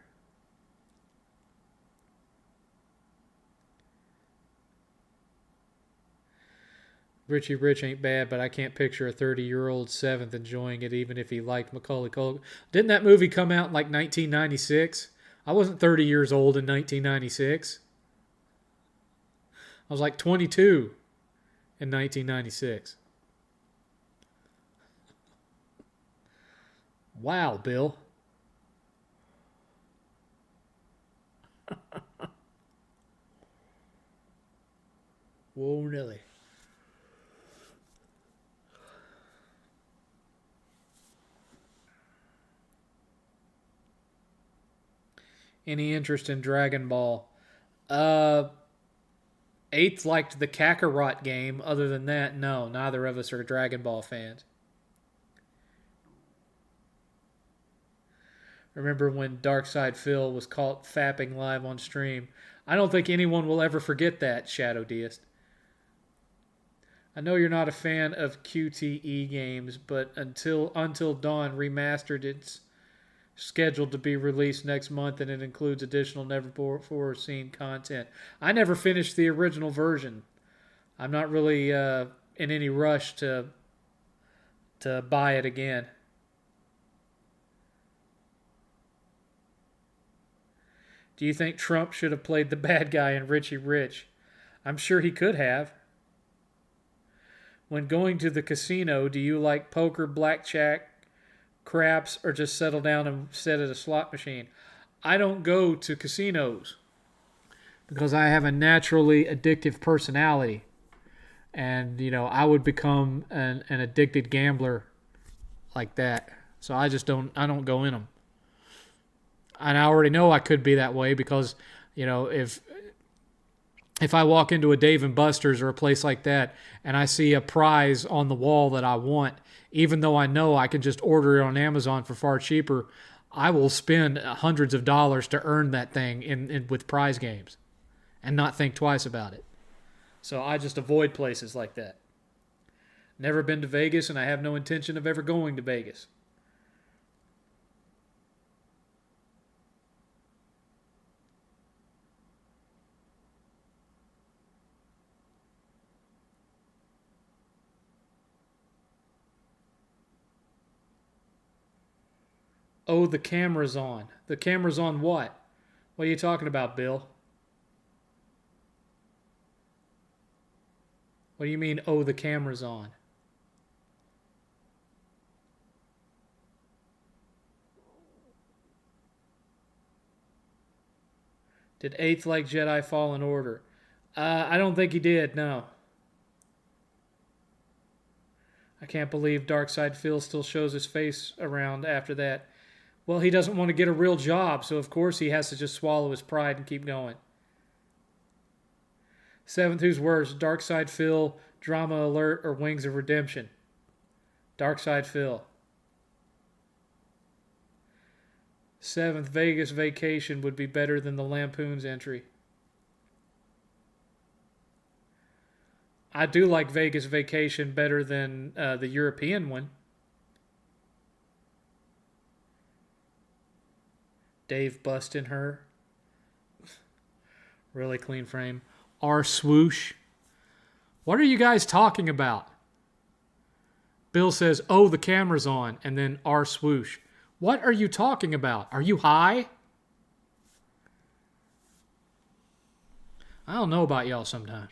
Richie Rich ain't bad, but I can't picture a 30-year-old 7th enjoying it even if he liked Macaulay Culkin. Didn't that movie come out in like 1996? I wasn't 30 years old in 1996. I was like 22 in 1996. Wow, Bill. Whoa, Nelly. Any interest in Dragon Ball? 8th liked the Kakarot game. Other than that, no. Neither of us are Dragon Ball fans. Remember when Darkside Phil was caught fapping live on stream? I don't think anyone will ever forget that, Shadow Deist. I know you're not a fan of QTE games, but Until Dawn Remastered, it's scheduled to be released next month, and it includes additional never-before-seen content. I never finished the original version. I'm not really in any rush to buy it again. Do you think Trump should have played the bad guy in Richie Rich? I'm sure he could have. When going to the casino, do you like poker, blackjack, craps, or just settle down and sit at a slot machine? I don't go to casinos because I have a naturally addictive personality. And, I would become an addicted gambler like that. So I don't go in them. And I already know I could be that way because, if I walk into a Dave & Buster's or a place like that and I see a prize on the wall that I want, even though I know I can just order it on Amazon for far cheaper, I will spend hundreds of dollars to earn that thing in with prize games and not think twice about it. So I just avoid places like that. Never been to Vegas, and I have no intention of ever going to Vegas. Oh, the camera's on. The camera's on what? What are you talking about, Bill? What do you mean, oh, the camera's on? Did 8th like Jedi Fallen Order? I don't think he did, no. I can't believe Darkside Phil still shows his face around after that. Well, he doesn't want to get a real job, so of course he has to just swallow his pride and keep going. 7th, who's worse, Darkside Phil, Drama Alert, or Wings of Redemption? Darkside Phil. 7th, Vegas Vacation would be better than the Lampoon's entry. I do like Vegas Vacation better than the European one. Dave busting her. Really clean frame. R swoosh. What are you guys talking about? Bill says, oh, the camera's on, and then R swoosh. What are you talking about? Are you high? I don't know about y'all sometimes.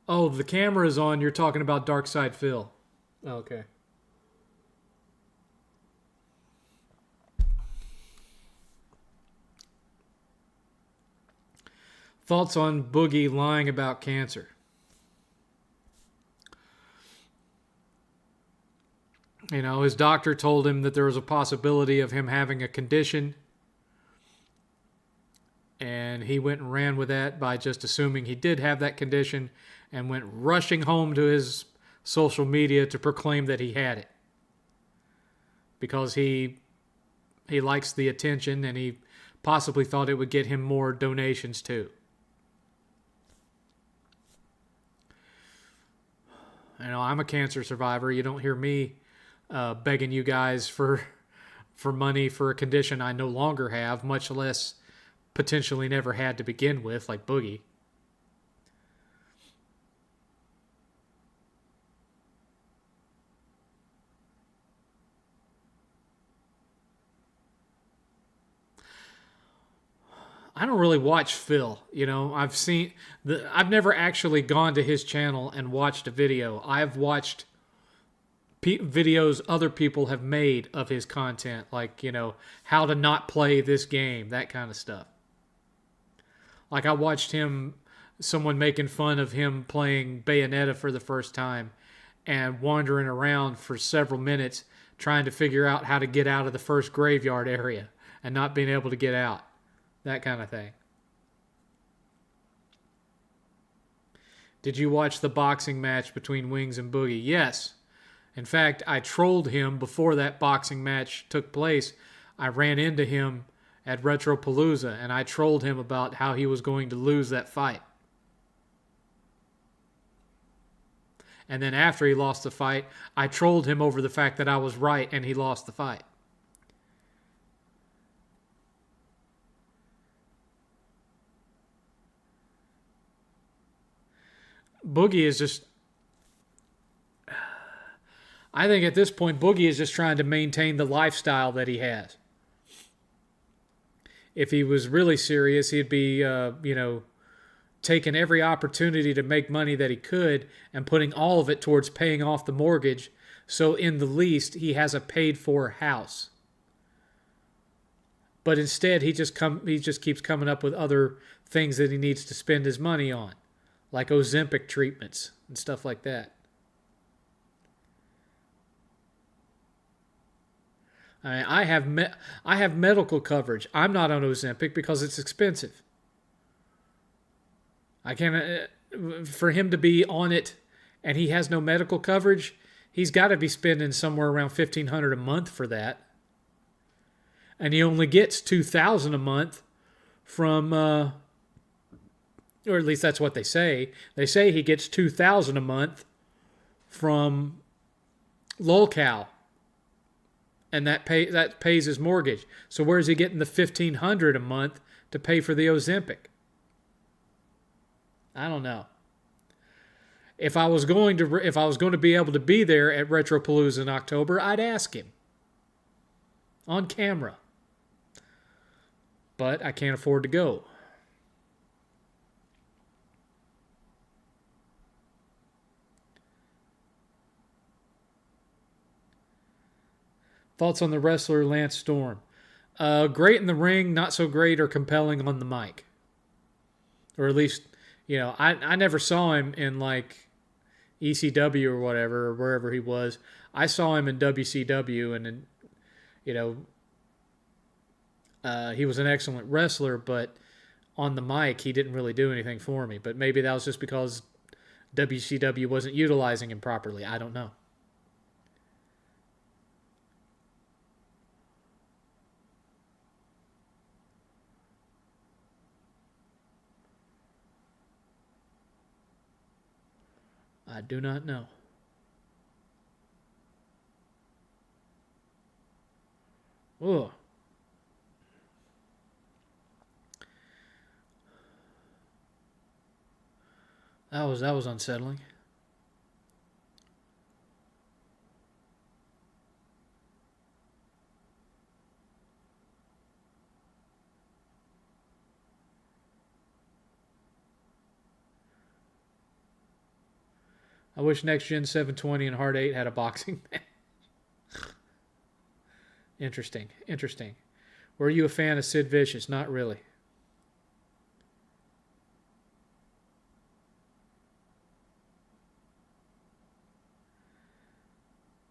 Oh, the camera is on. You're talking about Darkside Phil. Okay. Thoughts on Boogie lying about cancer? You know, his doctor told him that there was a possibility of him having a condition, and he went and ran with that by just assuming he did have that condition and went rushing home to his social media to proclaim that he had it. Because he likes the attention, and he possibly thought it would get him more donations too. You know, I'm a cancer survivor. You don't hear me begging you guys for money for a condition I no longer have, much less potentially never had to begin with, like Boogie. I don't really watch Phil. You know, I've never actually gone to his channel and watched a video. I've watched videos other people have made of his content, like, you know, how to not play this game, that kind of stuff. Like, I watched someone making fun of him playing Bayonetta for the first time and wandering around for several minutes trying to figure out how to get out of the first graveyard area and not being able to get out. That kind of thing. Did you watch the boxing match between Wings and Boogie? Yes. In fact, I trolled him before that boxing match took place. I ran into him at Retropalooza, and I trolled him about how he was going to lose that fight. And then after he lost the fight, I trolled him over the fact that I was right and he lost the fight. Boogie is just... I think at this point, Boogie is just trying to maintain the lifestyle that he has. If he was really serious, he'd be, taking every opportunity to make money that he could and putting all of it towards paying off the mortgage. So in the least, he has a paid-for house. But instead, he just keeps coming up with other things that he needs to spend his money on, like Ozempic treatments and stuff like that. I have medical coverage. I'm not on Ozempic because it's expensive. I can't. For him to be on it, and he has no medical coverage, he's got to be spending somewhere around $1,500 a month for that, and he only gets $2,000 a month from, or at least that's what they say. They say he gets $2,000 a month from LolCow. And that pays his mortgage. So where's he getting the $1,500 a month to pay for the Ozempic? I don't know. If I was going to be able to be there at Retropalooza in October, I'd ask him on camera. but I can't afford to go. Thoughts on the wrestler Lance Storm? Great in the ring, not so great or compelling on the mic. Or at least, I never saw him in like ECW or whatever, or wherever he was. I saw him in WCW, and you know, he was an excellent wrestler, but on the mic, he didn't really do anything for me. But maybe that was just because WCW wasn't utilizing him properly. I don't know. I do not know. Ugh. That was unsettling. I wish Next Gen 720 and Hard 8 had a boxing match. Interesting. Interesting. Were you a fan of Sid Vicious? Not really.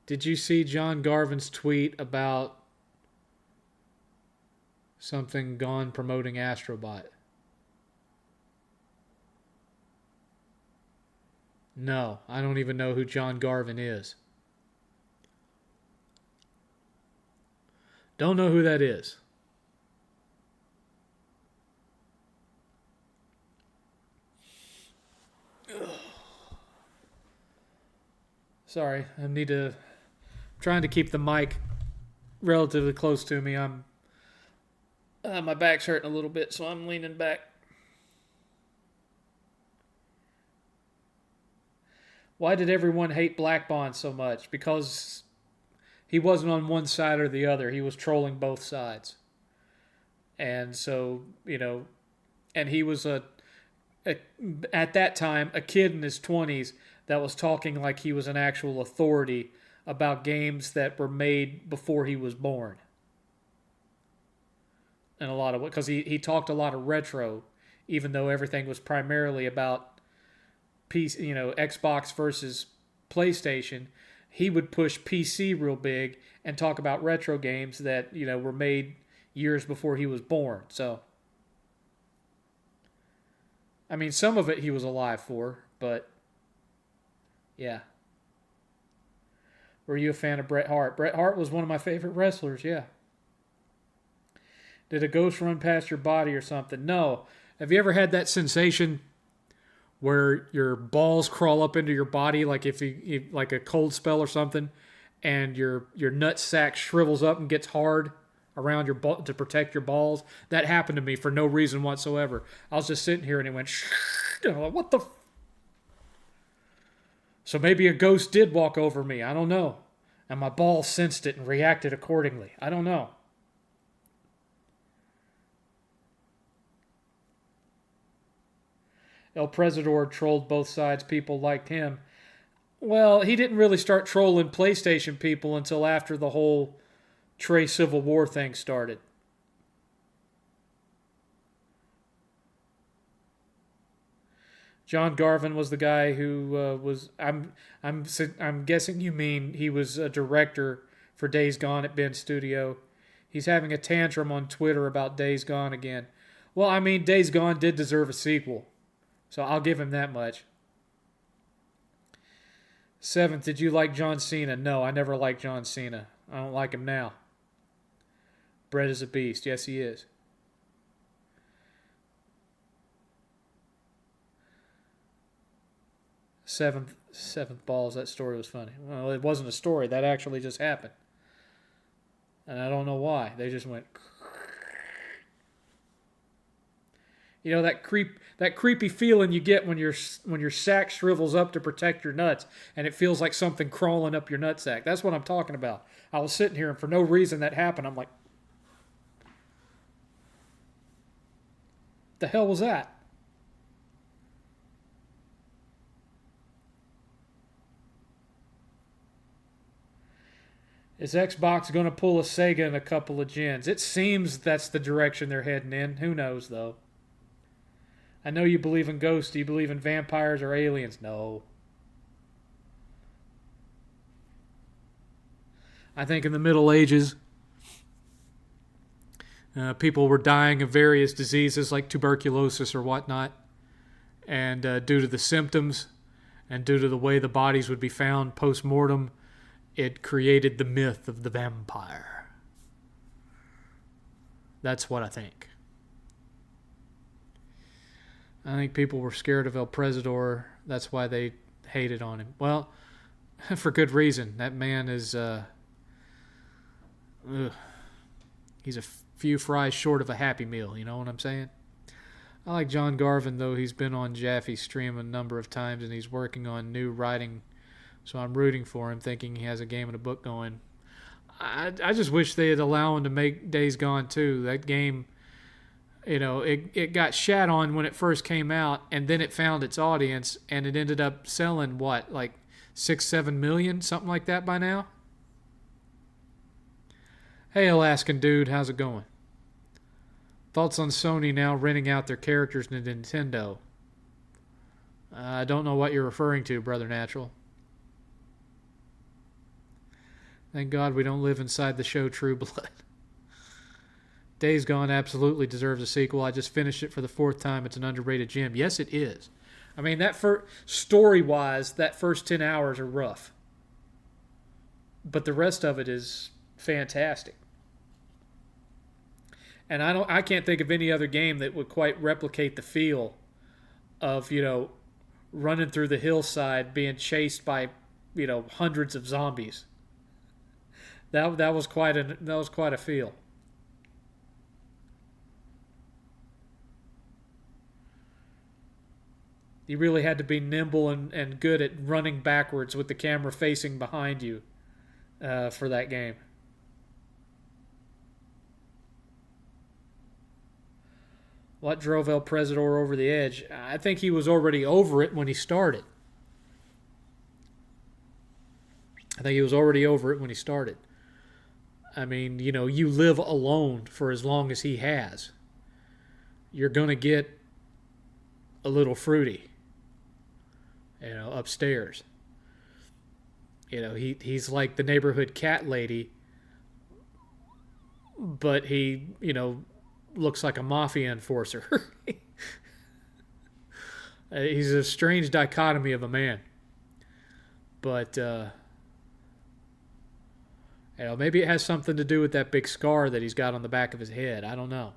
Did you see John Garvin's tweet about something gone promoting Astrobot? No, I don't even know who John Garvin is. Don't know who that is. Sorry, I need to trying to keep the mic relatively close to me. My back's hurting a little bit, so I'm leaning back. Why did everyone hate Black Bond so much? Because he wasn't on one side or the other. He was trolling both sides. And so, and he was at that time, a kid in his 20s that was talking like he was an actual authority about games that were made before he was born. And a lot of because he talked a lot of retro, even though everything was primarily about PC, Xbox versus PlayStation. He would push PC real big and talk about retro games that, were made years before he was born. So, I mean, some of it he was alive for, but yeah. Were you a fan of Bret Hart? Bret Hart was one of my favorite wrestlers, yeah. Did a ghost run past your body or something? No. Have you ever had that sensation where your balls crawl up into your body, like if you like a cold spell or something, and your nut sack shrivels up and gets hard around your ball to protect your balls? That happened to me for no reason whatsoever. I was just sitting here and it went, and I'm like, what the? So maybe a ghost did walk over me. I don't know. And my balls sensed it and reacted accordingly. I don't know. El Presidor trolled both sides. People liked him. Well, he didn't really start trolling PlayStation people until after the whole Trey Civil War thing started. John Garvin was the guy who was. I'm guessing you mean he was a director for Days Gone at Ben's studio. He's having a tantrum on Twitter about Days Gone again. Well, I mean, Days Gone did deserve a sequel. So I'll give him that much. 7th, did you like John Cena? No, I never liked John Cena. I don't like him now. Brett is a beast. Yes, he is. 7th balls. That story was funny. Well, it wasn't a story. That actually just happened. And I don't know why. They just went... that creepy feeling you get when your sack shrivels up to protect your nuts, and it feels like something crawling up your nutsack. That's what I'm talking about. I was sitting here, and for no reason that happened. I'm like, The hell was that? Is Xbox going to pull a Sega in a couple of gens? It seems that's the direction they're heading in. Who knows, though? I know you believe in ghosts. Do you believe in vampires or aliens? No. I think in the Middle Ages, people were dying of various diseases like tuberculosis or whatnot. And due to the symptoms and due to the way the bodies would be found post-mortem, it created the myth of the vampire. That's what I think. I think people were scared of El Presidor. That's why they hated on him. Well, for good reason. That man is... he's a few fries short of a Happy Meal. You know what I'm saying? I like John Garvin, though. He's been on Jaffe's stream a number of times, and he's working on new writing. So I'm rooting for him, thinking he has a game and a book going. I just wish they'd allow him to make Days Gone 2. That game, it got shat on when it first came out, and then it found its audience, and it ended up selling, what, like 6-7 million, something like that by now? Hey, Alaskan dude, how's it going? Thoughts on Sony now renting out their characters to Nintendo? I don't know what you're referring to, Brother Natural. Thank God we don't live inside the show True Blood. Days Gone absolutely deserves a sequel. I just finished it for the 4th time. It's an underrated gem. Yes, it is. I mean, story-wise, that first 10 hours are rough. But the rest of it is fantastic. And I can't think of any other game that would quite replicate the feel of, running through the hillside being chased by, hundreds of zombies. That was quite a feel. You really had to be nimble and good at running backwards with the camera facing behind you for that game. What drove El Presidor over the edge? I think he was already over it when he started. I mean, you live alone for as long as he has. You're going to get a little fruity, upstairs. He's like the neighborhood cat lady, but he, looks like a mafia enforcer. He's a strange dichotomy of a man. But, maybe it has something to do with that big scar that he's got on the back of his head. I don't know.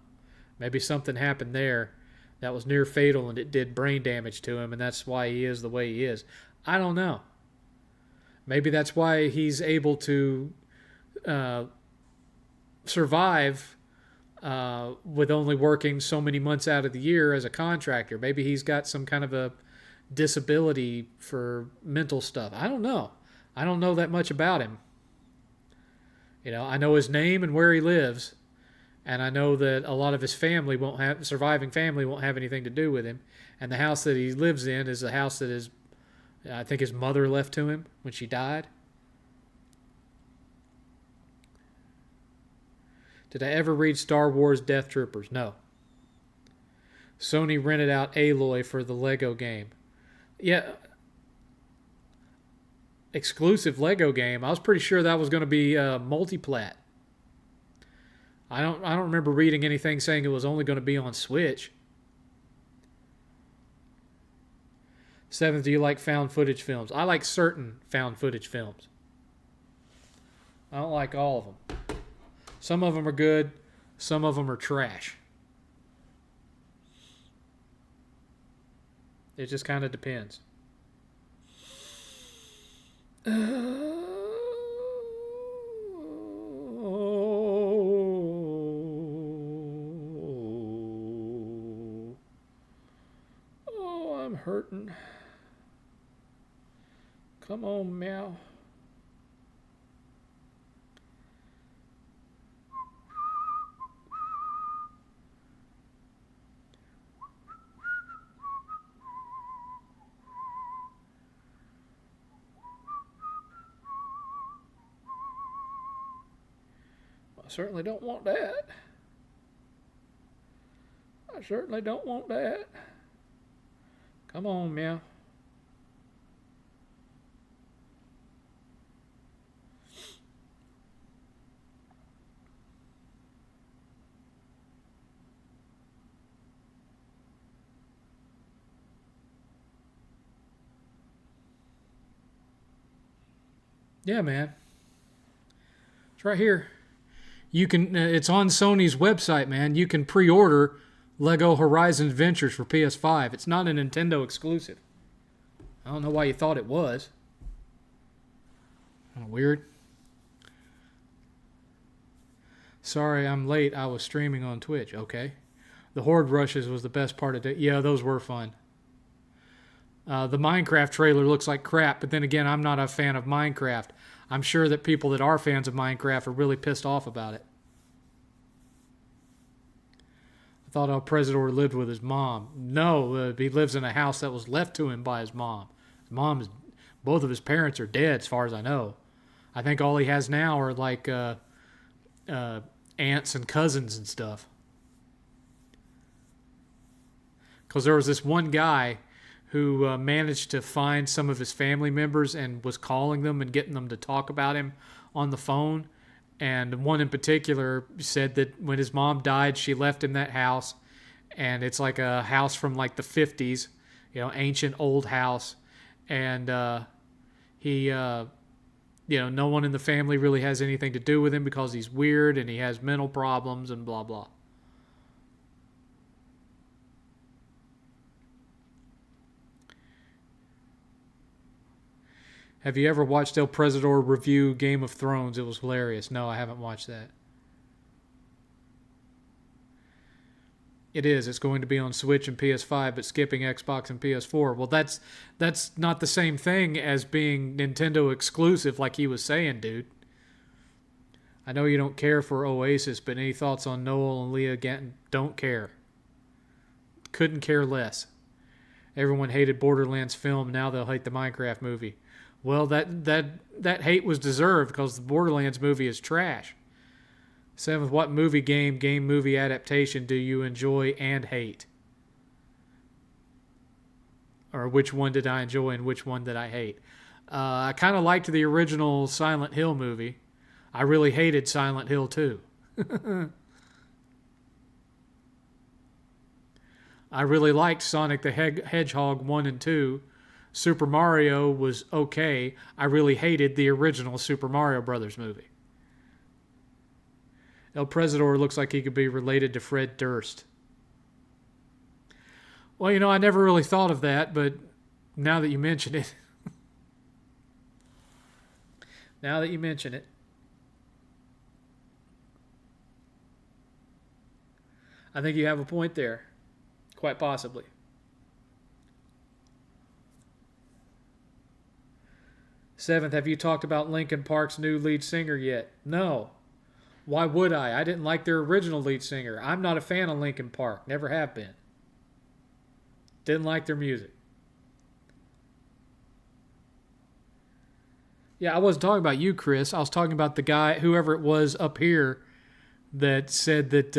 Maybe something happened there that was near fatal and it did brain damage to him, and that's why he is the way he is. I don't know. Maybe that's why he's able to survive with only working so many months out of the year as a contractor. Maybe he's got some kind of a disability for mental stuff. I don't know. I don't know that much about him. I know his name and where he lives, and I know that a lot of his surviving family won't have anything to do with him. And the house that he lives in is a house that I think his mother left to him when she died. Did I ever read Star Wars Death Troopers? No. Sony rented out Aloy for the Lego game. Yeah. Exclusive Lego game. I was pretty sure that was going to be multiplat. I don't remember reading anything saying it was only going to be on Switch. 7th, do you like found footage films? I like certain found footage films. I don't like all of them. Some of them are good. Some of them are trash. It just kind of depends. I'm hurting. Come on, meow. I certainly don't want that. I certainly don't want that. Come on, meow. Yeah, man. It's right here. You can. It's on Sony's website, man. You can pre-order Lego Horizon Adventures for PS5. It's not a Nintendo exclusive. I don't know why you thought it was. Kind of weird. Sorry, I'm late. I was streaming on Twitch. Okay. The Horde Rushes was the best part of it. Yeah, those were fun. The Minecraft trailer looks like crap, but then again, I'm not a fan of Minecraft. I'm sure that people that are fans of Minecraft are really pissed off about it. I thought El Presidor lived with his mom. No, he lives in a house that was left to him by his mom. Both of his parents are dead, as far as I know. I think all he has now are like aunts and cousins and stuff. Because there was this one guy who managed to find some of his family members and was calling them and getting them to talk about him on the phone. And one in particular said that when his mom died, she left him that house. And it's like a house from like the 50s, ancient old house. And he, no one in the family really has anything to do with him because he's weird and he has mental problems and blah, blah. Have you ever watched El Presidor review Game of Thrones? It was hilarious. No, I haven't watched that. It is. It's going to be on Switch and PS5, but skipping Xbox and PS4. Well, that's not the same thing as being Nintendo exclusive like he was saying, dude. I know you don't care for Oasis, but any thoughts on Noel and Leah Ganton? Don't care. Couldn't care less. Everyone hated Borderlands film. Now they'll hate the Minecraft movie. Well, that hate was deserved because the Borderlands movie is trash. 7th, what game movie adaptation do you enjoy and hate? Or which one did I enjoy and which one did I hate? I kind of liked the original Silent Hill movie. I really hated Silent Hill 2. I really liked Sonic the Hedgehog 1 and 2. Super Mario was okay. I really hated the original Super Mario Brothers movie. El Presidor looks like he could be related to Fred Durst. Well, I never really thought of that, but now that you mention it. I think you have a point there. Quite possibly. Seventh, have you talked about Linkin Park's new lead singer yet? No. Why would I? I didn't like their original lead singer. I'm not a fan of Linkin Park. Never have been. Didn't like their music. Yeah, I wasn't talking about you, Chris. I was talking about the guy, whoever it was up here, that said that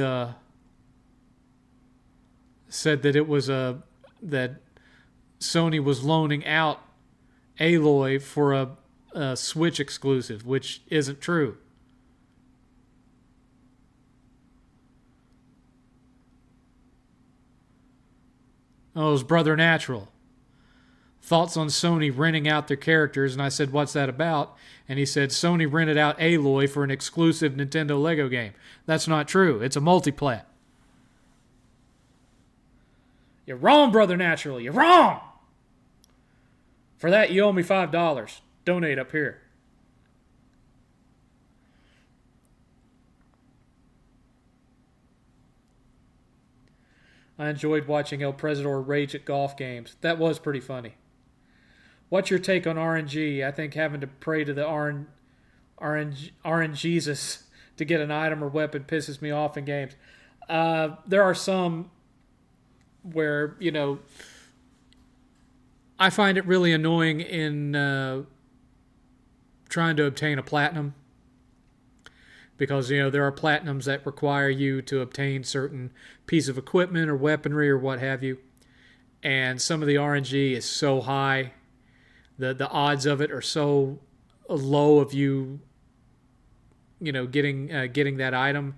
it was that Sony was loaning out Aloy for a Switch exclusive, which isn't true. Oh, it was Brother Natural. Thoughts on Sony renting out their characters, and I said, what's that about? And he said, Sony rented out Aloy for an exclusive Nintendo Lego game. That's not true. It's a multiplat. You're wrong, Brother Natural. You're wrong! For that, you owe me $5. Donate up here. I enjoyed watching El Presidor rage at golf games. That was pretty funny. What's your take on RNG? I think having to pray to the RNGesus to get an item or weapon pisses me off in games. There are some where, I find it really annoying in trying to obtain a platinum because there are platinums that require you to obtain certain piece of equipment or weaponry or what have you, and some of the RNG is so high, the odds of it are so low of getting that item,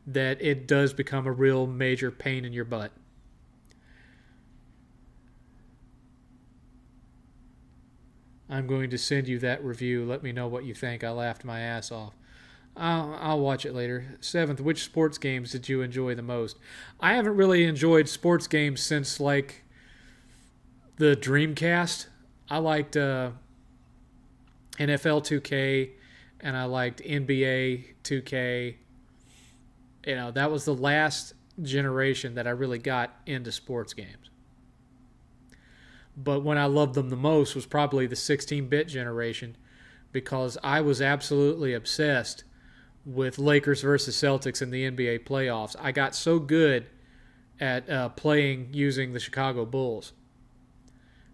that it does become a real major pain in your butt. I'm going to send you that review. Let me know what you think. I laughed my ass off. I'll watch it later. 7th, which sports games did you enjoy the most? I haven't really enjoyed sports games since like the Dreamcast. I liked NFL 2K and I liked NBA 2K. That was the last generation that I really got into sports games. But when I loved them the most was probably the 16-bit generation, because I was absolutely obsessed with Lakers versus Celtics in the NBA playoffs. I got so good at playing using the Chicago Bulls.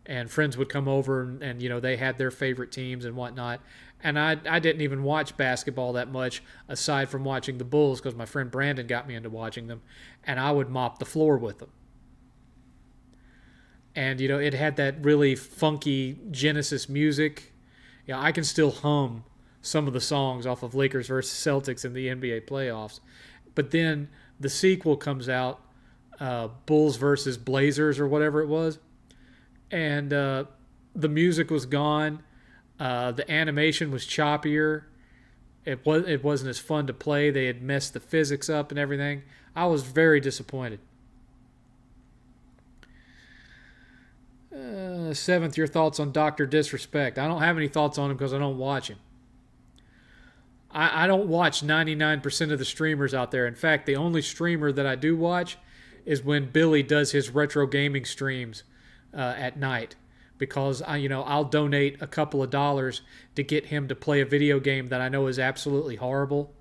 And friends would come over and they had their favorite teams and whatnot. And I didn't even watch basketball that much aside from watching the Bulls, because my friend Brandon got me into watching them. And I would mop the floor with them. And, it had that really funky Genesis music. I can still hum some of the songs off of Lakers versus Celtics in the NBA playoffs. But then the sequel comes out, Bulls versus Blazers or whatever it was. And the music was gone. The animation was choppier. It wasn't as fun to play. They had messed the physics up and everything. I was very disappointed. 7th, your thoughts on Dr. Disrespect. I don't have any thoughts on him because I don't watch him. I don't watch 99% of the streamers out there. In fact, the only streamer that I do watch is when Billy does his retro gaming streams at night, because I'll donate a couple of dollars to get him to play a video game that I know is absolutely horrible,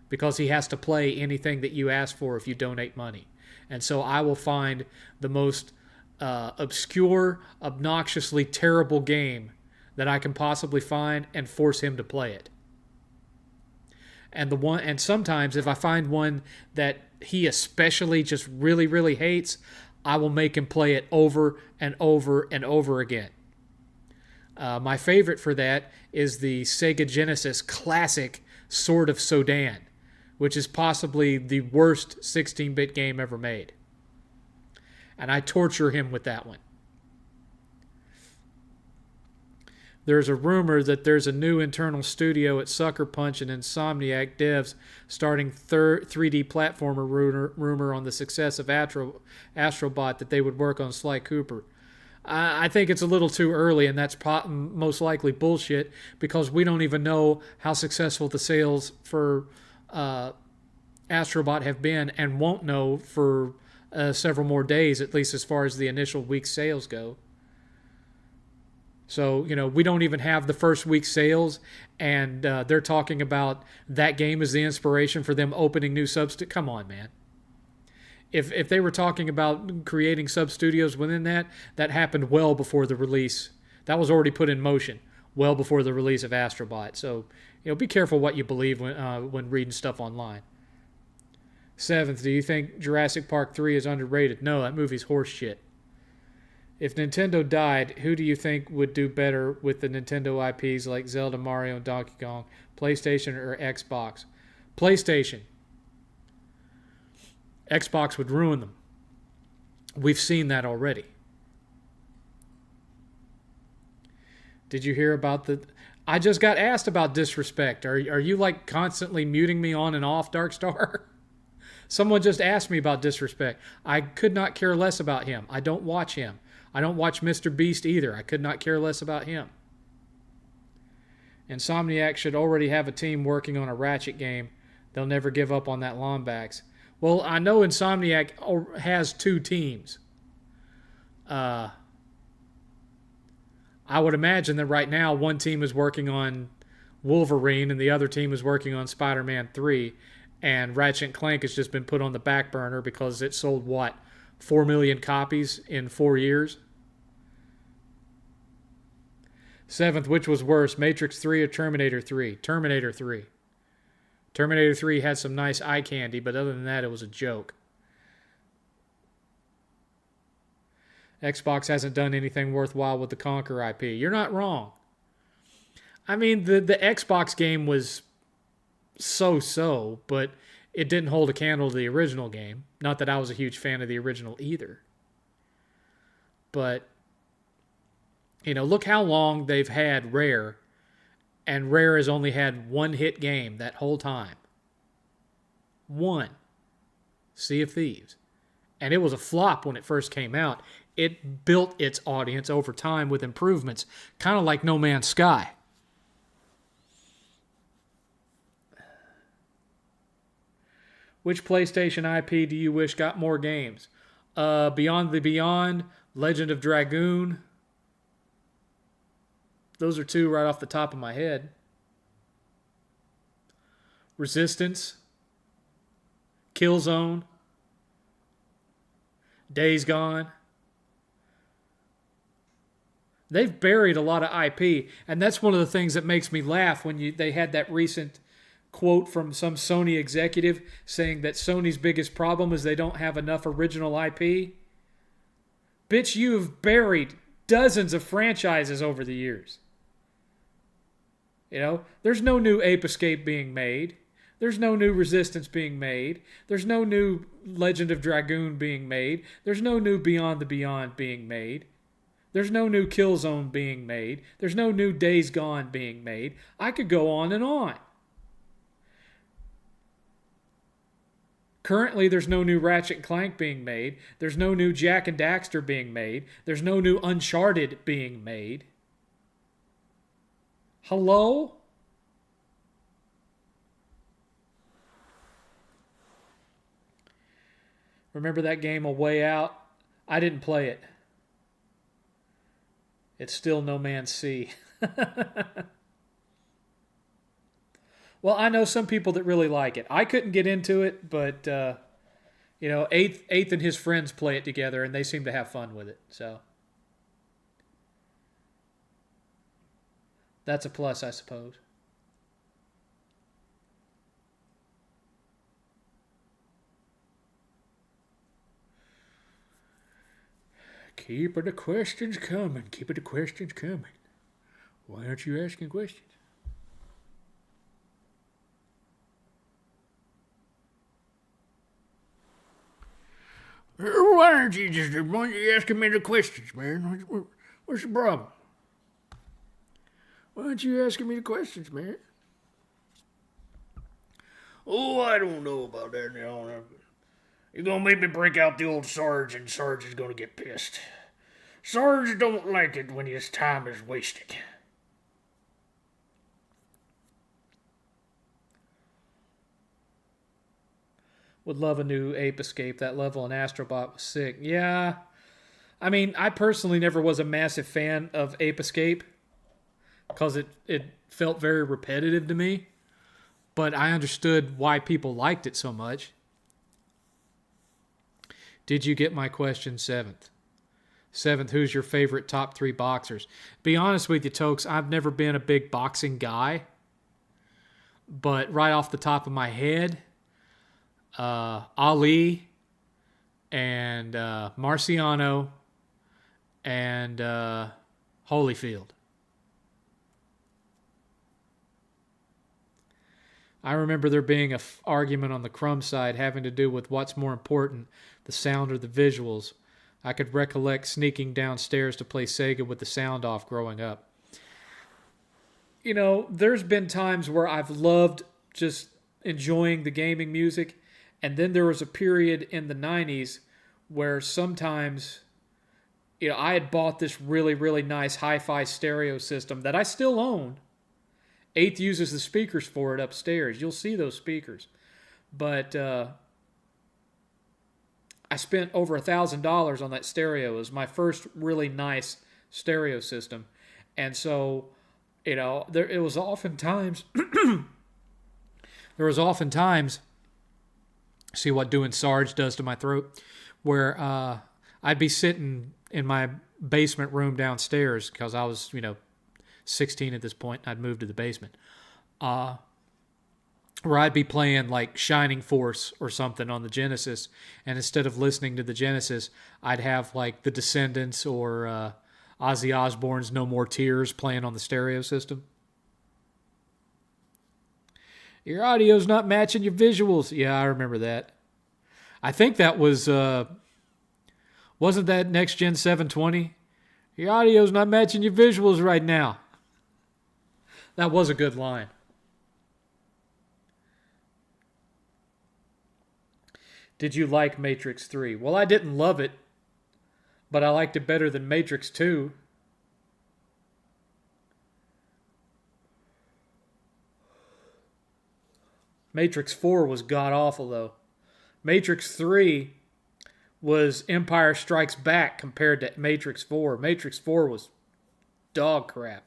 because he has to play anything that you ask for if you donate money. And so I will find the most obscure, obnoxiously terrible game that I can possibly find and force him to play it. And sometimes if I find one that he especially just really, really hates, I will make him play it over and over and over again. My favorite for that is the Sega Genesis classic Sword of Sodan, which is possibly the worst 16-bit game ever made. And I torture him with that one. There's a rumor that there's a new internal studio at Sucker Punch and Insomniac devs starting 3D platformer rumor on the success of Astrobot that they would work on Sly Cooper. I think it's a little too early, and that's most likely bullshit, because we don't even know how successful the sales for Astrobot have been, and won't know for several more days, at least as far as the initial week's sales go. So, we don't even have the first week's sales, and they're talking about that game as the inspiration for them opening new sub-studios. Come on, man. If they were talking about creating sub-studios within that happened well before the release. That was already put in motion well before the release of Astrobot. So, be careful what you believe when reading stuff online. 7th, do you think Jurassic Park 3 is underrated? No, that movie's horse shit. If Nintendo died, who do you think would do better with the Nintendo IPs like Zelda, Mario, and Donkey Kong? PlayStation or Xbox? PlayStation. Xbox would ruin them. We've seen that already. Did you hear about I just got asked about Disrespect. Are you like constantly muting me on and off, Darkstar? Someone just asked me about Disrespect. I could not care less about him. I don't watch him. I don't watch Mr. Beast either. I could not care less about him. Insomniac should already have a team working on a Ratchet game. They'll never give up on that Lombax. Well, I know Insomniac has 2 teams. I would imagine that right now one team is working on Wolverine and the other team is working on Spider-Man 3. And Ratchet & Clank has just been put on the back burner because it sold, 4 million copies in 4 years? 7th, which was worse, Matrix 3 or Terminator 3? Terminator 3. Terminator 3 had some nice eye candy, but other than that, it was a joke. Xbox hasn't done anything worthwhile with the Conquer IP. You're not wrong. I mean, the Xbox game was so-so, but it didn't hold a candle to the original game. Not that I was a huge fan of the original either. But, look how long they've had Rare, and Rare has only had one hit game that whole time. One. Sea of Thieves. And it was a flop when it first came out. It built its audience over time with improvements, kind of like No Man's Sky. Which PlayStation IP do you wish got more games? Beyond the Beyond, Legend of Dragoon. Those are two right off the top of my head. Resistance. Killzone. Days Gone. They've buried a lot of IP, and that's one of the things that makes me laugh when they had that recent quote from some Sony executive saying that Sony's biggest problem is they don't have enough original IP. Bitch, you've buried dozens of franchises over the years. There's no new Ape Escape being made. There's no new Resistance being made. There's no new Legend of Dragoon being made. There's no new Beyond the Beyond being made. There's no new Killzone being made. There's no new Days Gone being made. I could go on and on. Currently, there's no new Ratchet & Clank being made. There's no new Jak and Daxter being made. There's no new Uncharted being made. Hello? Remember that game A Way Out? I didn't play it. It's still No Man's Sea. Well, I know some people that really like it. I couldn't get into it, but, Eighth and his friends play it together, and they seem to have fun with it. So that's a plus, I suppose. Keep the questions coming. Keep the questions coming. Why aren't you asking questions? Why aren't you asking me the questions, man? What's the problem? Why aren't you asking me the questions, man? Oh, I don't know about that now. You're going to make me break out the old Sarge, and Sarge is going to get pissed. Sarge don't like it when his time is wasted. Would love a new Ape Escape. That level in Astrobot was sick. Yeah. I mean, I personally never was a massive fan of Ape Escape because it felt very repetitive to me. But I understood why people liked it so much. Did you get my question, 7th? 7th, who's your favorite top 3 boxers? Be honest with you, Tokes, I've never been a big boxing guy. But right off the top of my head, Ali and Marciano and Holyfield. I remember there being an argument on the Crumb side having to do with what's more important, the sound or the visuals. I could recollect sneaking downstairs to play Sega with the sound off growing up. There's been times where I've loved just enjoying the gaming music, and then there was a period in the 90s where sometimes, I had bought this really, really nice hi-fi stereo system that I still own. 8th uses the speakers for it upstairs. You'll see those speakers. But I spent over $1,000 on that stereo. It was my first really nice stereo system. And so, there was oftentimes, see what doing Sarge does to my throat, where I'd be sitting in my basement room downstairs because I was, 16 at this point, and I'd moved to the basement. where I'd be playing like Shining Force or something on the Genesis, and instead of listening to the Genesis, I'd have like The Descendants or Ozzy Osbourne's No More Tears playing on the stereo system. Your audio's not matching your visuals. Yeah, I remember that. I think that was, wasn't that Next Gen 720? Your audio's not matching your visuals right now. That was a good line. Did you like Matrix 3? Well, I didn't love it, but I liked it better than Matrix 2. Matrix 4 was god-awful, though. Matrix 3 was Empire Strikes Back compared to Matrix 4. Matrix 4 was dog crap.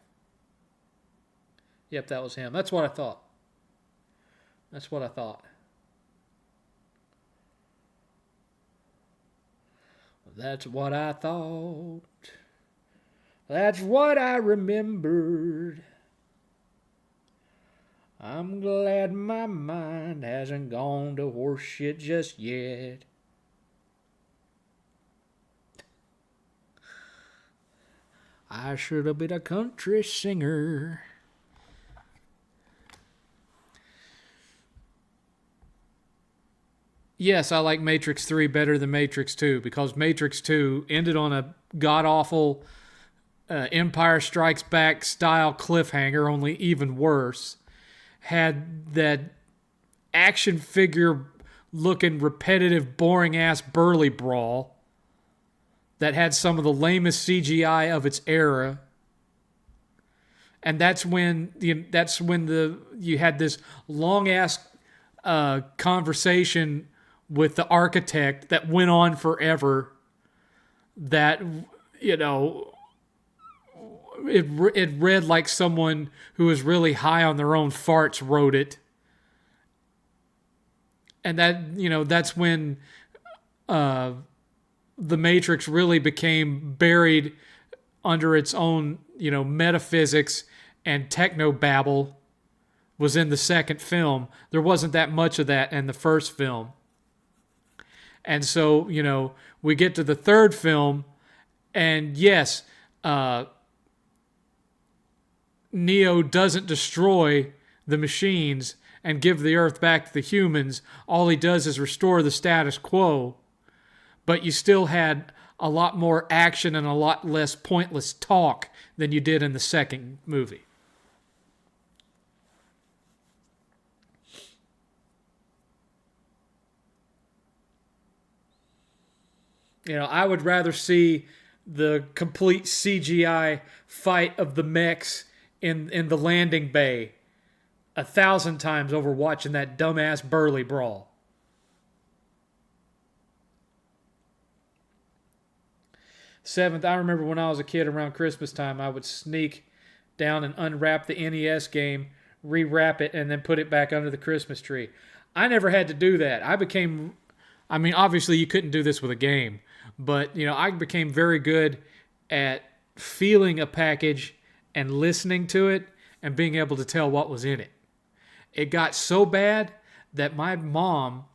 Yep, that was him. That's what I thought. That's what I thought. That's what I thought. That's what I remembered. I'm glad my mind hasn't gone to horseshit just yet. I should have been a country singer. Yes, I like Matrix 3 better than Matrix 2 because Matrix 2 ended on a god-awful Empire Strikes Back style cliffhanger, only even worse. Had that action figure looking repetitive, boring ass Burly brawl that had some of the lamest CGI of its era. And that's when you had this long ass conversation with the architect that went on forever. That, you know, it read like someone who was really high on their own farts wrote it. And that, you know, that's when the Matrix really became buried under its own, you know, metaphysics and technobabble was in the second film. There wasn't that much of that in the first film. And so, you know, we get to the third film, and yes, Neo doesn't destroy the machines and give the Earth back to the humans. All he does is restore the status quo. But you still had a lot more action and a lot less pointless talk than you did in the second movie. You know, I would rather see the complete CGI fight of the mechs in the landing bay 1,000 times over watching that dumbass Burly brawl. Seventh, I remember when I was a kid around Christmas time, I would sneak down and unwrap the NES game, rewrap it, and then put it back under the Christmas tree. I never had to do that. I mean, obviously you couldn't do this with a game, but, you know, I became very good at feeling a package and listening to it and being able to tell what was in it. It got so bad that my mom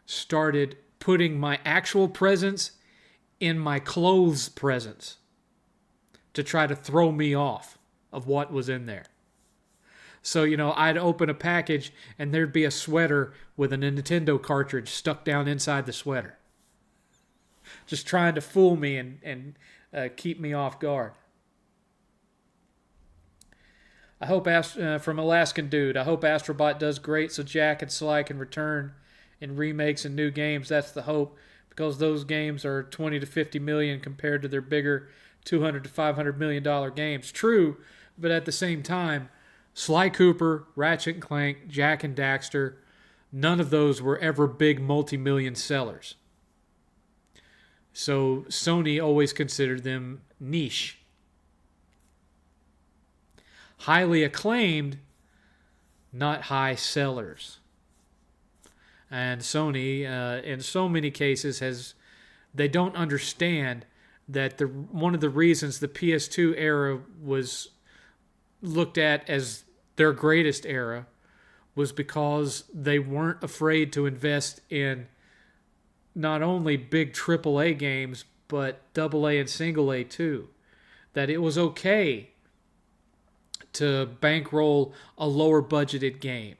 started putting my actual presents in my clothes presents to try to throw me off of what was in there. So, you know, I'd open a package and there'd be a sweater with a Nintendo cartridge stuck down inside the sweater. Just trying to fool me and keep me off guard. I hope, from Alaskan Dude, I hope Astrobot does great so Jack and Sly can return in remakes and new games. That's the hope, because those games are 20 to 50 million compared to their bigger 200 to 500 million dollar games. True, but at the same time, Sly Cooper, Ratchet and Clank, Jack and Daxter, none of those were ever big multi-million sellers. So Sony always considered them niche. Highly acclaimed, not high sellers. And Sony, in so many cases, they don't understand that one of the reasons the PS2 era was looked at as their greatest era was because they weren't afraid to invest in not only big AAA games, but AA and single A too. That it was okay to bankroll a lower budgeted game,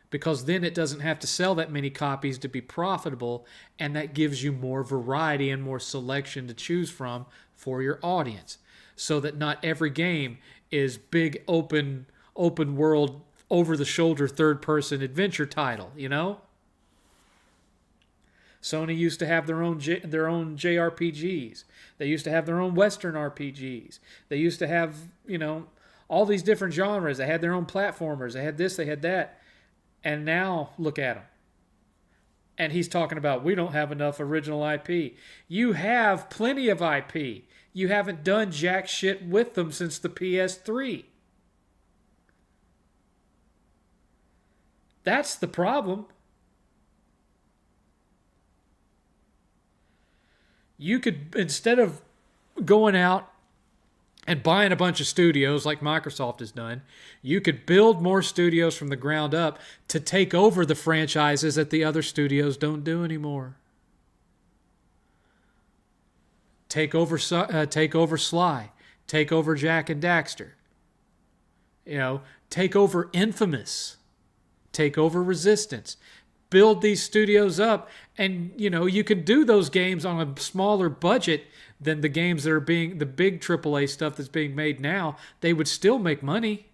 because then it doesn't have to sell that many copies to be profitable, and that gives you more variety and more selection to choose from for your audience, so that not every game is big open world over the shoulder third person adventure title, you know? Sony used to have their own JRPGs. They used to have their own Western RPGs. They used to have, all these different genres. They had their own platformers. They had this, they had that. And now, look at them. And he's talking about, we don't have enough original IP. You have plenty of IP. You haven't done jack shit with them since the PS3. That's the problem. You could, instead of going out and buying a bunch of studios like Microsoft has done, you could build more studios from the ground up to take over the franchises that the other studios don't do anymore. Take over Sly. Take over Jak and Daxter. Take over Infamous. Take over Resistance. Build these studios up, and you can do those games on a smaller budget than the games that are being the big AAA stuff that's being made now. They would still make money.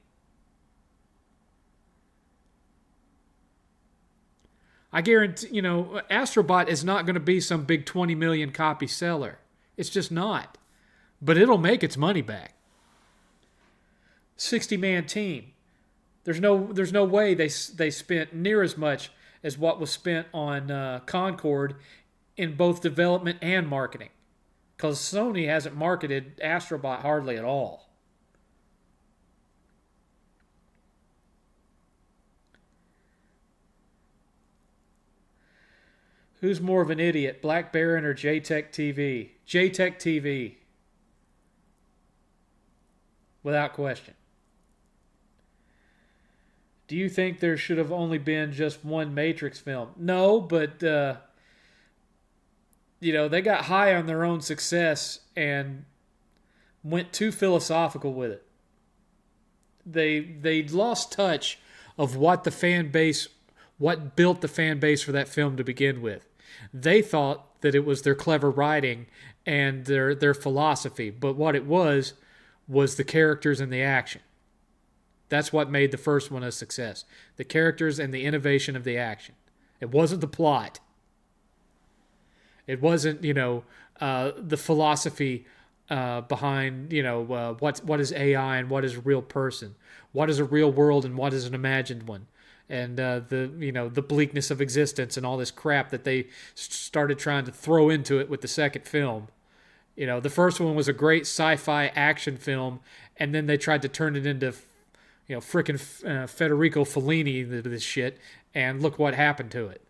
I guarantee, Astrobot is not going to be some big 20 million copy seller. It's just not. But it'll make its money back. 60-man team. There's no way they spent near as much as what was spent on Concord in both development and marketing. Because Sony hasn't marketed Astrobot hardly at all. Who's more of an idiot, Black Baron or JTech TV? JTech TV. Without question. Do you think there should have only been just one Matrix film? No, but they got high on their own success and went too philosophical with it. They lost touch of what built the fan base for that film to begin with. They thought that it was their clever writing and their philosophy, but what it was the characters and the action. That's what made the first one a success. The characters and the innovation of the action. It wasn't the plot. It wasn't, the philosophy behind, what is AI and what is a real person. What is a real world and what is an imagined one. And the bleakness of existence and all this crap that they started trying to throw into it with the second film. The first one was a great sci-fi action film, and then they tried to turn it into frickin' Federico Fellini, this shit, and look what happened to it.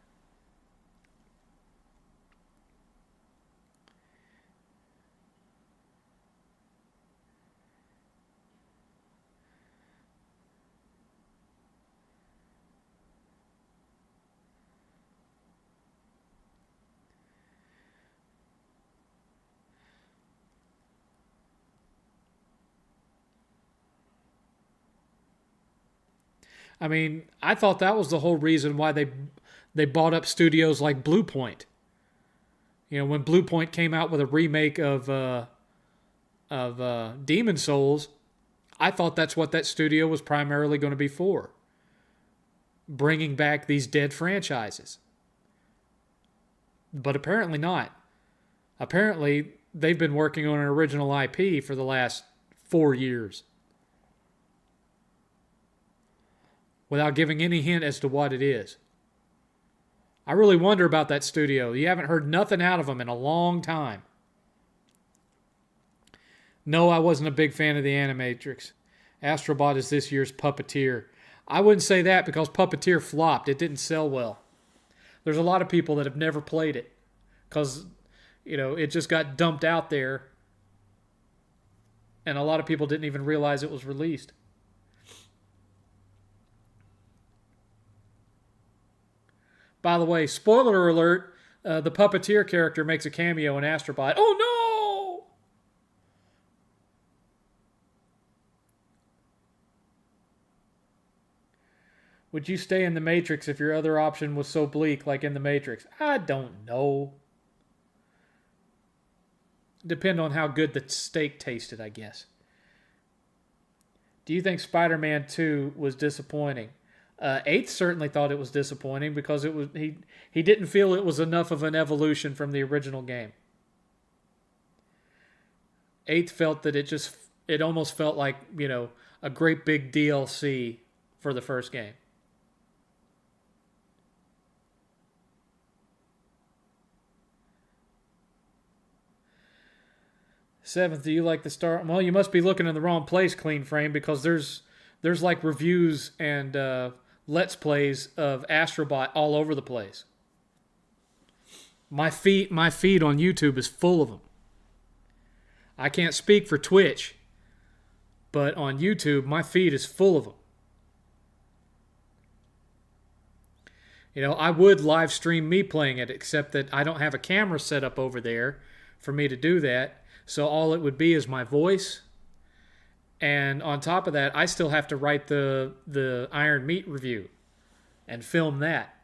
I mean, I thought that was the whole reason why they bought up studios like Blue Point. When Blue Point came out with a remake of Demon Souls, I thought that's what that studio was primarily going to be for. Bringing back these dead franchises. But apparently not. Apparently, they've been working on an original IP for the last 4 years. Without giving any hint as to what it is. I really wonder about that studio. You haven't heard nothing out of them in a long time. No, I wasn't a big fan of the Animatrix. Astrobot is this year's Puppeteer. I wouldn't say that because Puppeteer flopped. It didn't sell well. There's a lot of people that have never played it because, it just got dumped out there and a lot of people didn't even realize it was released. By the way, spoiler alert, the puppeteer character makes a cameo in Astrobot. Oh no! Would you stay in the Matrix if your other option was so bleak like in the Matrix? I don't know. Depend on how good the steak tasted, I guess. Do you think Spider-Man 2 was disappointing? Eighth certainly thought it was disappointing because he didn't feel it was enough of an evolution from the original game. Eighth felt that it almost felt like, a great big DLC for the first game. Seventh, do you like the Star? Well, you must be looking in the wrong place, Clean Frame, because there's like reviews and Let's Plays of Astrobot all over the place. My feed on YouTube is full of them. I can't speak for Twitch, but on YouTube, my feed is full of them. I would live stream me playing it, except that I don't have a camera set up over there for me to do that. So all it would be is my voice. And on top of that, I still have to write the Iron Meat review and film that.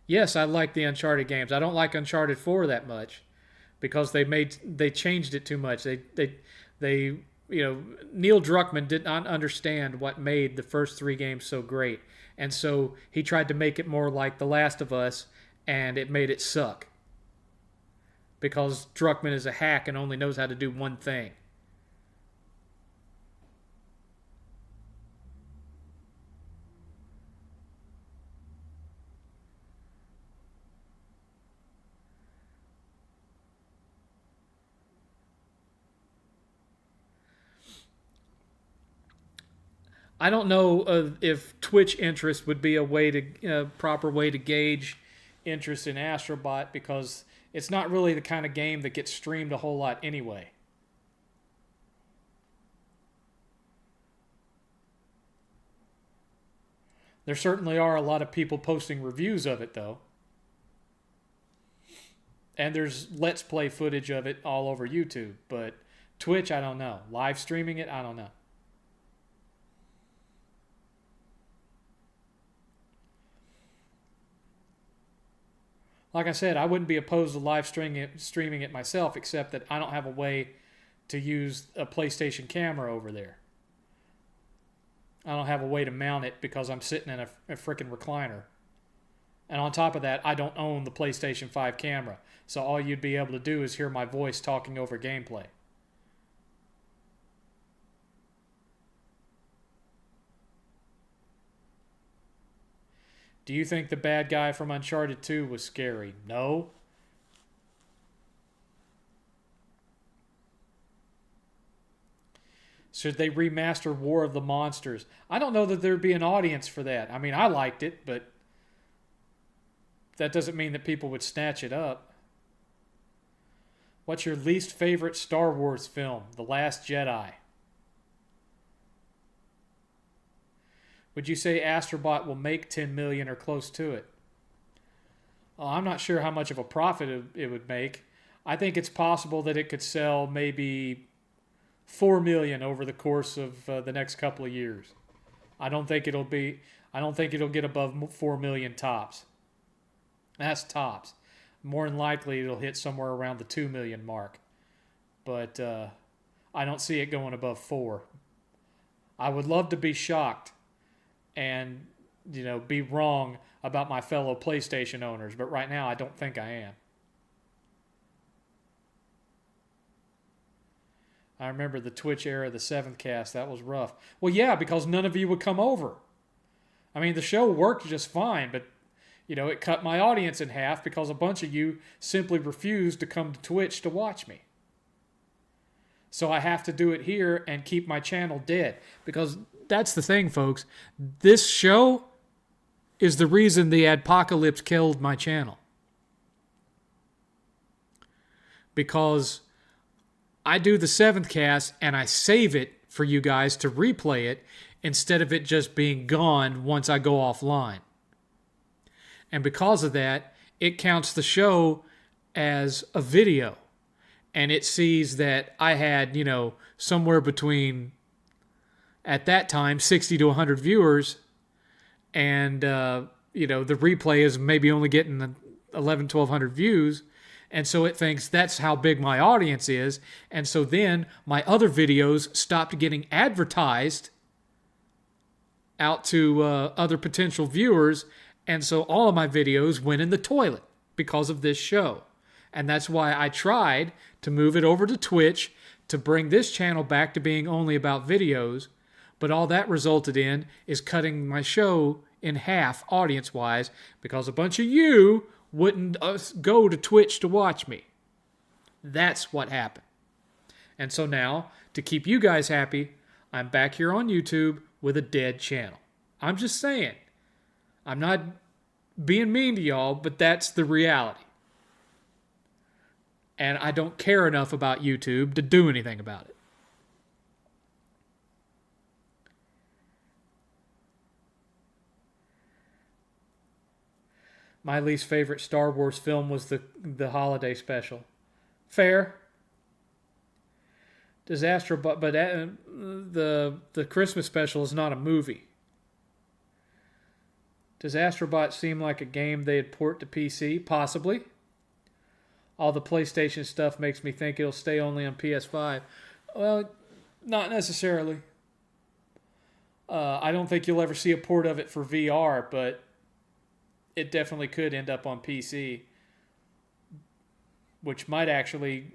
Yes, I like the Uncharted games. I don't like Uncharted 4 that much because they changed it too much. They Neil Druckmann did not understand what made the first 3 games so great. And so he tried to make it more like The Last of Us, and it made it suck. Because Druckmann is a hack and only knows how to do one thing. I don't know if Twitch interest would be a proper way to gauge interest in Astrobot, because it's not really the kind of game that gets streamed a whole lot anyway. There certainly are a lot of people posting reviews of it, though. And there's Let's Play footage of it all over YouTube. But Twitch, I don't know. Live streaming it, I don't know. Like I said, I wouldn't be opposed to live streaming it myself, except that I don't have a way to use a PlayStation camera over there. I don't have a way to mount it because I'm sitting in a freaking recliner. And on top of that, I don't own the PlayStation 5 camera. So all you'd be able to do is hear my voice talking over gameplay. Do you think the bad guy from Uncharted 2 was scary? No. Should they remaster War of the Monsters? I don't know that there'd be an audience for that. I mean, I liked it, but that doesn't mean that people would snatch it up. What's your least favorite Star Wars film? The Last Jedi. Would you say Astrobot will make $10 million or close to it? Well, I'm not sure how much of a profit it would make. I think it's possible that it could sell maybe $4 million over the course of the next couple of years. I don't think it'll get above $4 million tops. That's tops. More than likely, it'll hit somewhere around the $2 million mark. But I don't see it going above 4. I would love to be shocked and be wrong about my fellow PlayStation owners, but right now I don't think I am. I remember the Twitch era of the 7thCast. That was rough. Well, yeah, because none of you would come over. I mean, the show worked just fine, but it cut my audience in half because a bunch of you simply refused to come to Twitch to watch me. So I have to do it here and keep my channel dead, because that's the thing, folks. This show is the reason the apocalypse killed my channel. Because I do the 7thCast and I save it for you guys to replay it, instead of it just being gone once I go offline. And because of that, it counts the show as a video. And it sees that I had, somewhere between, at that time, 60 to 100 viewers. And, the replay is maybe only getting 1,100 views. And so it thinks that's how big my audience is. And so then my other videos stopped getting advertised out to other potential viewers. And so all of my videos went in the toilet because of this show. And that's why I tried to move it over to Twitch to bring this channel back to being only about videos. But all that resulted in is cutting my show in half audience-wise because a bunch of you wouldn't go to Twitch to watch me. That's what happened. And so now, to keep you guys happy, I'm back here on YouTube with a dead channel. I'm just saying. I'm not being mean to y'all, but that's the reality. And I don't care enough about YouTube to do anything about it. My least favorite Star Wars film was the holiday special. Fair. Astrobot, but the Christmas special is not a movie. Does Astrobot seem like a game they'd port to PC? Possibly. All the PlayStation stuff makes me think it'll stay only on PS5. Well, not necessarily. I don't think you'll ever see a port of it for VR, but it definitely could end up on PC, which might actually,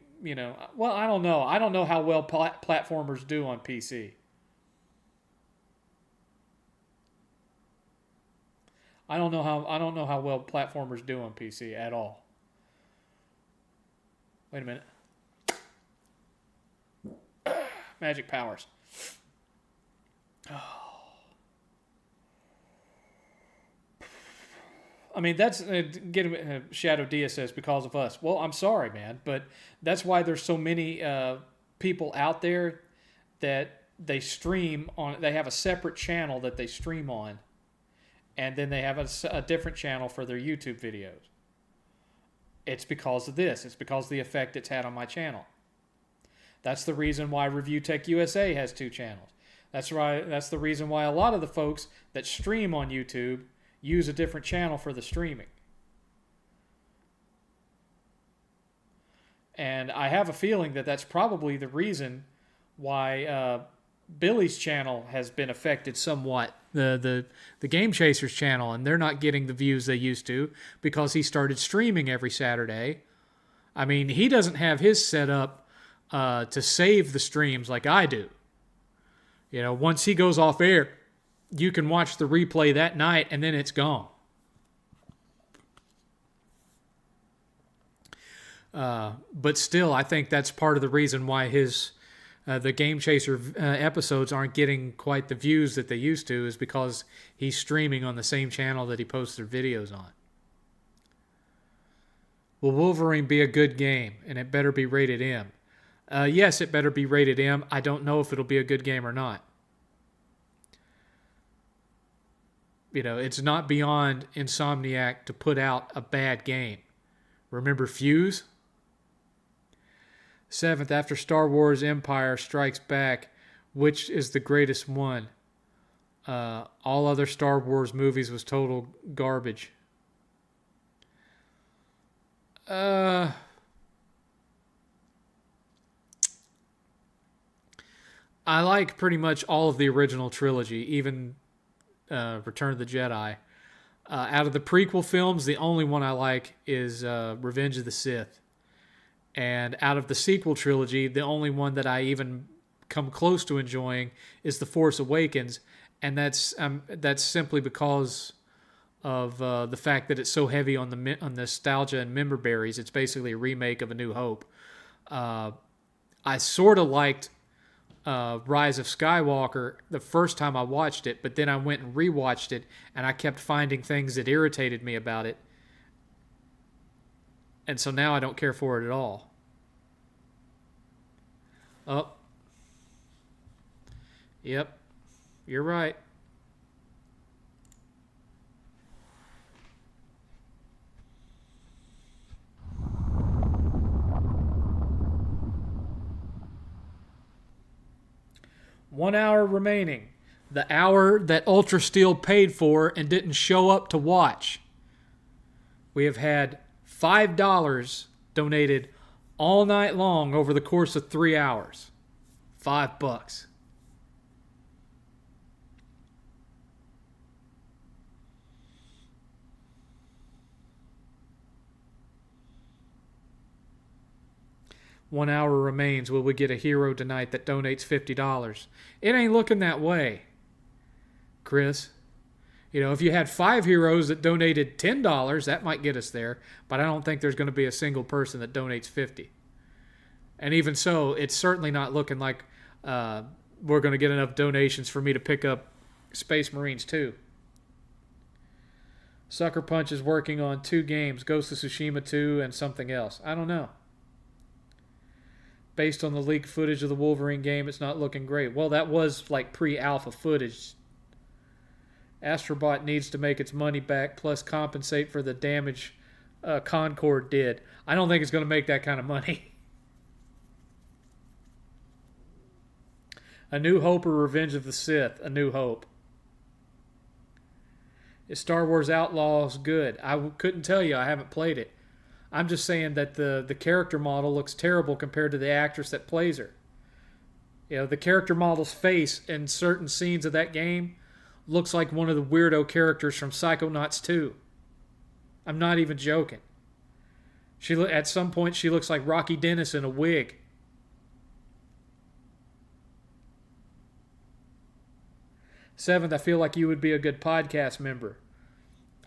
well, I don't know. I don't know how well platformers do on PC. I don't know how well platformers do on PC at all. Wait a minute. Magic powers. Oh. I mean, that's Shadow Dia says because of us. Well, I'm sorry, man, but that's why there's so many people out there that they stream on. They have a separate channel that they stream on, and then they have a different channel for their YouTube videos. It's because of this. It's because of the effect it's had on my channel. That's the reason why Review Tech USA has 2 channels. That's right. That's the reason why a lot of the folks that stream on YouTube use a different channel for the streaming. And I have a feeling that that's probably the reason why Billy's channel has been affected somewhat. The Game Chasers channel, and they're not getting the views they used to because he started streaming every Saturday. I mean, he doesn't have his set up to save the streams like I do. Once he goes off air, you can watch the replay that night and then it's gone. But still, I think that's part of the reason why his the Game Chaser episodes aren't getting quite the views that they used to, is because he's streaming on the same channel that he posts their videos on. Will Wolverine be a good game? And it better be rated M. Yes, it better be rated M. I don't know if it'll be a good game or not. It's not beyond Insomniac to put out a bad game. Remember Fuse? 7th, after Star Wars Empire Strikes Back, which is the greatest one? All other Star Wars movies was total garbage. I like pretty much all of the original trilogy, even Return of the Jedi. Out of the prequel films, the only one I like is Revenge of the Sith. And out of the sequel trilogy, the only one that I even come close to enjoying is The Force Awakens. And that's simply because of the fact that it's so heavy on on nostalgia and member berries. It's basically a remake of A New Hope. I sort of liked Rise of Skywalker the first time I watched it, but then I went and rewatched it, and I kept finding things that irritated me about it. And so now I don't care for it at all. Oh. Yep. You're right. One hour remaining. The hour that Ultra Steel paid for and didn't show up to watch. We have had $5 donated all night long over the course of 3 hours. $5. 1 hour remains. Will we get a hero tonight that donates $50? It ain't looking that way, Chris. You know, if you had 5 heroes that donated $10, that might get us there. But I don't think there's going to be a single person that donates $50. And even so, it's certainly not looking like we're going to get enough donations for me to pick up Space Marines 2. Sucker Punch is working on 2 games, Ghost of Tsushima 2 and something else. I don't know. Based on the leaked footage of the Wolverine game, it's not looking great. Well, that was like pre-alpha footage. Astrobot needs to make its money back plus compensate for the damage Concord did. I don't think it's going to make that kind of money. A New Hope or Revenge of the Sith? A New Hope. Is Star Wars Outlaws good? I couldn't tell you. I haven't played it. I'm just saying that the character model looks terrible compared to the actress that plays her. You know, the character model's face in certain scenes of that game looks like one of the weirdo characters from Psychonauts 2. I'm not even joking. At some point, she looks like Rocky Dennis in a wig. Seventh, I feel like you would be a good podcast member.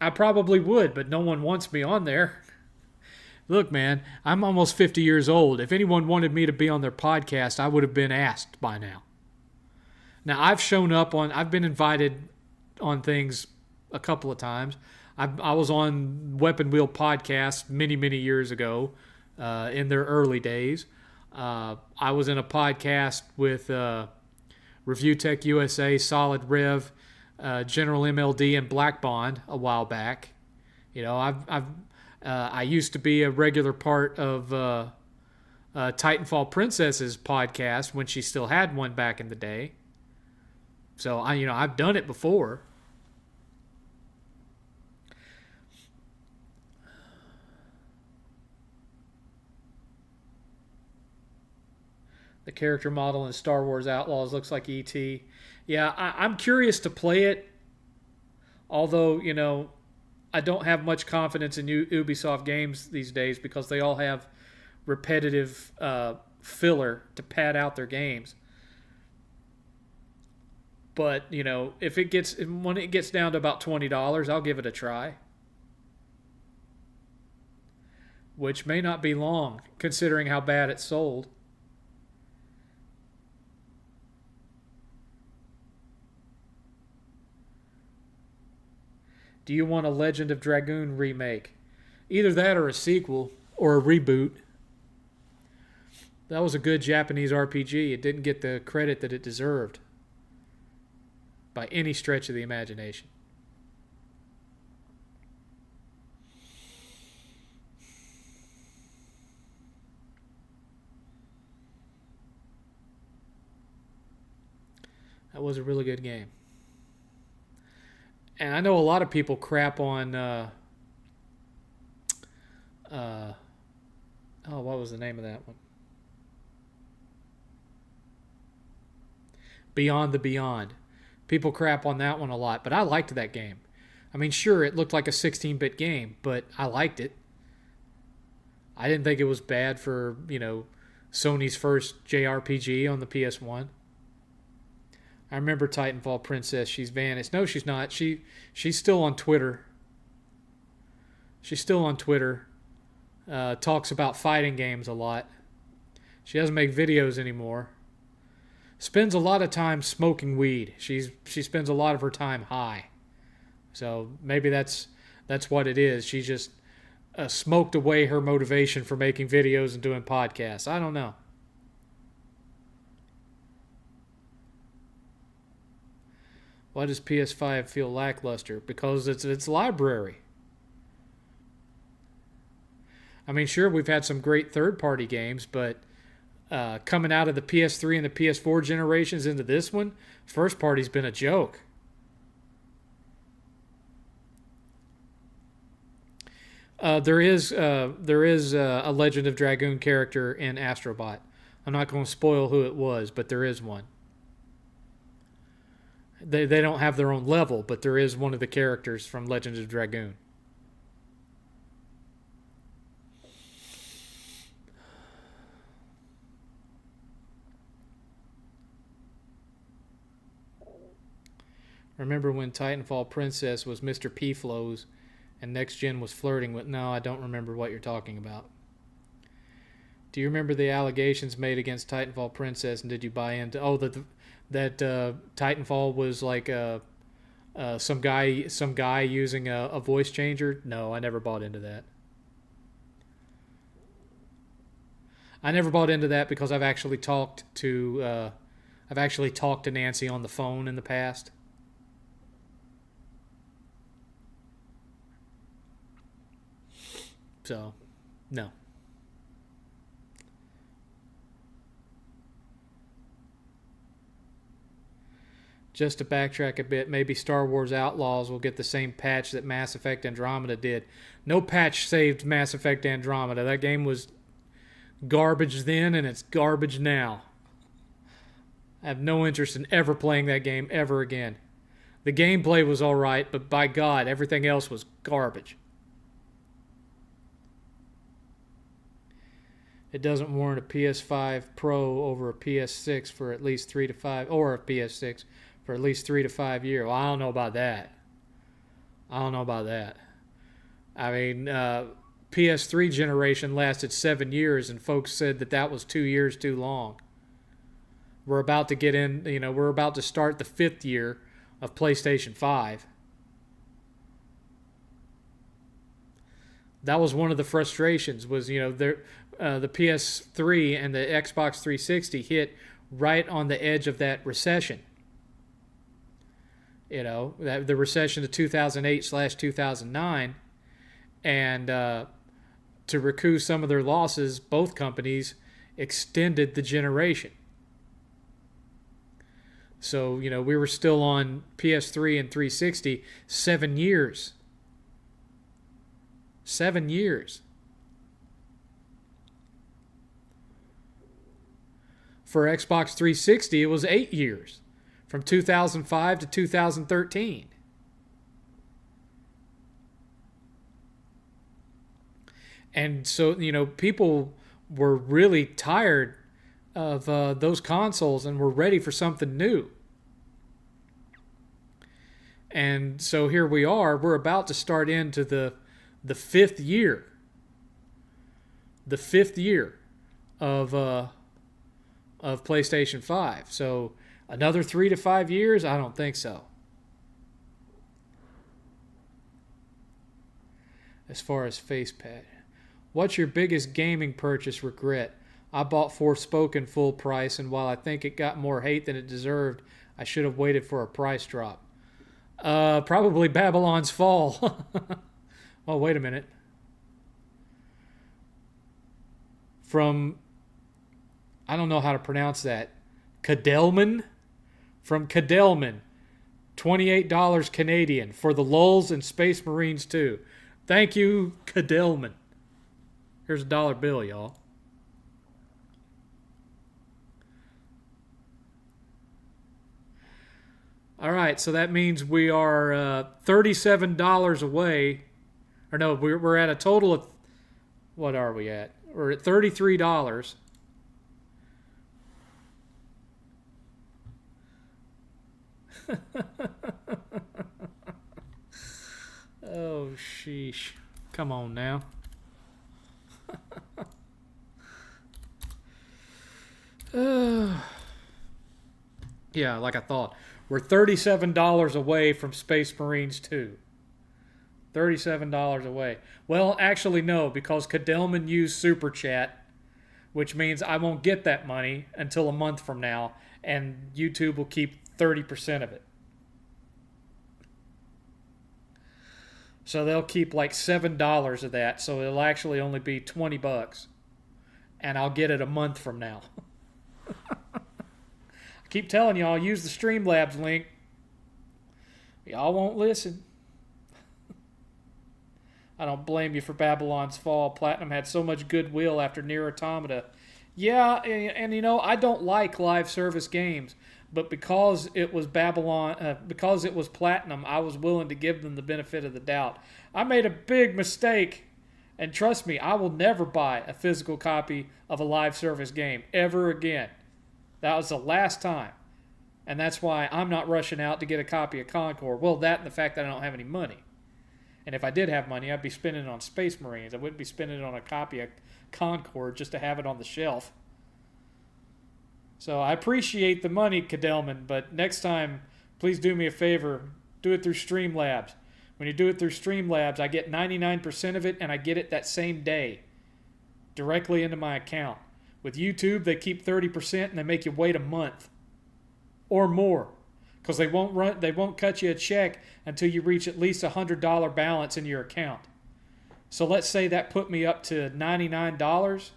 I probably would, but no one wants me on there. Look, man, I'm almost 50 years old. If anyone wanted me to be on their podcast, I would have been asked by now. Now, I've been invited on things a couple of times. I was on Weapon Wheel podcast many, many years ago in their early days. I was in a podcast with Review Tech USA, Solid Rev, General MLD, and Black Bond a while back. You know, I used to be a regular part of Titanfall Princess's podcast when she still had one back in the day. So I've done it before. The character model in Star Wars Outlaws looks like E.T. Yeah, I'm curious to play it. Although, I don't have much confidence in Ubisoft games these days because they all have repetitive filler to pad out their games. But, when it gets down to about $20, I'll give it a try. Which may not be long, considering how bad it sold. Do you want a Legend of Dragoon remake? Either that or a sequel or a reboot. That was a good Japanese RPG. It didn't get the credit that it deserved by any stretch of the imagination. That was a really good game. And I know a lot of people crap on what was the name of that one? Beyond the Beyond. People crap on that one a lot, but I liked that game. I mean, sure, it looked like a 16-bit game, but I liked it. I didn't think it was bad for, Sony's first JRPG on the PS1. I remember Titanfall Princess. She's vanished. No, she's not. She's still on Twitter. She's still on Twitter. Talks about fighting games a lot. She doesn't make videos anymore. Spends a lot of time smoking weed. She spends a lot of her time high. So maybe that's what it is. She just smoked away her motivation for making videos and doing podcasts. I don't know. Why does PS5 feel lackluster? Because it's its library. I mean, sure, we've had some great third-party games, but coming out of the PS3 and the PS4 generations into this one, first party's been a joke. There is a Legend of Dragoon character in Astrobot. I'm not going to spoil who it was, but there is one. They don't have their own level, but there is one of the characters from Legend of Dragoon. Remember when Titanfall Princess was Mr. P-Flows and Next Gen was flirting with... No, I don't remember what you're talking about. Do you remember the allegations made against Titanfall Princess, and did you buy into... Oh, that Titanfall was like some guy using a voice changer? No, I never bought into that. I never bought into that because I've actually talked to Nancy on the phone in the past. So, no. Just to backtrack a bit, maybe Star Wars Outlaws will get the same patch that Mass Effect Andromeda did. No patch saved Mass Effect Andromeda. That game was garbage then, and it's garbage now. I have no interest in ever playing that game ever again. The gameplay was alright, but by God, everything else was garbage. It doesn't warrant a PS5 Pro over a PS6 for at least 3 to 5, or a PS6 for at least 3 to 5 years. Well, I don't know about that. I mean, PS3 generation lasted 7 years, and folks said that was 2 years too long. We're about to start the 5th year of PlayStation 5. That was one of the frustrations, was, the PS3 and the Xbox 360 hit right on the edge of that recession. The recession of 2008/2009, and to recoup some of their losses, both companies extended the generation. So, we were still on PS3 and 360 7 years. 7 years. For Xbox 360, it was 8 years, from 2005 to 2013. And so, people were really tired of those consoles and were ready for something new. And so here we are. We're about to start into the 5th year. The 5th year of PlayStation 5. So another 3 to 5 years? I don't think so. As far as FacePad. What's your biggest gaming purchase regret? I bought Forspoken full price, and while I think it got more hate than it deserved, I should have waited for a price drop. Probably Babylon's Fall. Oh, wait a minute. From, I don't know how to pronounce that, Cadelman? From Cadelman. $28 Canadian for the Lulz and Space Marines 2. Thank you, Cadelman. Here's a dollar bill, y'all. All right, so that means we are $37 away. Or no, we're at a total of... What are we at? We're at $33. Oh, sheesh. Come on now. Yeah, like I thought. We're $37 away from Space Marines 2. $37 away. Well, actually, no, because Cadelman used Super Chat, which means I won't get that money until a month from now, and YouTube will keep 30% of it. So they'll keep like $7 of that. So it'll actually only be $20. And I'll get it a month from now. I keep telling y'all, use the Streamlabs link. Y'all won't listen. I don't blame you for Babylon's Fall. Platinum had so much goodwill after Nier Automata. Yeah, and you know, I don't like live service games, but because it was because it was Platinum, I was willing to give them the benefit of the doubt. I made a big mistake, and trust me, I will never buy a physical copy of a live service game ever again. That was the last time, and that's why I'm not rushing out to get a copy of Concord. Well, that and the fact that I don't have any money. And if I did have money, I'd be spending it on Space Marines. I wouldn't be spending it on a copy of Concord just to have it on the shelf. So I appreciate the money, Cadelman, but next time, please do me a favor. Do it through Streamlabs. When you do it through Streamlabs, I get 99% of it, and I get it that same day directly into my account. With YouTube, they keep 30%, and they make you wait a month or more, because they won't cut you a check until you reach at least $100 balance in your account. So let's say that put me up to $99,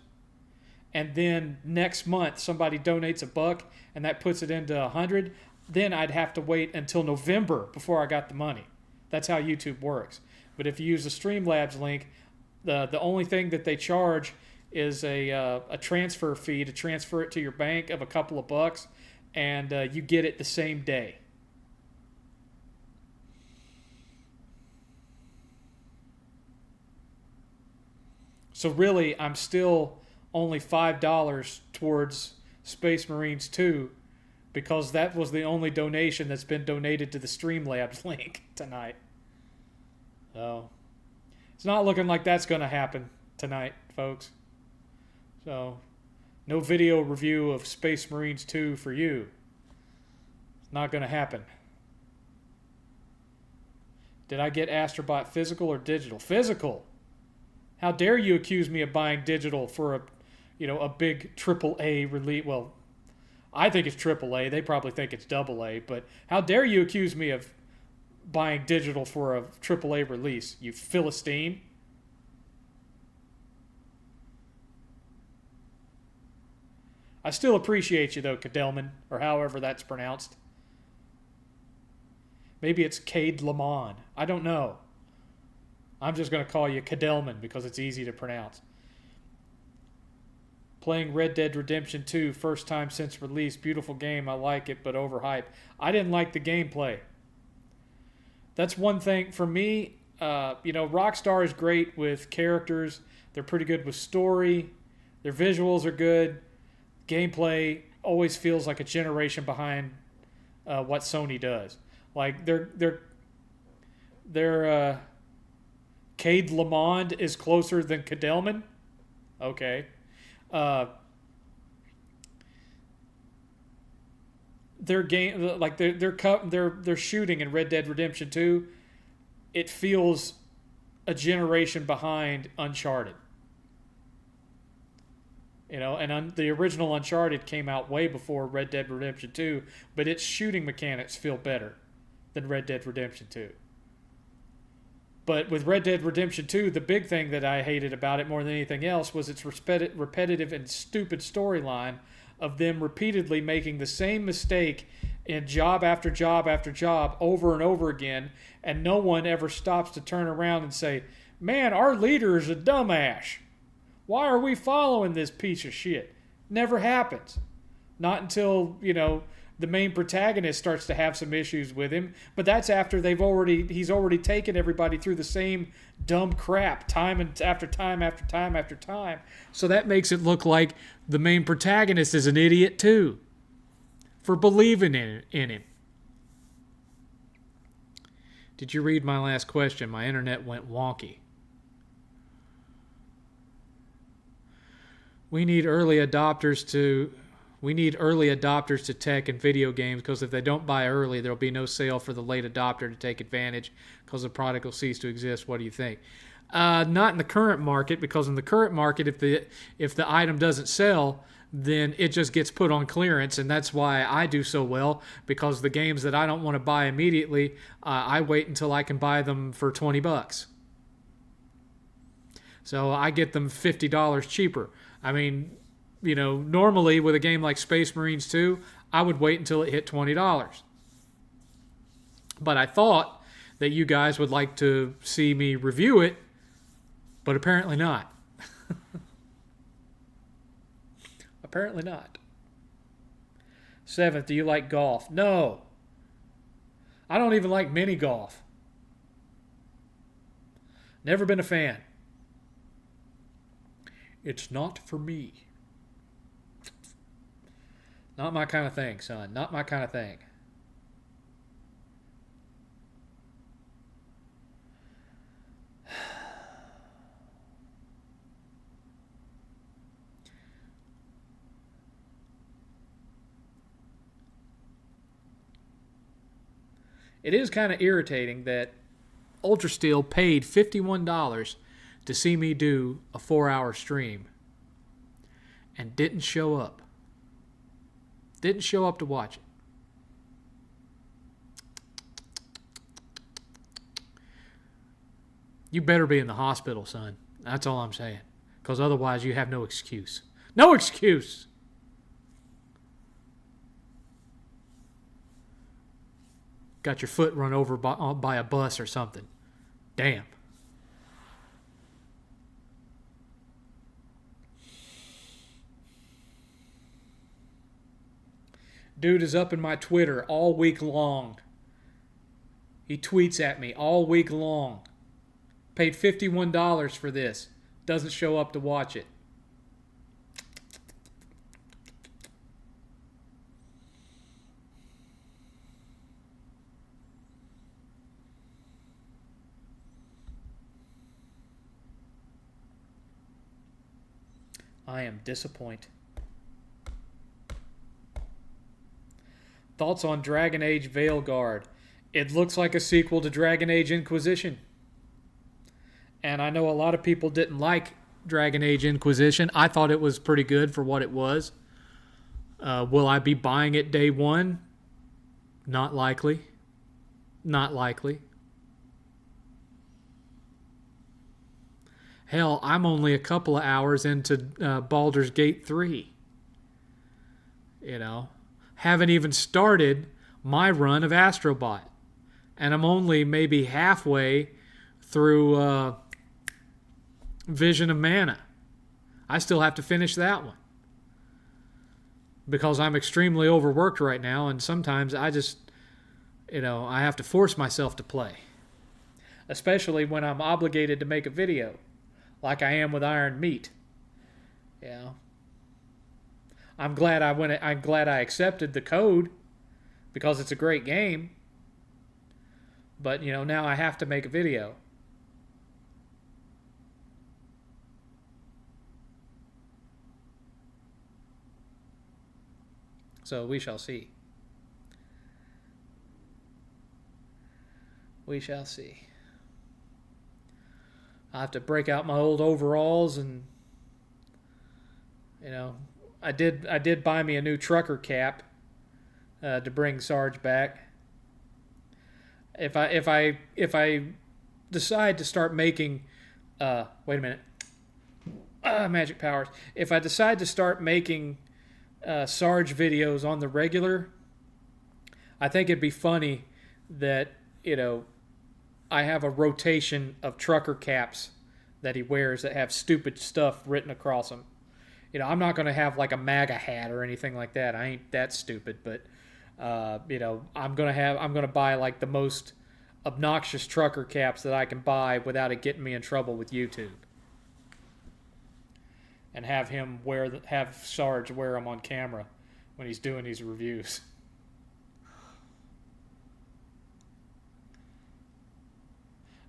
and then next month somebody donates $1, and that puts it into $100. Then I'd have to wait until November before I got the money. That's how YouTube works. But if you use the Streamlabs link, the only thing that they charge is a transfer fee to transfer it to your bank of a couple of bucks, and you get it the same day. So really, I'm still only $5 towards Space Marines 2, because that was the only donation that's been donated to the Streamlabs link tonight. So it's not looking like that's going to happen tonight, folks. So no video review of Space Marines 2 for you. It's not going to happen. Did I get Astrobot physical or digital? Physical. How dare you accuse me of buying digital for a big AAA release? Well, I think it's AAA. They probably think it's AA. But how dare you accuse me of buying digital for a AAA release, you Philistine? I still appreciate you, though, Cadelman, or however that's pronounced. Maybe it's Cade Lamon. I don't know. I'm just going to call you Cadelman because it's easy to pronounce. Playing Red Dead Redemption 2, first time since release. Beautiful game. I like it, but overhyped. I didn't like the gameplay. That's one thing. For me, Rockstar is great with characters. They're pretty good with story. Their visuals are good. Gameplay always feels like a generation behind what Sony does. Like, they're Cade Lamond is closer than Cadelman. Okay. Their game, like their shooting in Red Dead Redemption 2, it feels a generation behind Uncharted. And the original Uncharted came out way before Red Dead Redemption 2, but its shooting mechanics feel better than Red Dead Redemption 2. But with Red Dead Redemption 2, the big thing that I hated about it more than anything else was its repetitive and stupid storyline of them repeatedly making the same mistake in job after job after job over and over again, and no one ever stops to turn around and say, man, our leader is a dumbass. Why are we following this piece of shit? Never happens. Not until, the main protagonist starts to have some issues with him, but that's after he's already taken everybody through the same dumb crap time and after time after time after time. So that makes it look like the main protagonist is an idiot too for believing in him. Did you read my last question? My internet went wonky. We need early adopters to tech and video games, because if they don't buy early, there'll be no sale for the late adopter to take advantage, because the product will cease to exist. What do you think? Not in the current market, because in the current market, if the item doesn't sell, then it just gets put on clearance, and that's why I do so well, because the games that I don't want to buy immediately, I wait until I can buy them for $20. So I get them $50 cheaper. I mean, normally with a game like Space Marines 2, I would wait until it hit $20. But I thought that you guys would like to see me review it, but apparently not. Apparently not. 7th, do you like golf? No. I don't even like mini golf. Never been a fan. It's not for me. Not my kind of thing, son. Not my kind of thing. It is kind of irritating that Ultra Steel paid $51 to see me do a 4-hour stream and didn't show up. Didn't show up to watch it. You better be in the hospital, son. That's all I'm saying. Because otherwise you have no excuse. No excuse! Got your foot run over by a bus or something. Damn. Dude is up in my Twitter all week long. He tweets at me all week long. Paid $51 for this. Doesn't show up to watch it. I am disappointed. Thoughts on Dragon Age Veilguard? It looks like a sequel to Dragon Age Inquisition. And I know a lot of people didn't like Dragon Age Inquisition. I thought it was pretty good for what it was. Will I be buying it day one? Not likely. Not likely. Hell, I'm only a couple of hours into Baldur's Gate 3. Haven't even started my run of Astrobot. And I'm only maybe halfway through Vision of Mana. I still have to finish that one. Because I'm extremely overworked right now, and sometimes I just, I have to force myself to play. Especially when I'm obligated to make a video. Like I am with Iron Meat. I'm glad I accepted the code because it's a great game. But now I have to make a video. So we shall see. We shall see. I have to break out my old overalls, and I did buy me a new trucker cap to bring Sarge back. If I decide to start making wait a minute, magic powers. If I decide to start making Sarge videos on the regular, I think it'd be funny that I have a rotation of trucker caps that he wears that have stupid stuff written across them. I'm not going to have like a MAGA hat or anything like that. I ain't that stupid, but I'm going to buy like the most obnoxious trucker caps that I can buy without it getting me in trouble with YouTube. And have Sarge wear them on camera when he's doing these reviews.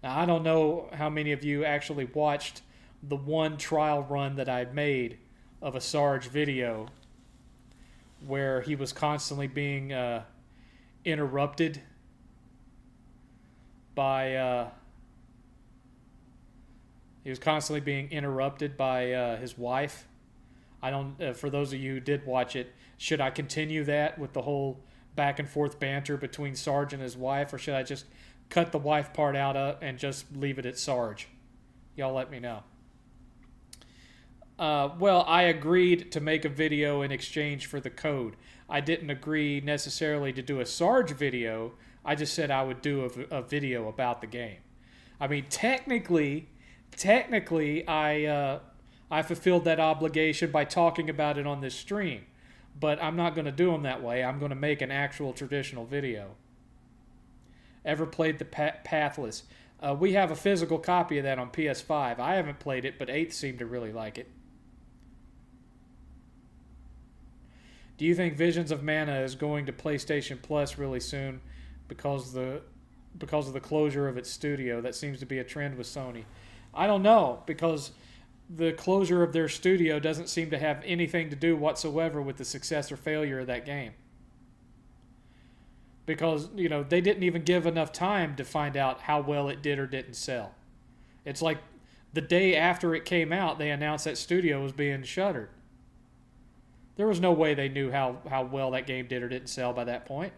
Now, I don't know how many of you actually watched the one trial run that I made of a Sarge video where he was constantly being interrupted by his wife I don't. For those of you who did watch it, should I continue that with the whole back and forth banter between Sarge and his wife, or should I just cut the wife part out and just leave it at Sarge? Y'all let me know. Well, I agreed to make a video in exchange for the code. I didn't agree necessarily to do a Sarge video. I just said I would do a video about the game. I mean, technically, I fulfilled that obligation by talking about it on this stream. But I'm not going to do them that way. I'm going to make an actual traditional video. Ever played the Pathless? We have a physical copy of that on PS5. I haven't played it, but 8th seemed to really like it. Do you think Visions of Mana is going to PlayStation Plus really soon because of the closure of its studio? That seems to be a trend with Sony. I don't know, because the closure of their studio doesn't seem to have anything to do whatsoever with the success or failure of that game. Because, they didn't even give enough time to find out how well it did or didn't sell. It's like the day after it came out, they announced that studio was being shuttered. There was no way they knew how well that game did or didn't sell by that point.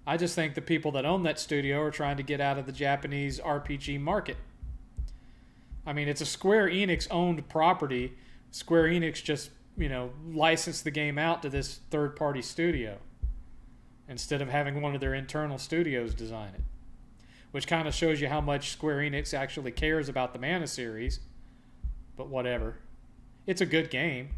I just think the people that own that studio are trying to get out of the Japanese RPG market. I mean, it's a Square Enix-owned property. Square Enix just, licensed the game out to this third-party studio instead of having one of their internal studios design it. Which kind of shows you how much Square Enix actually cares about the Mana series. But whatever. It's a good game.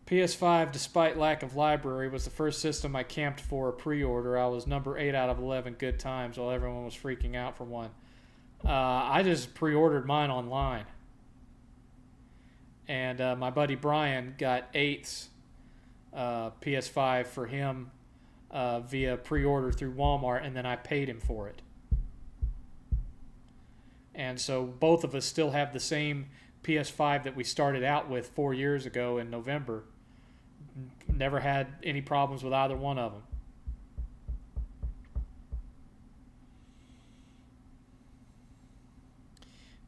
PS5, despite lack of library, was the first system I camped for a pre-order. I was number 8 out of 11 good times while everyone was freaking out for one. I just pre-ordered mine online. And my buddy Brian got 8th's PS5 for him via pre-order through Walmart, and then I paid him for it. And so both of us still have the same PS5 that we started out with 4 years ago in November. Never had any problems with either one of them.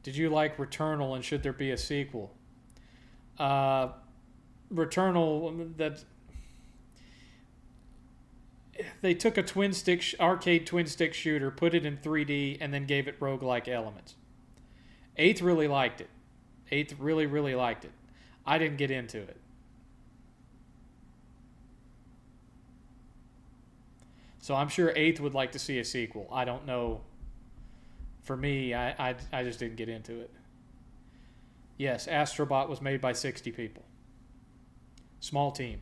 Did you like Returnal, and should there be a sequel? Returnal, that they took a arcade twin stick shooter, put it in 3D, and then gave it roguelike elements. 8th really liked it. 8th really, really liked it. I didn't get into it. So I'm sure 8th would like to see a sequel. I don't know. For me, I just didn't get into it. Yes, Astrobot was made by 60 people. Small team.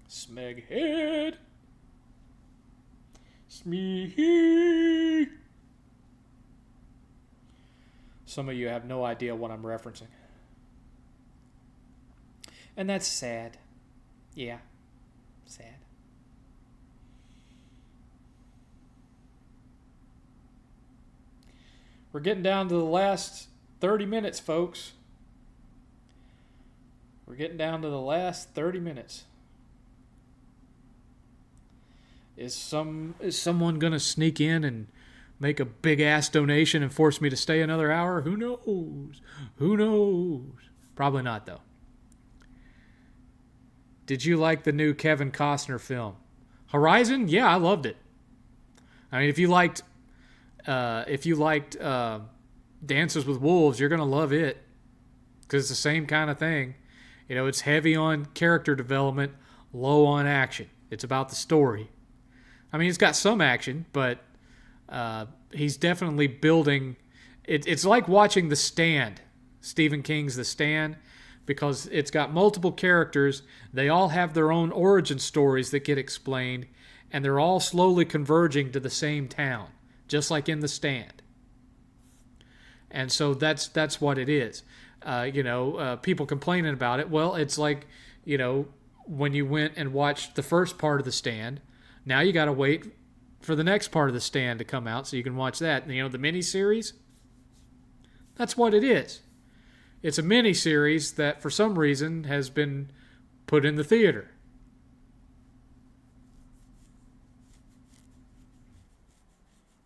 Smeghead. Smee. Some of you have no idea what I'm referencing. And that's sad. Yeah. Sad. We're getting down to the last 30 minutes, folks. We're getting down to the last 30 minutes. Is someone going to sneak in and make a big-ass donation and force me to stay another hour? Who knows? Who knows? Probably not, though. Did you like the new Kevin Costner film? Horizon? Yeah, I loved it. I mean, if you liked Dances with Wolves, you're going to love it. Because it's the same kind of thing. It's heavy on character development, low on action. It's about the story. I mean, it's got some action, but he's definitely building. It's like watching The Stand, Stephen King's The Stand, because it's got multiple characters. They all have their own origin stories that get explained, and they're all slowly converging to the same town, just like in The Stand. And so that's what it is. People complaining about it. Well, it's like, when you went and watched the first part of The Stand, now you got to wait for the next part of The Stand to come out so you can watch that. The miniseries, that's what it is. It's a mini series that for some reason has been put in the theater.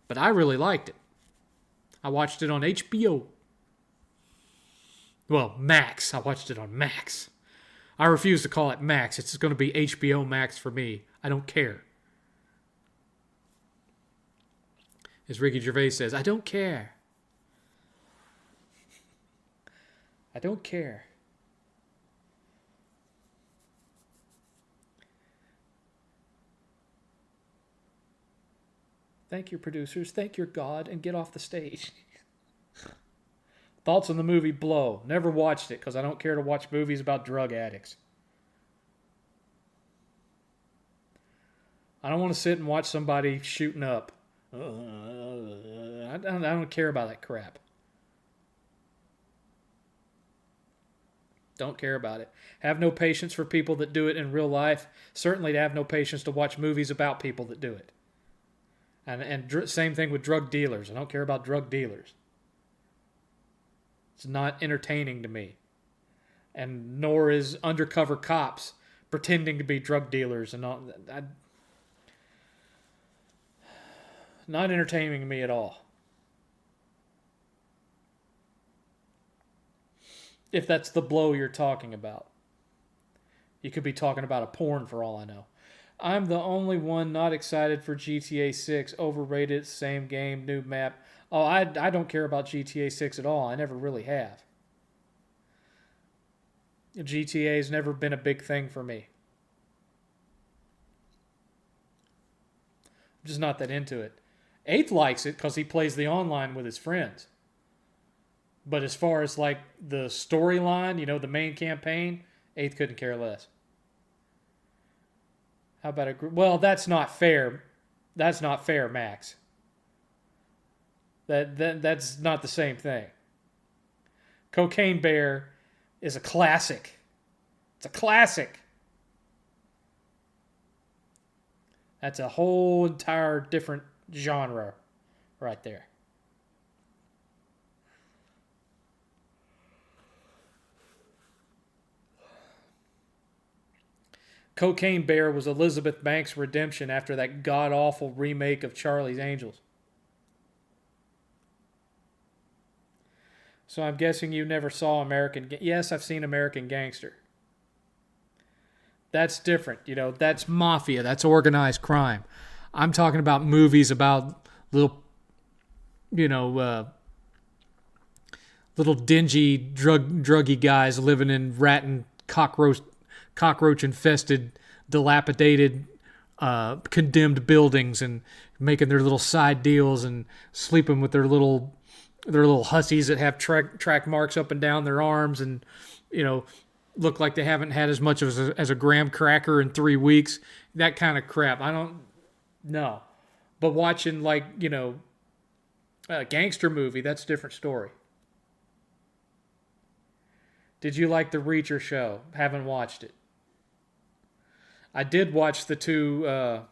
But I really liked it. I watched it on HBO. Well, Max. I watched it on Max. I refuse to call it Max. It's going to be HBO Max for me. I don't care. As Ricky Gervais says, I don't care. I don't care. Thank you, producers. Thank your God, and get off the stage. Thoughts on the movie Blow. Never watched it because I don't care to watch movies about drug addicts. I don't want to sit and watch somebody shooting up. I don't care about that crap. Don't care about it. Have no patience for people that do it in real life. Certainly have no patience to watch movies about people that do it. And same thing with drug dealers. I don't care about drug dealers. It's not entertaining to me. And nor is undercover cops pretending to be drug dealers and all. Not entertaining to me at all. If that's the Blow you're talking about. You could be talking about a porn for all I know. I'm the only one not excited for GTA 6. Overrated, same game, new map. Oh, I don't care about GTA 6 at all. I never really have. GTA has never been a big thing for me. I'm just not that into it. 8th likes it because he plays the online with his friends. But as far as like the storyline, the main campaign, 8th couldn't care less. How about a group? Well, that's not fair. That's not fair, Max. That's not the same thing. Cocaine Bear is a classic. It's a classic. That's a whole entire different genre right there. Cocaine Bear was Elizabeth Banks' redemption after that god-awful remake of Charlie's Angels. So I'm guessing you never saw Yes, I've seen American Gangster. That's different. That's mafia. That's organized crime. I'm talking about movies about little, little dingy druggy guys living in rat and cockroach infested, dilapidated, condemned buildings and making their little side deals and sleeping with their little hussies that have track marks up and down their arms and look like they haven't had as much as a graham cracker in 3 weeks. That kind of crap. I don't know. But watching a gangster movie, that's a different story. Did you like the Reacher show? Haven't watched it. I did watch the 2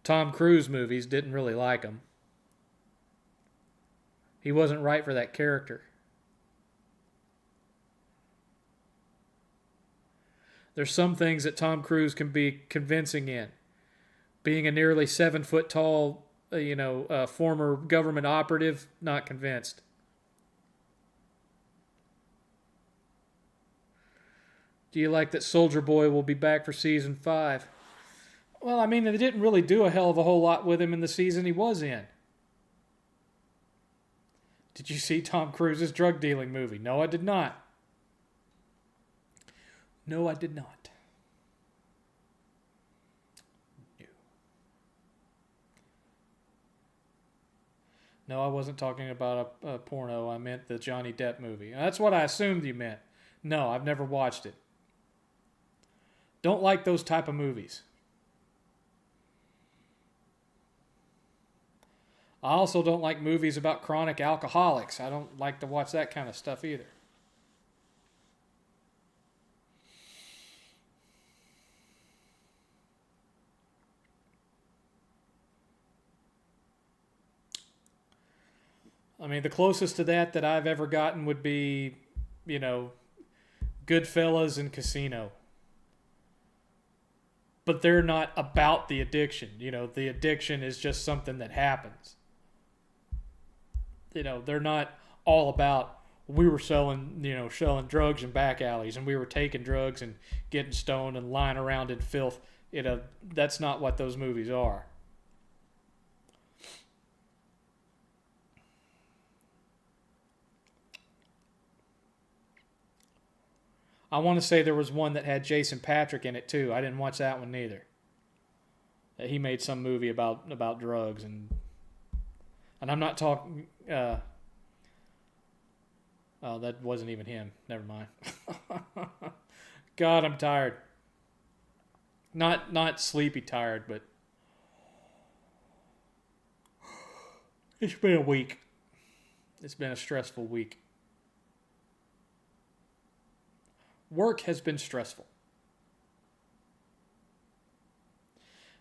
Tom Cruise movies. Didn't really like them. He wasn't right for that character. There's some things that Tom Cruise can be convincing in. Being a nearly 7 foot tall, former government operative, not convinced. Do you like that Soldier Boy will be back for season 5? Well, they didn't really do a hell of a whole lot with him in the season he was in. Did you see Tom Cruise's drug dealing movie? No, I did not. No, I did not. No, I wasn't talking about a porno. I meant the Johnny Depp movie. That's what I assumed you meant. No, I've never watched it. Don't like those type of movies. I also don't like movies about chronic alcoholics. I don't like to watch that kind of stuff either. The closest to that I've ever gotten would be, Goodfellas and Casino. But they're not about the addiction. The addiction is just something that happens. They're not all about we were selling drugs in back alleys and we were taking drugs and getting stoned and lying around in filth. That's not what those movies are. I want to say there was one that had Jason Patrick in it too. I didn't watch that one neither. He made some movie about drugs and I'm not talking. Oh, that wasn't even him. Never mind. God, I'm tired. Not sleepy tired, but it's been a week. It's been a stressful week. Work has been stressful.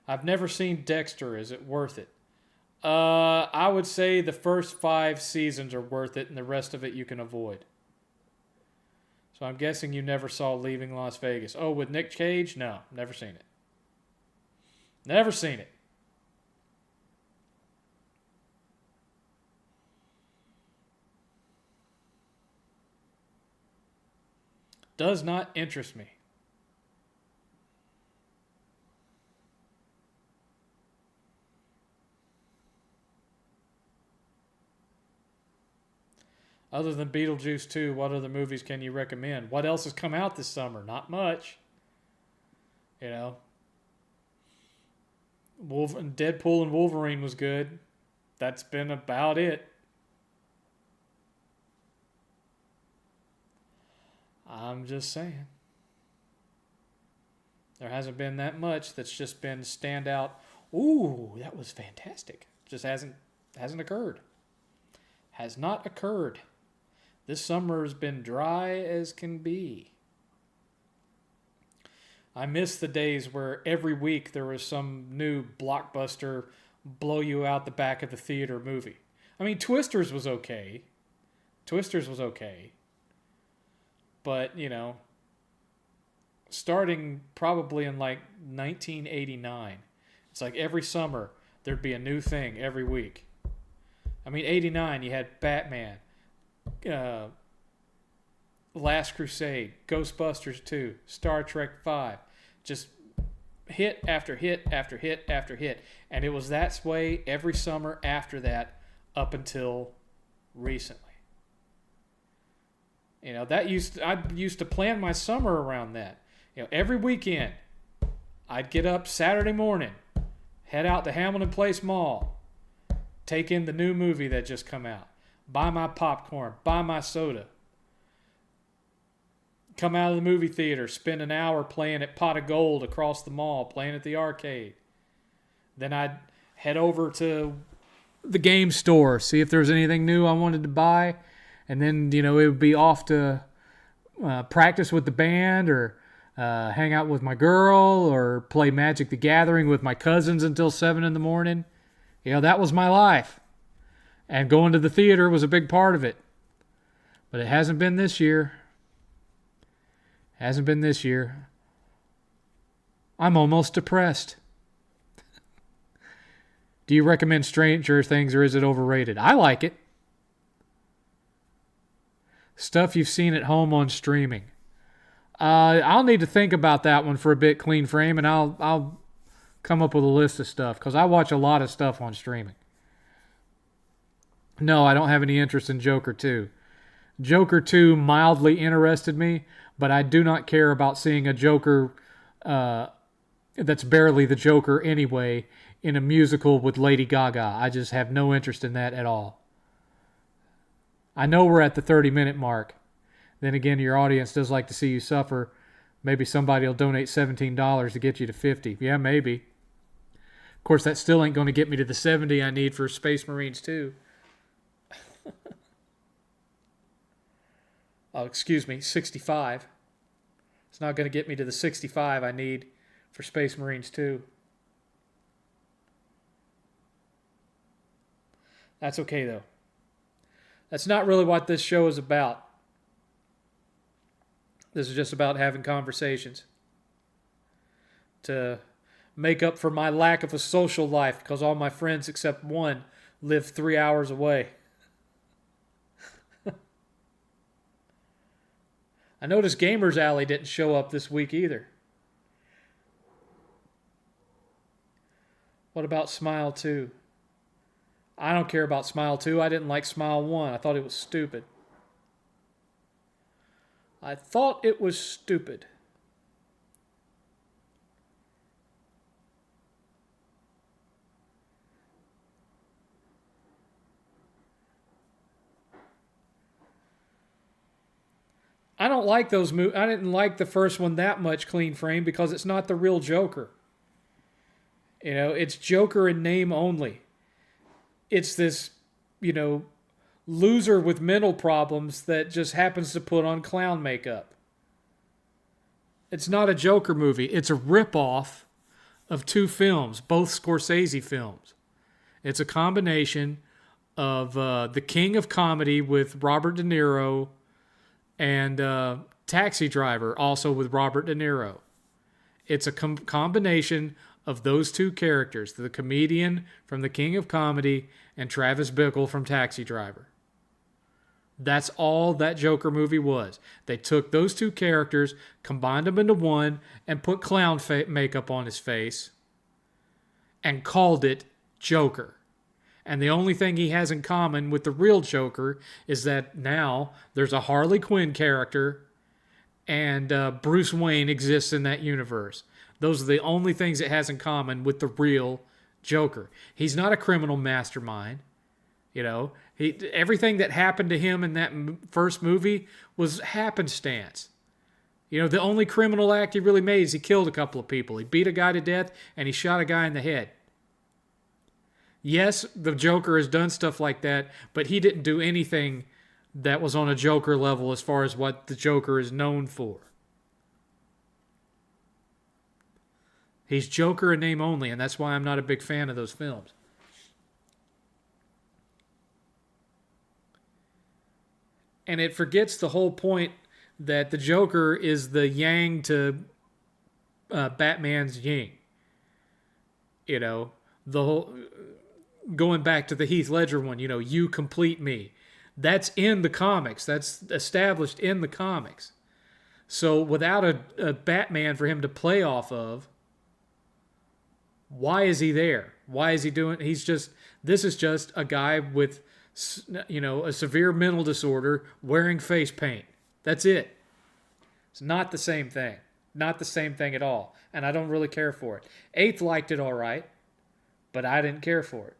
I've never seen Dexter. Is it worth it? I would say the first 5 seasons are worth it, and the rest of it you can avoid. So I'm guessing you never saw Leaving Las Vegas. Oh, with Nick Cage? No, never seen it. Never seen it. Does not interest me. Other than Beetlejuice 2, what other movies can you recommend? What else has come out this summer? Not much. Deadpool and Wolverine was good. That's been about it. I'm just saying. There hasn't been that much that's just been standout. Ooh, that was fantastic. Just hasn't occurred. Has not occurred. This summer has been dry as can be. I miss the days where every week there was some new blockbuster blow you out the back of the theater movie. I mean, Twisters was okay. But, starting probably in like 1989, it's like every summer there'd be a new thing every week. I mean, 89, you had Batman, Last Crusade, Ghostbusters 2, Star Trek 5, just hit after hit after hit after hit. And it was that way every summer after that up until recently. I used to plan my summer around that. Every weekend, I'd get up Saturday morning, head out to Hamilton Place Mall, take in the new movie that just come out, buy my popcorn, buy my soda, come out of the movie theater, spend an hour playing at Pot of Gold across the mall, playing at the arcade. Then I'd head over to the game store, see if there was anything new I wanted to buy. And then, it would be off to practice with the band or hang out with my girl or play Magic the Gathering with my cousins until 7 in the morning. That was my life. And going to the theater was a big part of it. But it hasn't been this year. I'm almost depressed. Do you recommend Stranger Things or is it overrated? I like it. Stuff you've seen at home on streaming. I'll need to think about that one for a bit, Clean Frame, and I'll come up with a list of stuff because I watch a lot of stuff on streaming. No, I don't have any interest in Joker 2. Joker 2 mildly interested me, but I do not care about seeing a Joker that's barely the Joker anyway in a musical with Lady Gaga. I just have no interest in that at all. I know we're at the 30-minute mark. Then again, your audience does like to see you suffer. Maybe somebody will donate $17 to get you to 50. Yeah, maybe. Of course, that still ain't going to get me to the 70 I need for Space Marines 2. Oh, excuse me, 65. It's not going to get me to the 65 I need for Space Marines 2. That's okay, though. That's not really what this show is about. This is just about having conversations to make up for my lack of a social life because all my friends except one live 3 hours away. I noticed Gamers Alley didn't show up this week either. What about Smile 2? I don't care about Smile 2. I didn't like Smile 1. I thought it was stupid. I thought it was stupid. I don't like those movies. I didn't like the first one that much, Clean Frame, because it's not the real Joker. You know, it's Joker in name only. It's this, loser with mental problems that just happens to put on clown makeup. It's not a Joker movie. It's a ripoff of two films, both Scorsese films. It's a combination of The King of Comedy with Robert De Niro and Taxi Driver, also with Robert De Niro. It's a combination of those two characters, the comedian from The King of Comedy and Travis Bickle from Taxi Driver. That's all that Joker movie was. They took those two characters, combined them into one, and put clown makeup on his face, and called it Joker. And the only thing he has in common with the real Joker is that now there's a Harley Quinn character and Bruce Wayne exists in that universe. Those are the only things it has in common with the real Joker. He's not a criminal mastermind. Everything that happened to him in that first movie was happenstance. The only criminal act he really made is he killed a couple of people. He beat a guy to death and he shot a guy in the head. Yes, the Joker has done stuff like that, but he didn't do anything that was on a Joker level as far as what the Joker is known for. He's Joker in name only, and that's why I'm not a big fan of those films. And it forgets the whole point that the Joker is the yang to Batman's yin. The whole... Going back to the Heath Ledger one, you complete me. That's in the comics. That's established in the comics. So without a Batman for him to play off of, why is he there? Why is he doing... This is just a guy with, a severe mental disorder wearing face paint. That's it. It's not the same thing. Not the same thing at all. And I don't really care for it. 8th liked it all right, but I didn't care for it.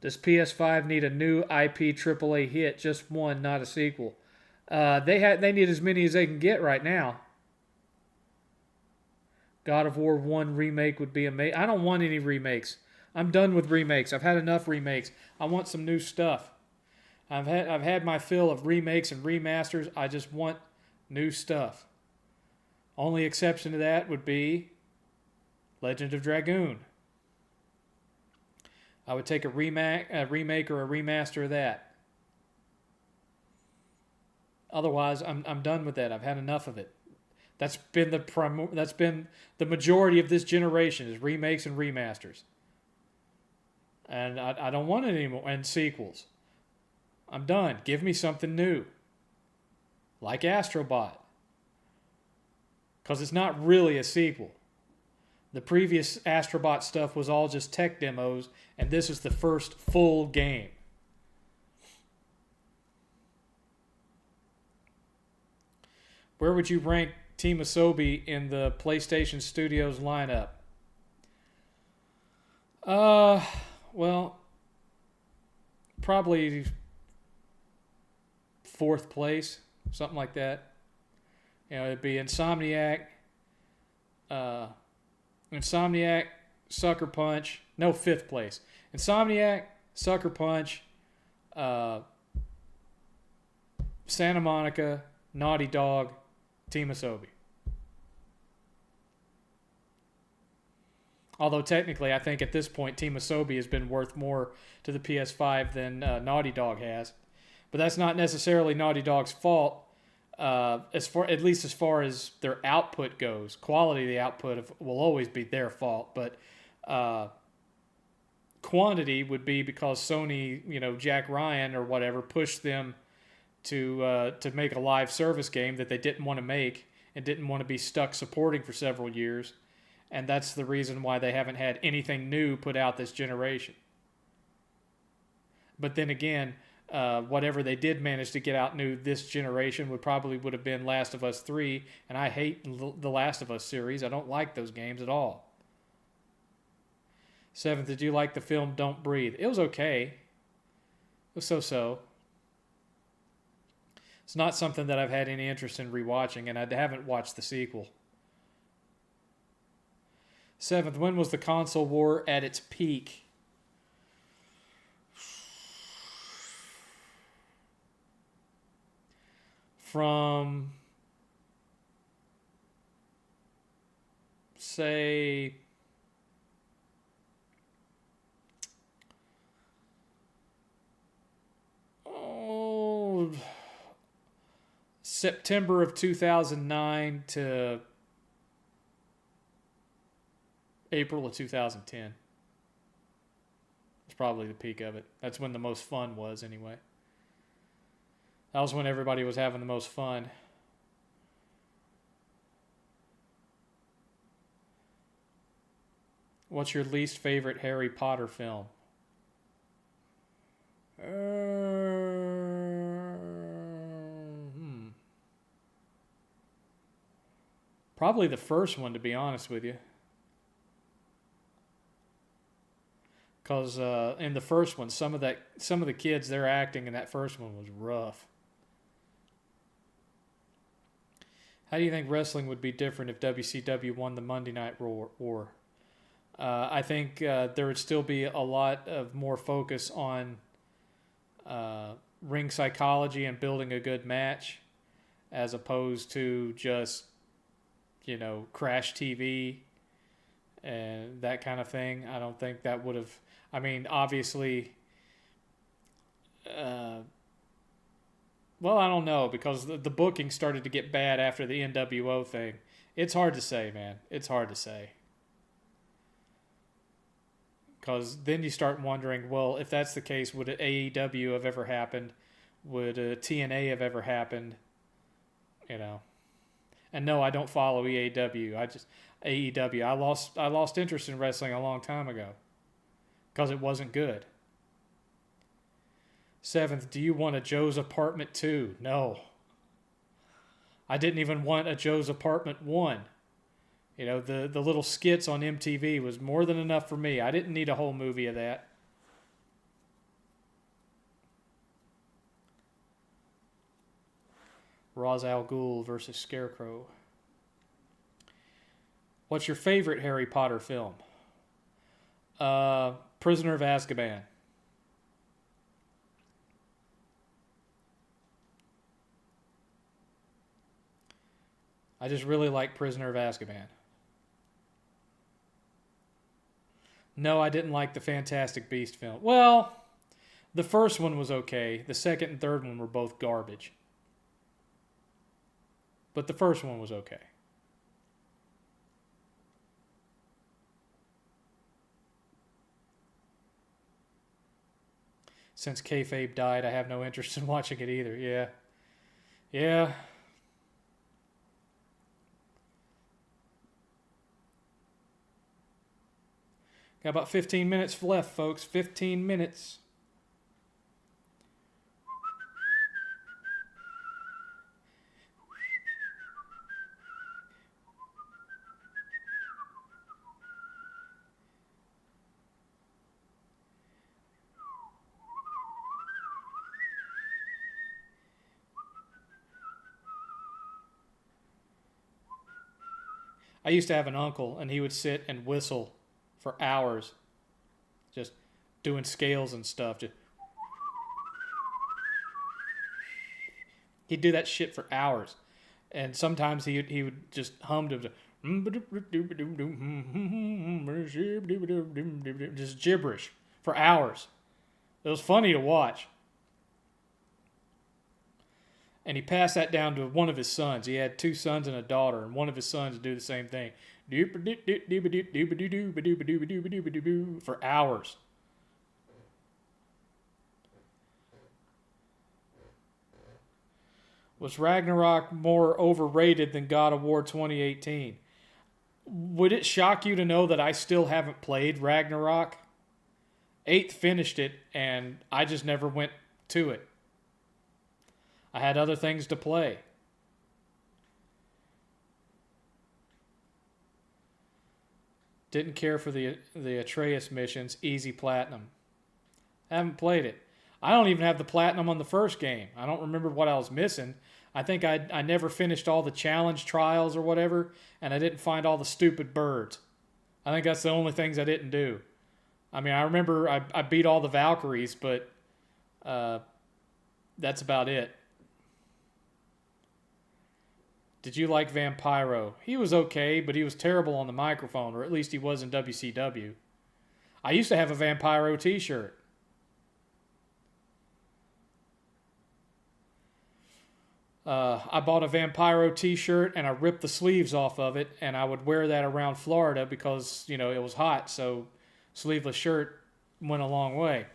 Does PS5 need a new IP AAA hit? Just one, not a sequel. They need as many as they can get right now. God of War 1 remake would be amazing. I don't want any remakes. I'm done with remakes. I've had enough remakes. I want some new stuff. I've had my fill of remakes and remasters. I just want new stuff. Only exception to that would be Legend of Dragoon. I would take a remake or a remaster of that. Otherwise, I'm done with that. I've had enough of it. That's been the majority of this generation is remakes and remasters. And I don't want it anymore. And sequels. I'm done. Give me something new. Like Astrobot. Because it's not really a sequel. The previous Astrobot stuff was all just tech demos, and this is the first full game. Where would you rank Team Asobi in the PlayStation Studios lineup? Well, probably 4th place, something like that. It'd be Insomniac, Sucker Punch. No, 5th place. Insomniac, Sucker Punch, Santa Monica, Naughty Dog, Team Asobi. Although technically, I think at this point, Team Asobi has been worth more to the PS5 than Naughty Dog has. But that's not necessarily Naughty Dog's fault. At least as far as their output goes, quality of the output will always be their fault. But quantity would be because Sony, Jack Ryan or whatever, pushed them to make a live service game that they didn't want to make and didn't want to be stuck supporting for several years. And that's the reason why they haven't had anything new put out this generation. But then again, whatever they did manage to get out new this generation would have been Last of Us 3, and I hate the Last of Us series. I don't like those games at all. 7th, did you like the film Don't Breathe? It was okay. It was so-so. It's not something that I've had any interest in rewatching, and I haven't watched the sequel. 7th, when was the console war at its peak? From, say, September of 2009 to April of 2010. It's probably the peak of it. That's when the most fun was, anyway. That was when everybody was having the most fun. What's your least favorite Harry Potter film? Probably the first one, to be honest with you. Because in the first one, some of the kids, their acting in that first one was rough. How do you think wrestling would be different if WCW won the Monday Night War? I think there would still be a lot of more focus on ring psychology and building a good match, as opposed to just, crash TV and that kind of thing. I don't think that would have. I mean, obviously. Well, I don't know, because the booking started to get bad after the NWO thing. It's hard to say, man. It's hard to say. Because then you start wondering, well, if that's the case, would AEW have ever happened? Would TNA have ever happened? And no, I don't follow AEW. AEW. I lost interest in wrestling a long time ago because it wasn't good. 7th, do you want a Joe's Apartment 2? No. I didn't even want a Joe's Apartment 1. The little skits on MTV was more than enough for me. I didn't need a whole movie of that. Ra's al Ghul versus Scarecrow. What's your favorite Harry Potter film? Prisoner of Azkaban. I just really like Prisoner of Azkaban. No, I didn't like the Fantastic Beast film. Well, the first one was okay. The second and third one were both garbage. But the first one was okay. Since kayfabe died, I have no interest in watching it either. Yeah. Yeah. Got about 15 minutes left, folks. 15 minutes. I used to have an uncle, and he would sit and whistle for hours, just doing scales and stuff. He'd do that shit for hours, and sometimes he would just hum to Just gibberish for hours. It was funny to watch. And he passed that down to one of his sons. He had 2 sons and a daughter, and one of his sons would do the same thing. For hours. Was Ragnarok more overrated than God of War 2018? Would it shock you to know that I still haven't played Ragnarok? 8th finished it, and I just never went to it. I had other things to play. Didn't care for the Atreus missions. Easy platinum. Haven't played it. I don't even have the platinum on the first game. I don't remember what I was missing. I think I never finished all the challenge trials or whatever, and I didn't find all the stupid birds. I think that's the only things I didn't do. I mean, I remember I beat all the Valkyries, but that's about it. Did you like Vampiro? He was okay, but he was terrible on the microphone, or at least he was in WCW. I used to have a Vampiro t-shirt. I bought a Vampiro t-shirt and I ripped the sleeves off of it, and I would wear that around Florida because, it was hot, so sleeveless shirt went a long way.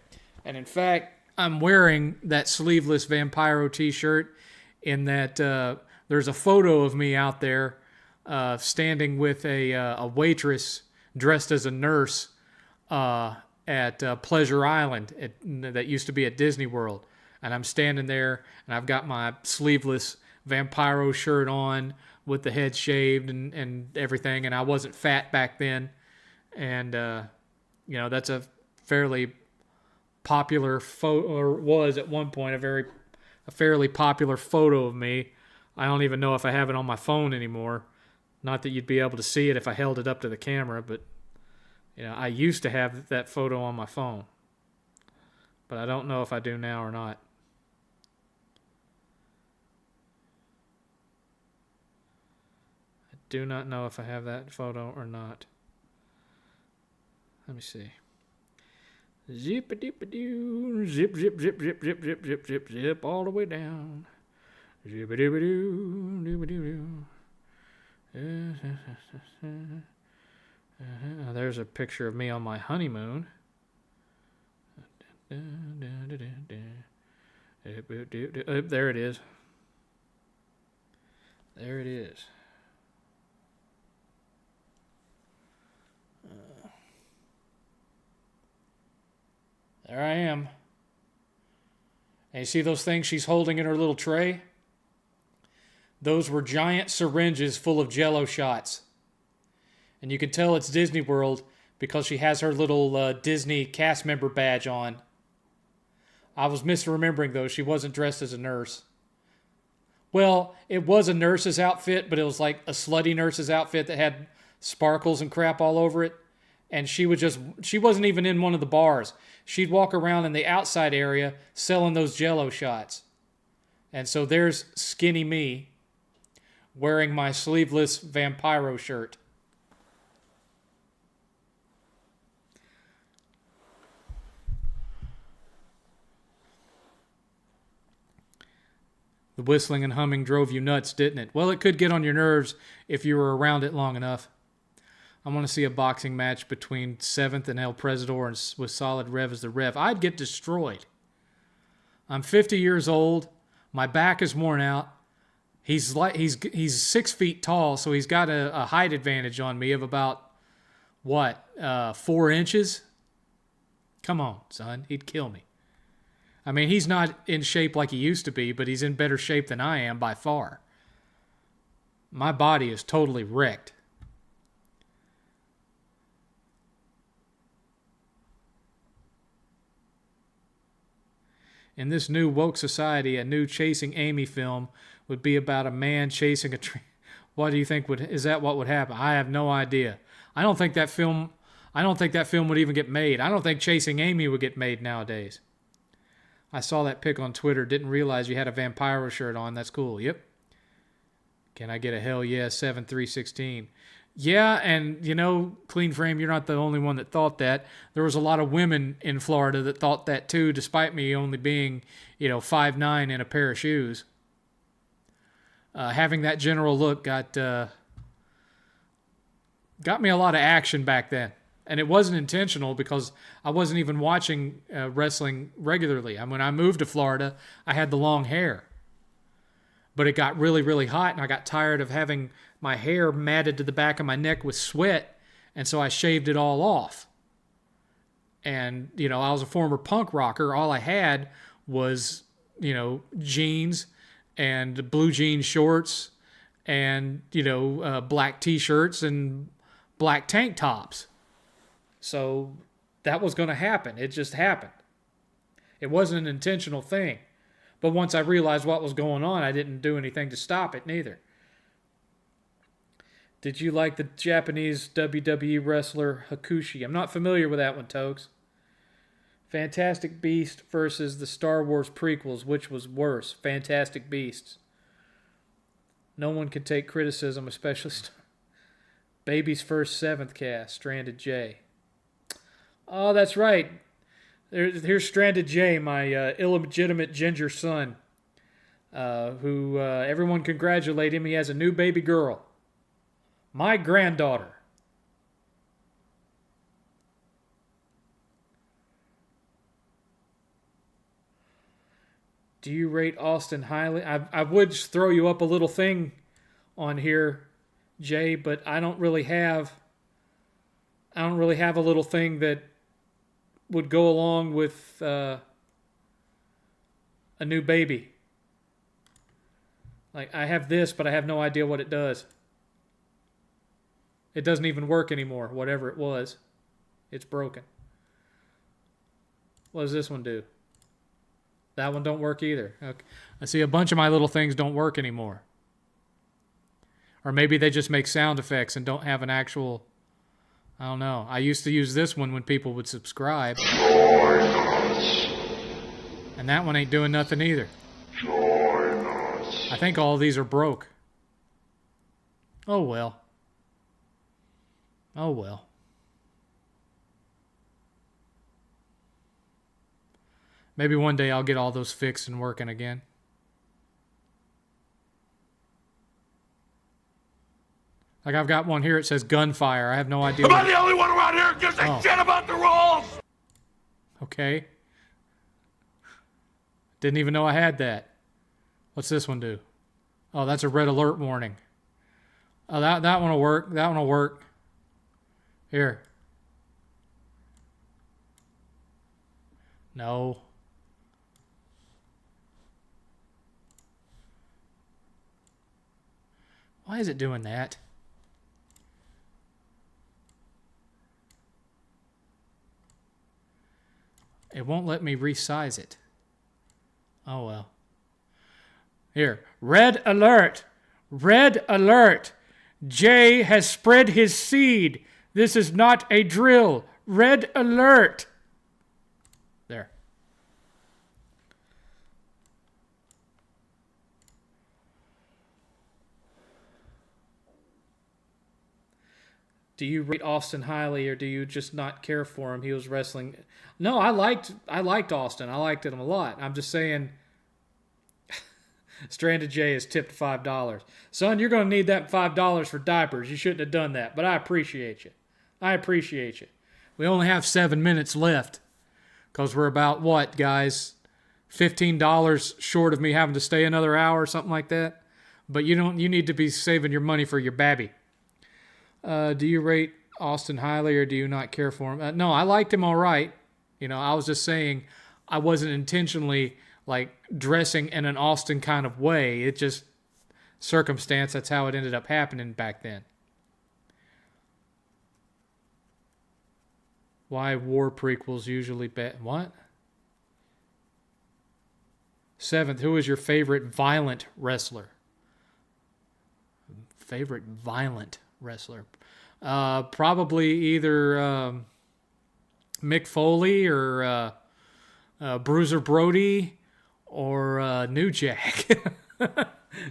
And in fact, I'm wearing that sleeveless Vampiro t-shirt in that there's a photo of me out there standing with a waitress dressed as a nurse at Pleasure Island that used to be at Disney World. And I'm standing there, and I've got my sleeveless Vampiro shirt on with the head shaved and everything. And I wasn't fat back then. And, that's a fairly popular photo, or was at one point a fairly popular photo of me. I don't even know if I have it on my phone anymore. Not that you'd be able to see it if I held it up to the camera, but, I used to have that photo on my phone. But I don't know if I do now or not. I do not know if I have that photo or not. Let me see. Zip-a-dip-a-doo, zip, zip, zip, zip, zip, zip, zip, zip, zip, all the way down. Zip-a-dip-a-doo, dip-a-doo-doo. There's a picture of me on my honeymoon. There it is. There it is. There I am. And you see those things she's holding in her little tray? Those were giant syringes full of Jell-O shots. And you can tell it's Disney World because she has her little Disney cast member badge on. I was misremembering, though. She wasn't dressed as a nurse. Well, it was a nurse's outfit, but it was like a slutty nurse's outfit that had sparkles and crap all over it. And she wasn't even in one of the bars. She'd walk around in the outside area selling those Jell-O shots. And so there's skinny me wearing my sleeveless Vampiro shirt. The whistling and humming drove you nuts, didn't it? Well, it could get on your nerves if you were around it long enough. I want to see a boxing match between 7th and El Presidor with Solid Rev as the ref. I'd get destroyed. I'm 50 years old. My back is worn out. He's 6 feet tall, so he's got a height advantage on me of about, 4 inches? Come on, son. He'd kill me. I mean, he's not in shape like he used to be, but he's in better shape than I am by far. My body is totally wrecked. In this new woke society, a new Chasing Amy film would be about a man chasing a tree. What do you think is that what would happen? I have no idea. I don't think that film would even get made. I don't think Chasing Amy would get made nowadays. I saw that pic on Twitter. Didn't realize you had a Vampiro shirt on. That's cool. Yep. Can I get a hell yeah, 7-3-16? Yeah, and Clean Frame, you're not the only one that thought that. There was a lot of women in Florida that thought that too, despite me only being, 5'9" in a pair of shoes. Having that general look got me a lot of action back then. And it wasn't intentional because I wasn't even watching wrestling regularly. When I moved to Florida, I had the long hair. But it got really, really hot, and I got tired of having my hair matted to the back of my neck with sweat, and so I shaved it all off. And, I was a former punk rocker. All I had was, jeans and blue jean shorts and, black T-shirts and black tank tops. So that was going to happen. It just happened. It wasn't an intentional thing. But once I realized what was going on, I didn't do anything to stop it neither. Did you like the Japanese WWE wrestler Hakushi? I'm not familiar with that one, Tokes. Fantastic Beast versus the Star Wars prequels. Which was worse? Fantastic Beasts. No one can take criticism, especially Baby's first 7thCast, Stranded J. Oh, that's right. Here's Stranded J, my illegitimate ginger son, who everyone congratulate him. He has a new baby girl. My granddaughter. Do you rate Austin highly? I would throw you up a little thing on here, Jay, but I don't really have a little thing that would go along with a new baby. Like, I have this, but I have no idea what it does. It doesn't even work anymore, whatever it was. It's broken. What does this one do? That one don't work either. Okay. I see a bunch of my little things don't work anymore. Or maybe they just make sound effects and don't have an actual... I don't know. I used to use this one when people would subscribe. Join us. And that one ain't doing nothing either. Join us. I think all of these are broke. Oh well. Oh well. Maybe one day I'll get all those fixed and working again. Like, I've got one here, it says gunfire. I have no idea. Am I the only one around here who gives a shit about the rules? Okay. Didn't even know I had that. What's this one do? Oh, that's a red alert warning. Oh, that one will work. That one will work. Here. No. Why is it doing that? It won't let me resize it. Oh well. Here. Red alert! Red alert! Jay has spread his seed. This is not a drill. Red alert! There. Do you rate Austin highly, or do you just not care for him? He was wrestling. No, I liked Austin. I liked him a lot. I'm just saying, Stranded J is tipped $5. Son, you're going to need that $5 for diapers. You shouldn't have done that, but I appreciate you. I appreciate you. We only have 7 minutes left, because we're about, what, guys? $15 short of me having to stay another hour or something like that. But you need to be saving your money for your babby. Do you rate Austin highly, or do you not care for him? No, I liked him all right. I was just saying I wasn't intentionally like dressing in an Austin kind of way. It just circumstance. That's how it ended up happening back then. Why war prequels usually bad? What? 7th, who is your favorite violent wrestler? Favorite violent wrestler? Probably either Mick Foley or Bruiser Brody or New Jack.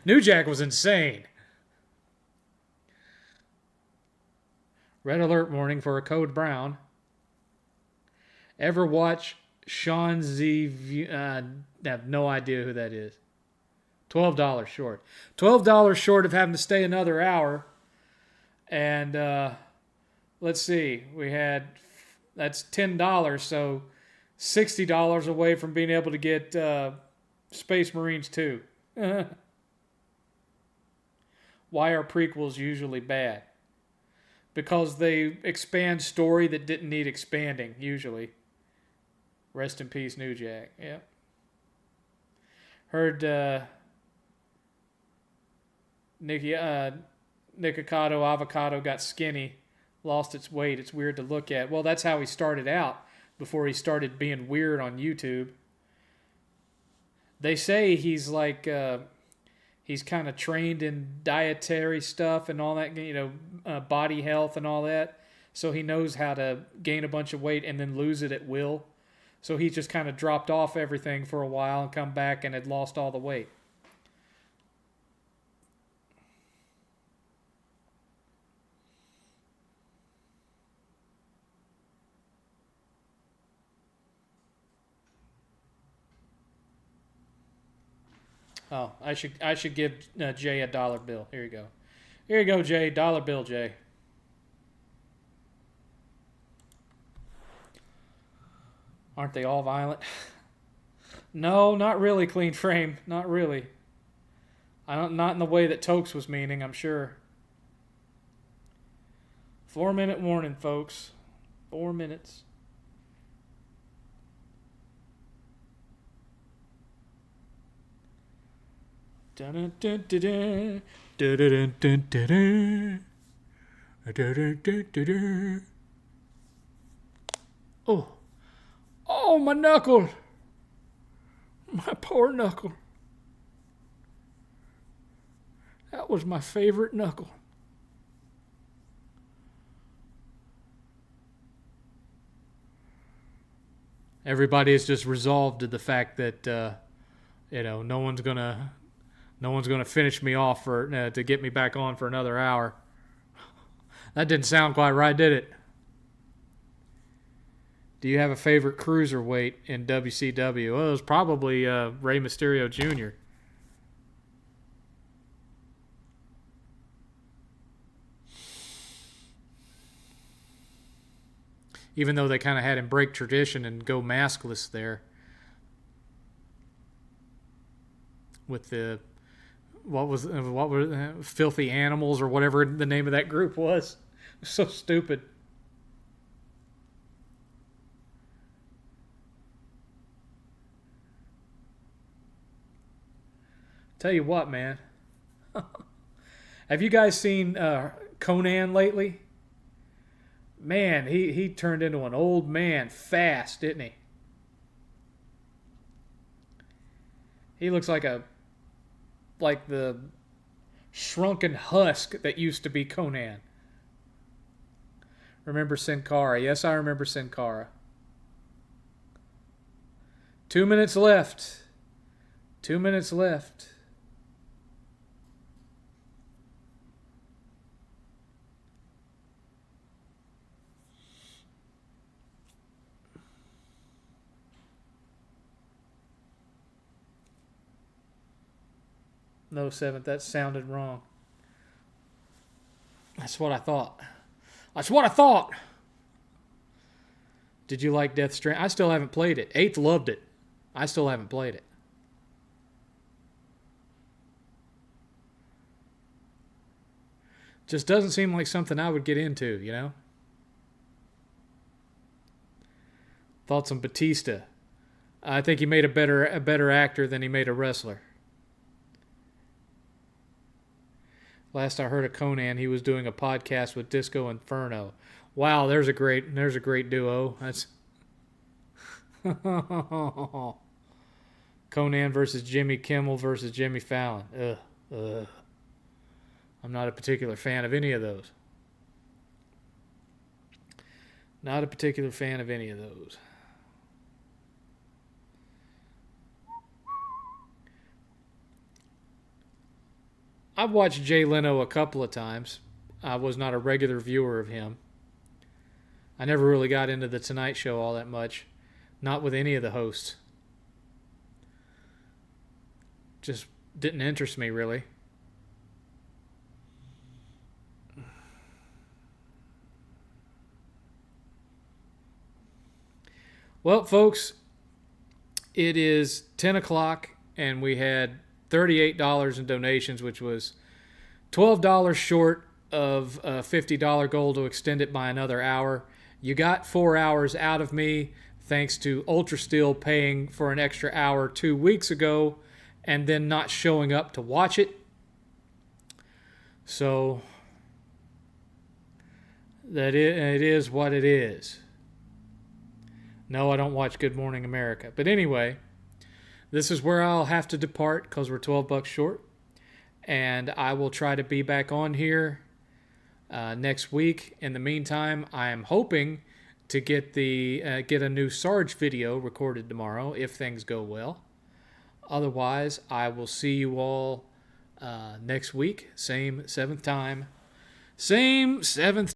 New Jack was insane. Red alert warning for a code brown. Ever watch Sean Z? I have no idea who that is. $12 short. $12 short of having to stay another hour. And let's see. That's $10, so $60 away from being able to get Space Marines 2. Why are prequels usually bad? Because they expand story that didn't need expanding, usually. Rest in peace, New Jack. Yeah. Heard Nikocado Avocado got skinny, lost its weight. It's weird to look at. Well, that's how he started out before he started being weird on YouTube. They say he's like... he's kind of trained in dietary stuff and all that, body health and all that. So he knows how to gain a bunch of weight and then lose it at will. So he just kind of dropped off everything for a while and come back and had lost all the weight. Oh, I should give Jay a dollar bill. Here you go. Here you go, Jay. Dollar bill, Jay. Aren't they all violent? No, not really, Clean Frame. Not really. Not in the way that Tokes was meaning, I'm sure. 4-minute warning, folks. 4 minutes. Dun dun dun dun dun dun dun dun dun dun dun. Oh, my knuckle. My poor knuckle. That was my favorite knuckle. Everybody is just resolved to the fact that no one's gonna finish me off for to get me back on for another hour. That didn't sound quite right, did it? Do you have a favorite cruiserweight in WCW? Well, it was probably Rey Mysterio Jr. Even though they kind of had him break tradition and go maskless there. With the what were Filthy Animals or whatever the name of that group was. It was so stupid. Tell you what, man. Have you guys seen Conan lately? Man, he turned into an old man fast, didn't he? He looks like the shrunken husk that used to be Conan. Remember Sin Cara? Yes, I remember Sin Cara. 2 minutes left. 2 minutes left. No, 7th, that sounded wrong. That's what I thought. That's what I thought! Did you like Death Stranding? I still haven't played it. 8th loved it. I still haven't played it. Just doesn't seem like something I would get into, you know? Thoughts on Batista? I think he made a better actor than he made a wrestler. Last I heard of Conan, he was doing a podcast with Disco Inferno. Wow, there's a great duo. That's Conan versus Jimmy Kimmel versus Jimmy Fallon. Ugh. I'm not a particular fan of any of those. Not a particular fan of any of those. I've watched Jay Leno a couple of times. I was not a regular viewer of him. I never really got into the Tonight Show all that much. Not with any of the hosts. Just didn't interest me, really. Well, folks, it is 10 o'clock, and we had $38 in donations, which was $12 short of a $50 goal to extend it by another hour. You got 4 hours out of me, thanks to Ultra Steel paying for an extra hour 2 weeks ago and then not showing up to watch it. So it is what it is. No, I don't watch Good Morning America. But anyway, this is where I'll have to depart because we're $12 short. And I will try to be back on here next week. In the meantime, I am hoping to get a new Sarge video recorded tomorrow if things go well. Otherwise, I will see you all next week. Same 7th time. Same 7th